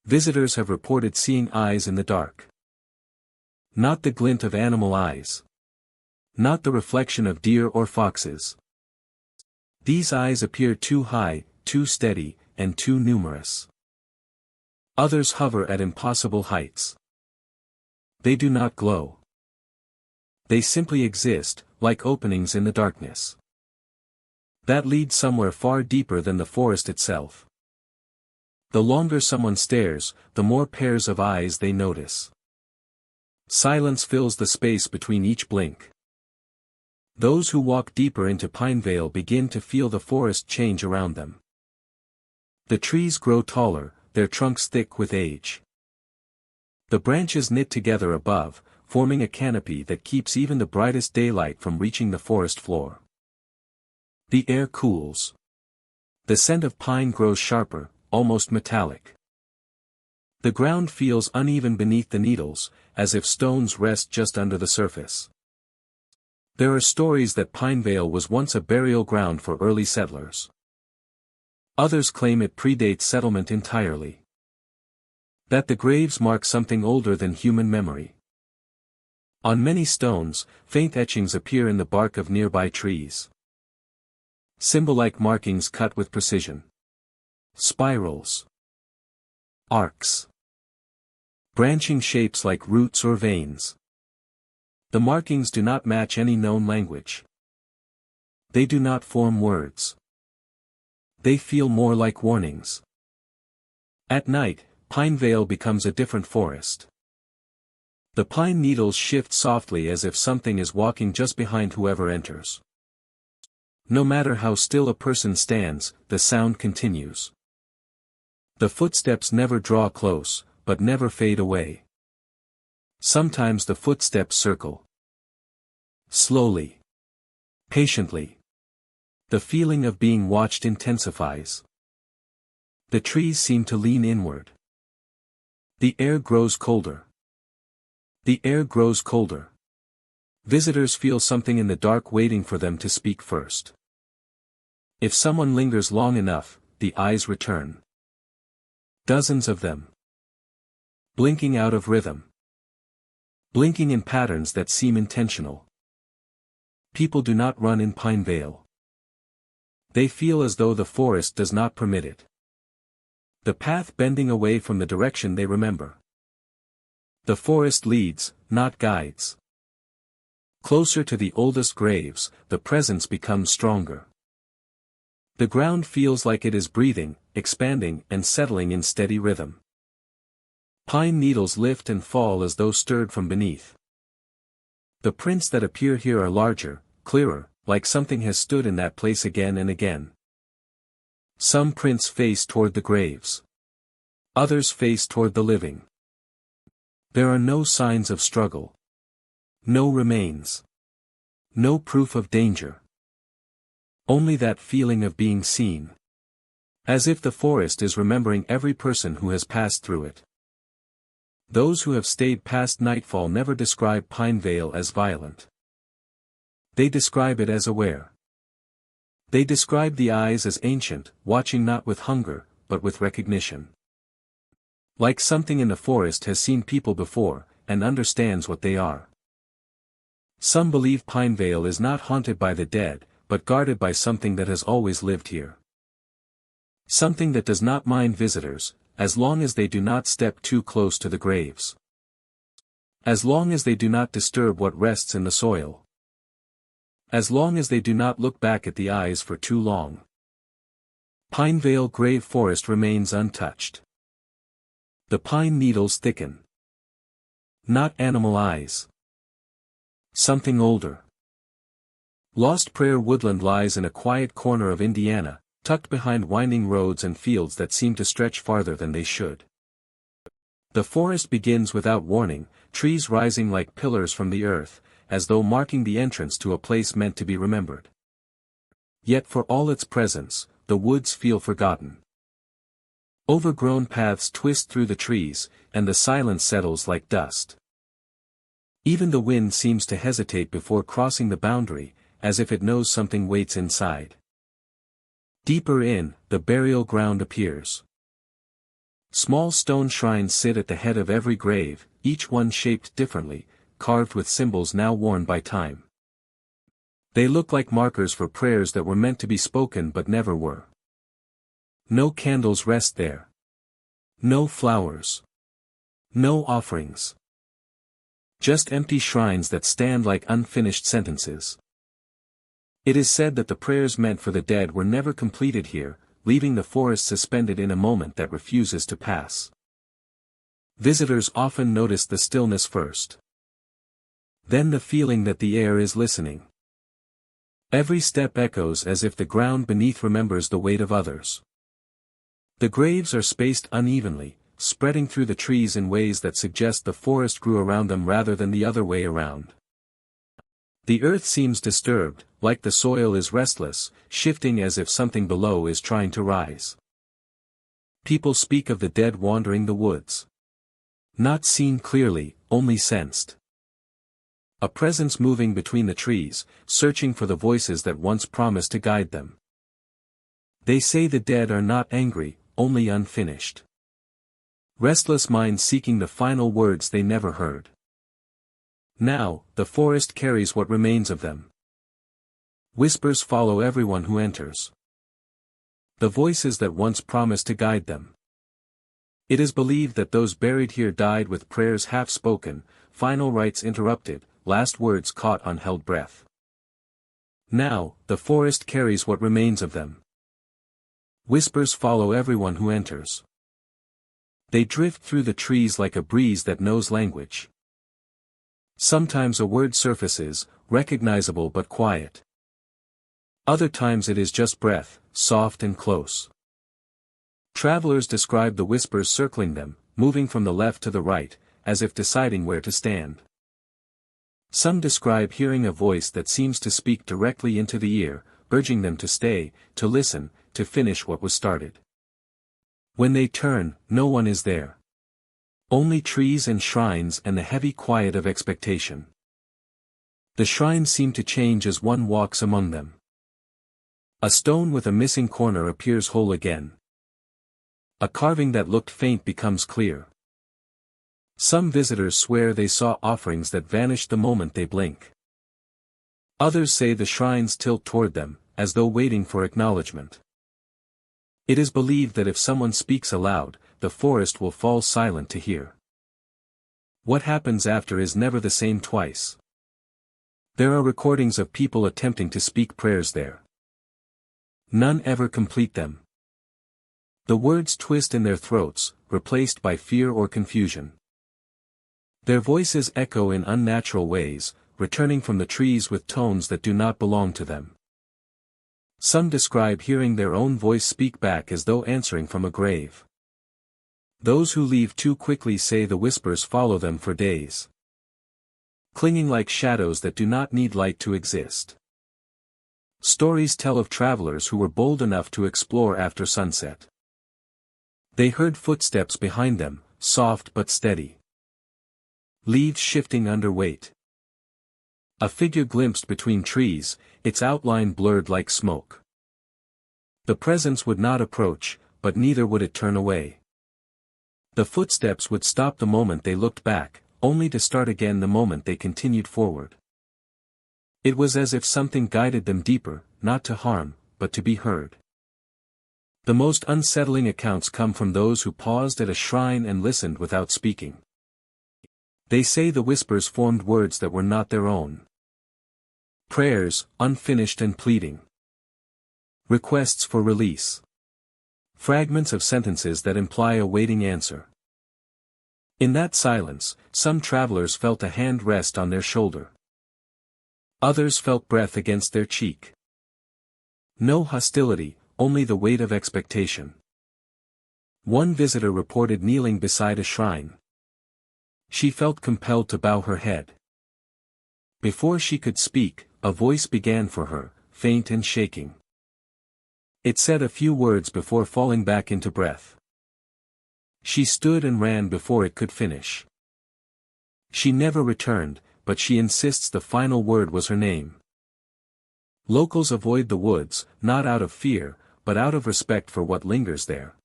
Visitors have reported seeing eyes in the dark. Not the glint of animal eyes. Not the reflection of deer or foxes. These eyes appear too high, too steady, and too numerous. Others hover at impossible heights. They do not glow. They simply exist, like openings in the darkness. That lead somewhere far deeper than the forest itself. The longer someone stares, the more pairs of eyes they notice. Silence fills the space between each blink. Those who walk deeper into Pinevale begin to feel the forest change around them. The trees grow taller, their trunks thick with age. The branches knit together above, forming a canopy that keeps even the brightest daylight from reaching the forest floor. The air cools. The scent of pine grows sharper, almost metallic. The ground feels uneven beneath the needles, as if stones rest just under the surface. There are stories that Pinevale was once a burial ground for early settlers. Others claim it predates settlement entirely. That the graves mark something older than human memory. On many stones, faint etchings appear in the bark of nearby trees. Symbol-like markings cut with precision. Spirals. Arcs. Branching shapes like roots or veins. The markings do not match any known language. They do not form words. They feel more like warnings. At night, Pinevale becomes a different forest. The pine needles shift softly as if something is walking just behind whoever enters. No matter how still a person stands, the sound continues. The footsteps never draw close, but never fade away. Sometimes the footsteps circle. Slowly. Patiently. The feeling of being watched intensifies. The trees seem to lean inward. The air grows colder. The air grows colder. Visitors feel something in the dark waiting for them to speak first. If someone lingers long enough, the eyes return. Dozens of them. Blinking out of rhythm. Blinking in patterns that seem intentional. People do not run in Pinevale. They feel as though the forest does not permit it. The path bending away from the direction they remember. The forest leads, not guides. Closer to the oldest graves, the presence becomes stronger. The ground feels like it is breathing, expanding and settling in steady rhythm. Pine needles lift and fall as though stirred from beneath. The prints that appear here are larger, clearer, like something has stood in that place again and again. Some prints face toward the graves. Others face toward the living. There are no signs of struggle. No remains. No proof of danger. Only that feeling of being seen. As if the forest is remembering every person who has passed through it. Those who have stayed past nightfall never describe Pinevale as violent. They describe it as aware. They describe the eyes as ancient, watching not with hunger, but with recognition. Like something in the forest has seen people before, and understands what they are. Some believe Pinevale is not haunted by the dead, but guarded by something that has always lived here. Something that does not mind visitors, as long as they do not step too close to the graves. As long as they do not disturb what rests in the soil. As long as they do not look back at the eyes for too long. Pinevale Grave Forest remains untouched. The pine needles thicken. Not animal eyes. Something older. Lost Prayer Woodland lies in a quiet corner of Indiana, tucked behind winding roads and fields that seem to stretch farther than they should. The forest begins without warning, trees rising like pillars from the earth, as though marking the entrance to a place meant to be remembered. Yet for all its presence, the woods feel forgotten. Overgrown paths twist through the trees, and the silence settles like dust. Even the wind seems to hesitate before crossing the boundary, as if it knows something waits inside. Deeper in, the burial ground appears. Small stone shrines sit at the head of every grave, each one shaped differently, carved with symbols now worn by time. They look like markers for prayers that were meant to be spoken but never were. No candles rest there. No flowers. No offerings. Just empty shrines that stand like unfinished sentences. It is said that the prayers meant for the dead were never completed here, leaving the forest suspended in a moment that refuses to pass. Visitors often notice the stillness first. Then the feeling that the air is listening. Every step echoes as if the ground beneath remembers the weight of others. The graves are spaced unevenly, spreading through the trees in ways that suggest the forest grew around them rather than the other way around. The earth seems disturbed, like the soil is restless, shifting as if something below is trying to rise. People speak of the dead wandering the woods. Not seen clearly, only sensed. A presence moving between the trees, searching for the voices that once promised to guide them. They say the dead are not angry, only unfinished. Restless minds seeking the final words they never heard. Now, the forest carries what remains of them. Whispers follow everyone who enters. The voices that once promised to guide them. It is believed that those buried here died with prayers half-spoken, final rites interrupted, last words caught on held breath. Now, the forest carries what remains of them. Whispers follow everyone who enters. They drift through the trees like a breeze that knows language. Sometimes a word surfaces, recognizable but quiet. Other times it is just breath, soft and close. Travelers describe the whispers circling them, moving from the left to the right, as if deciding where to stand. Some describe hearing a voice that seems to speak directly into the ear, urging them to stay, to listen, to finish what was started. When they turn, no one is there. Only trees and shrines and the heavy quiet of expectation. The shrines seem to change as one walks among them. A stone with a missing corner appears whole again. A carving that looked faint becomes clear. Some visitors swear they saw offerings that vanished the moment they blink. Others say the shrines tilt toward them, as though waiting for acknowledgement. It is believed that if someone speaks aloud, the forest will fall silent to hear. What happens after is never the same twice. There are recordings of people attempting to speak prayers there. None ever complete them. The words twist in their throats, replaced by fear or confusion. Their voices echo in unnatural ways, returning from the trees with tones that do not belong to them. Some describe hearing their own voice speak back as though answering from a grave. Those who leave too quickly say the whispers follow them for days. Clinging like shadows that do not need light to exist. Stories tell of travelers who were bold enough to explore after sunset. They heard footsteps behind them, soft but steady. Leaves shifting under weight. A figure glimpsed between trees, its outline blurred like smoke. The presence would not approach, but neither would it turn away. The footsteps would stop the moment they looked back, only to start again the moment they continued forward. It was as if something guided them deeper, not to harm, but to be heard. The most unsettling accounts come from those who paused at a shrine and listened without speaking. They say the whispers formed words that were not their own. Prayers, unfinished and pleading. Requests for release. Fragments of sentences that imply a waiting answer. In that silence, some travelers felt a hand rest on their shoulder. Others felt breath against their cheek. No hostility, only the weight of expectation. One visitor reported kneeling beside a shrine. She felt compelled to bow her head. Before she could speak, a voice began for her, faint and shaking. It said a few words before falling back into breath. She stood and ran before it could finish. She never returned, but she insists the final word was her name. Locals avoid the woods, not out of fear, but out of respect for what lingers there.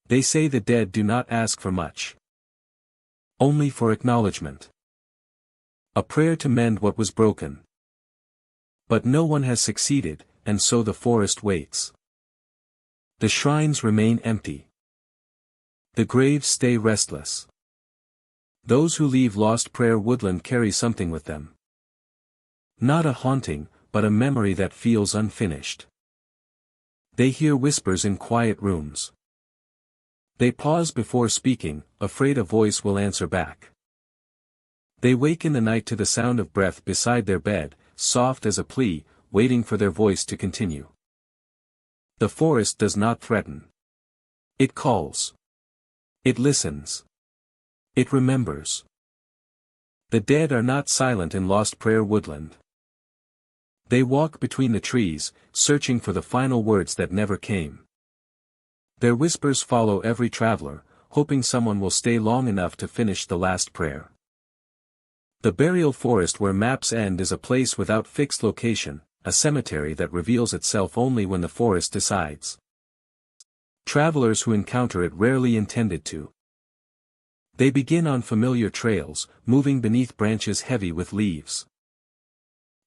They say the dead do not ask for much. Only for acknowledgement. A prayer to mend what was broken. But no one has succeeded, and so the forest waits. The shrines remain empty. The graves stay restless. Those who leave Lost Prayer Woodland carry something with them. Not a haunting, but a memory that feels unfinished. They hear whispers in quiet rooms. They pause before speaking, afraid a voice will answer back. They wake in the night to the sound of breath beside their bed, soft as a plea, waiting for their voice to continue. The forest does not threaten. It calls. It listens. It remembers. The dead are not silent in Lost Prayer Woodland. They walk between the trees, searching for the final words that never came. Their whispers follow every traveler, hoping someone will stay long enough to finish the last prayer. The burial forest where maps end is a place without fixed location, a cemetery that reveals itself only when the forest decides. Travelers who encounter it rarely intended to. They begin on familiar trails, moving beneath branches heavy with leaves.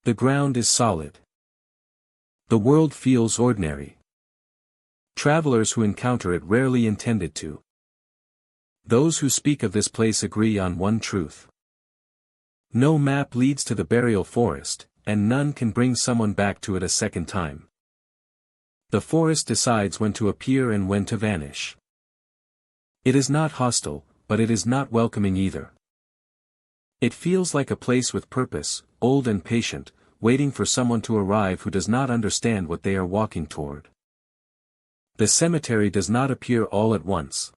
The ground is solid. The world feels ordinary. Travelers who encounter it rarely intended to. Those who speak of this place agree on one truth. No map leads to the burial forest, and none can bring someone back to it a second time. The forest decides when to appear and when to vanish. It is not hostile, but it is not welcoming either. It feels like a place with purpose, old and patient, waiting for someone to arrive who does not understand what they are walking toward. The cemetery does not appear all at once.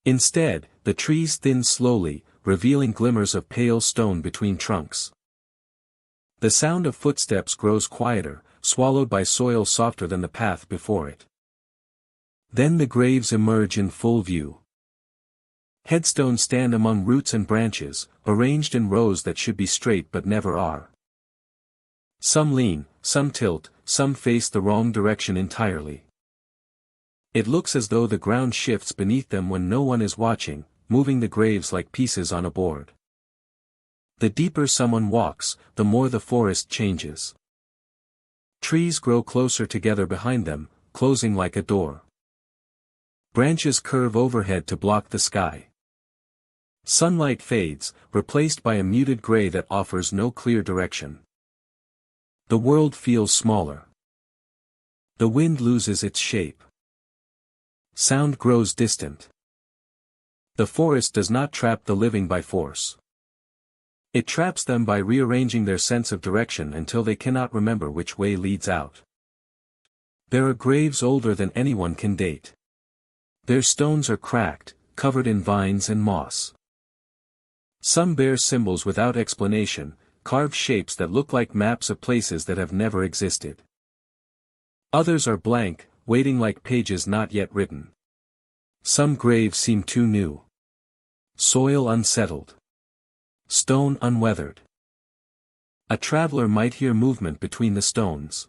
Instead, the trees thin slowly, revealing glimmers of pale stone between trunks. The sound of footsteps grows quieter, swallowed by soil softer than the path before it. Then the graves emerge in full view. Headstones stand among roots and branches, arranged in rows that should be straight but never are. Some lean, some tilt, some face the wrong direction entirely. It looks as though the ground shifts beneath them when no one is watching, moving the graves like pieces on a board. The deeper someone walks, the more the forest changes. Trees grow closer together behind them, closing like a door. Branches curve overhead to block the sky. Sunlight fades, replaced by a muted gray that offers no clear direction. The world feels smaller. The wind loses its shape. Sound grows distant. The forest does not trap the living by force. It traps them by rearranging their sense of direction until they cannot remember which way leads out. There are graves older than anyone can date. Their stones are cracked, covered in vines and moss. Some bear symbols without explanation, carved shapes that look like maps of places that have never existed. Others are blank, waiting like pages not yet written. Some graves seem too new. Soil unsettled. Stone unweathered. A traveler might hear movement between the stones.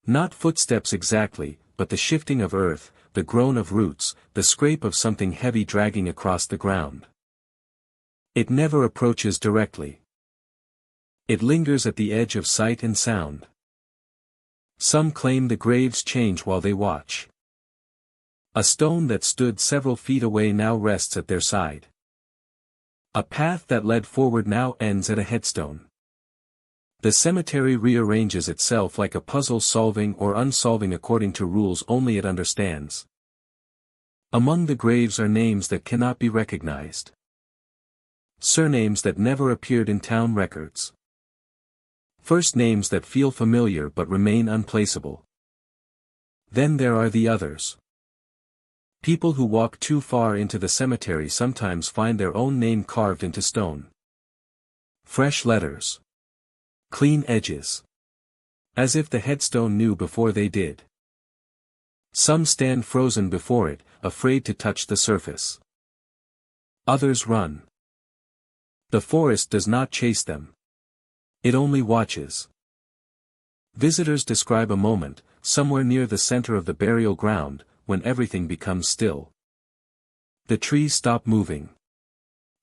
Not footsteps exactly, but the shifting of earth, the groan of roots, the scrape of something heavy dragging across the ground. It never approaches directly. It lingers at the edge of sight and sound. Some claim the graves change while they watch. A stone that stood several feet away now rests at their side. A path that led forward now ends at a headstone. The cemetery rearranges itself like a puzzle, solving or unsolving according to rules only it understands. Among the graves are names that cannot be recognized. Surnames that never appeared in town records. First names that feel familiar but remain unplaceable. Then there are the others. People who walk too far into the cemetery sometimes find their own name carved into stone. Fresh letters. Clean edges. As if the headstone knew before they did. Some stand frozen before it, afraid to touch the surface. Others run. The forest does not chase them. It only watches. Visitors describe a moment, somewhere near the center of the burial ground, when everything becomes still. The trees stop moving.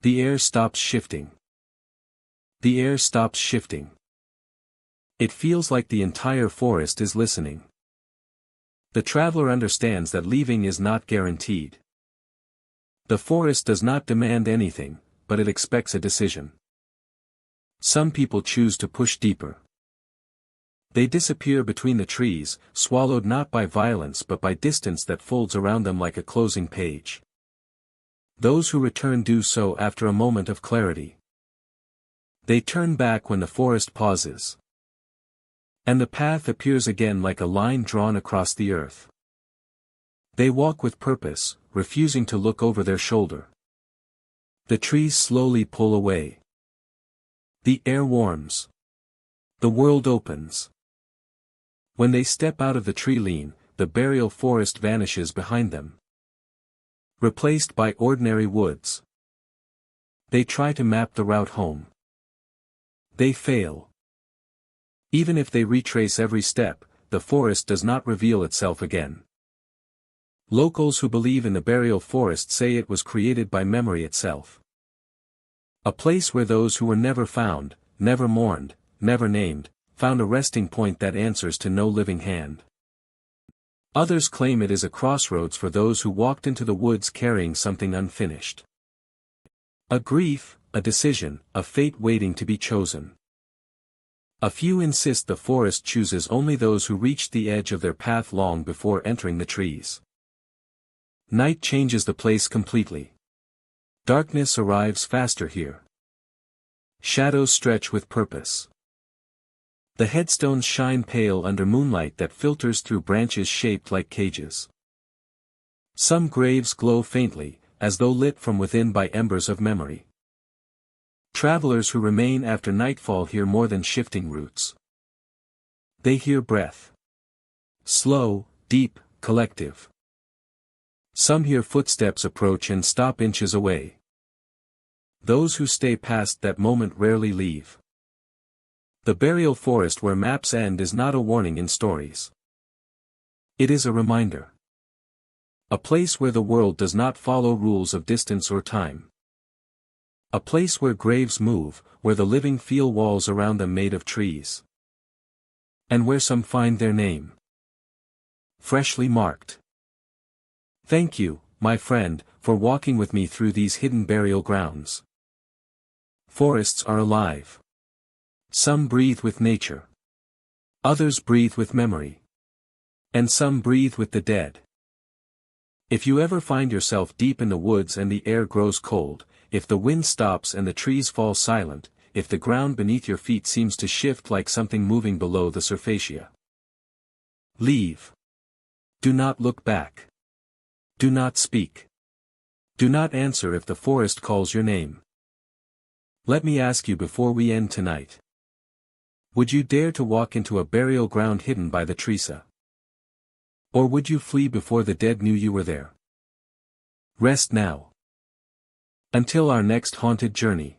The air stops shifting. The air stops shifting. It feels like the entire forest is listening. The traveler understands that leaving is not guaranteed. The forest does not demand anything, but it expects a decision. Some people choose to push deeper. They disappear between the trees, swallowed not by violence but by distance that folds around them like a closing page. Those who return do so after a moment of clarity. They turn back when the forest pauses. And the path appears again like a line drawn across the earth. They walk with purpose, refusing to look over their shoulder. The trees slowly pull away. The air warms. The world opens. When they step out of the tree line, the burial forest vanishes behind them. Replaced by ordinary woods. They try to map the route home. They fail. Even if they retrace every step, the forest does not reveal itself again. Locals who believe in the burial forest say it was created by memory itself. A place where those who were never found, never mourned, never named, found a resting point that answers to no living hand. Others claim it is a crossroads for those who walked into the woods carrying something unfinished. A grief, a decision, a fate waiting to be chosen. A few insist the forest chooses only those who reached the edge of their path long before entering the trees. Night changes the place completely. Darkness arrives faster here. Shadows stretch with purpose. The headstones shine pale under moonlight that filters through branches shaped like cages. Some graves glow faintly, as though lit from within by embers of memory. Travelers who remain after nightfall hear more than shifting roots. They hear breath. Slow, deep, collective. Some hear footsteps approach and stop inches away. Those who stay past that moment rarely leave. The burial forest where maps end is not a warning in stories. It is a reminder. A place where the world does not follow rules of distance or time. A place where graves move, where the living feel walls around them made of trees. And where some find their name. Freshly marked. Thank you, my friend, for walking with me through these hidden burial grounds. Forests are alive. Some breathe with nature. Others breathe with memory. And some breathe with the dead. If you ever find yourself deep in the woods and the air grows cold, if the wind stops and the trees fall silent, if the ground beneath your feet seems to shift like something moving below the surface. Leave. Do not look back. Do not speak. Do not answer if the forest calls your name. Let me ask you before we end tonight. Would you dare to walk into a burial ground hidden by the trees? Or would you flee before the dead knew you were there? Rest now. Until our next haunted journey.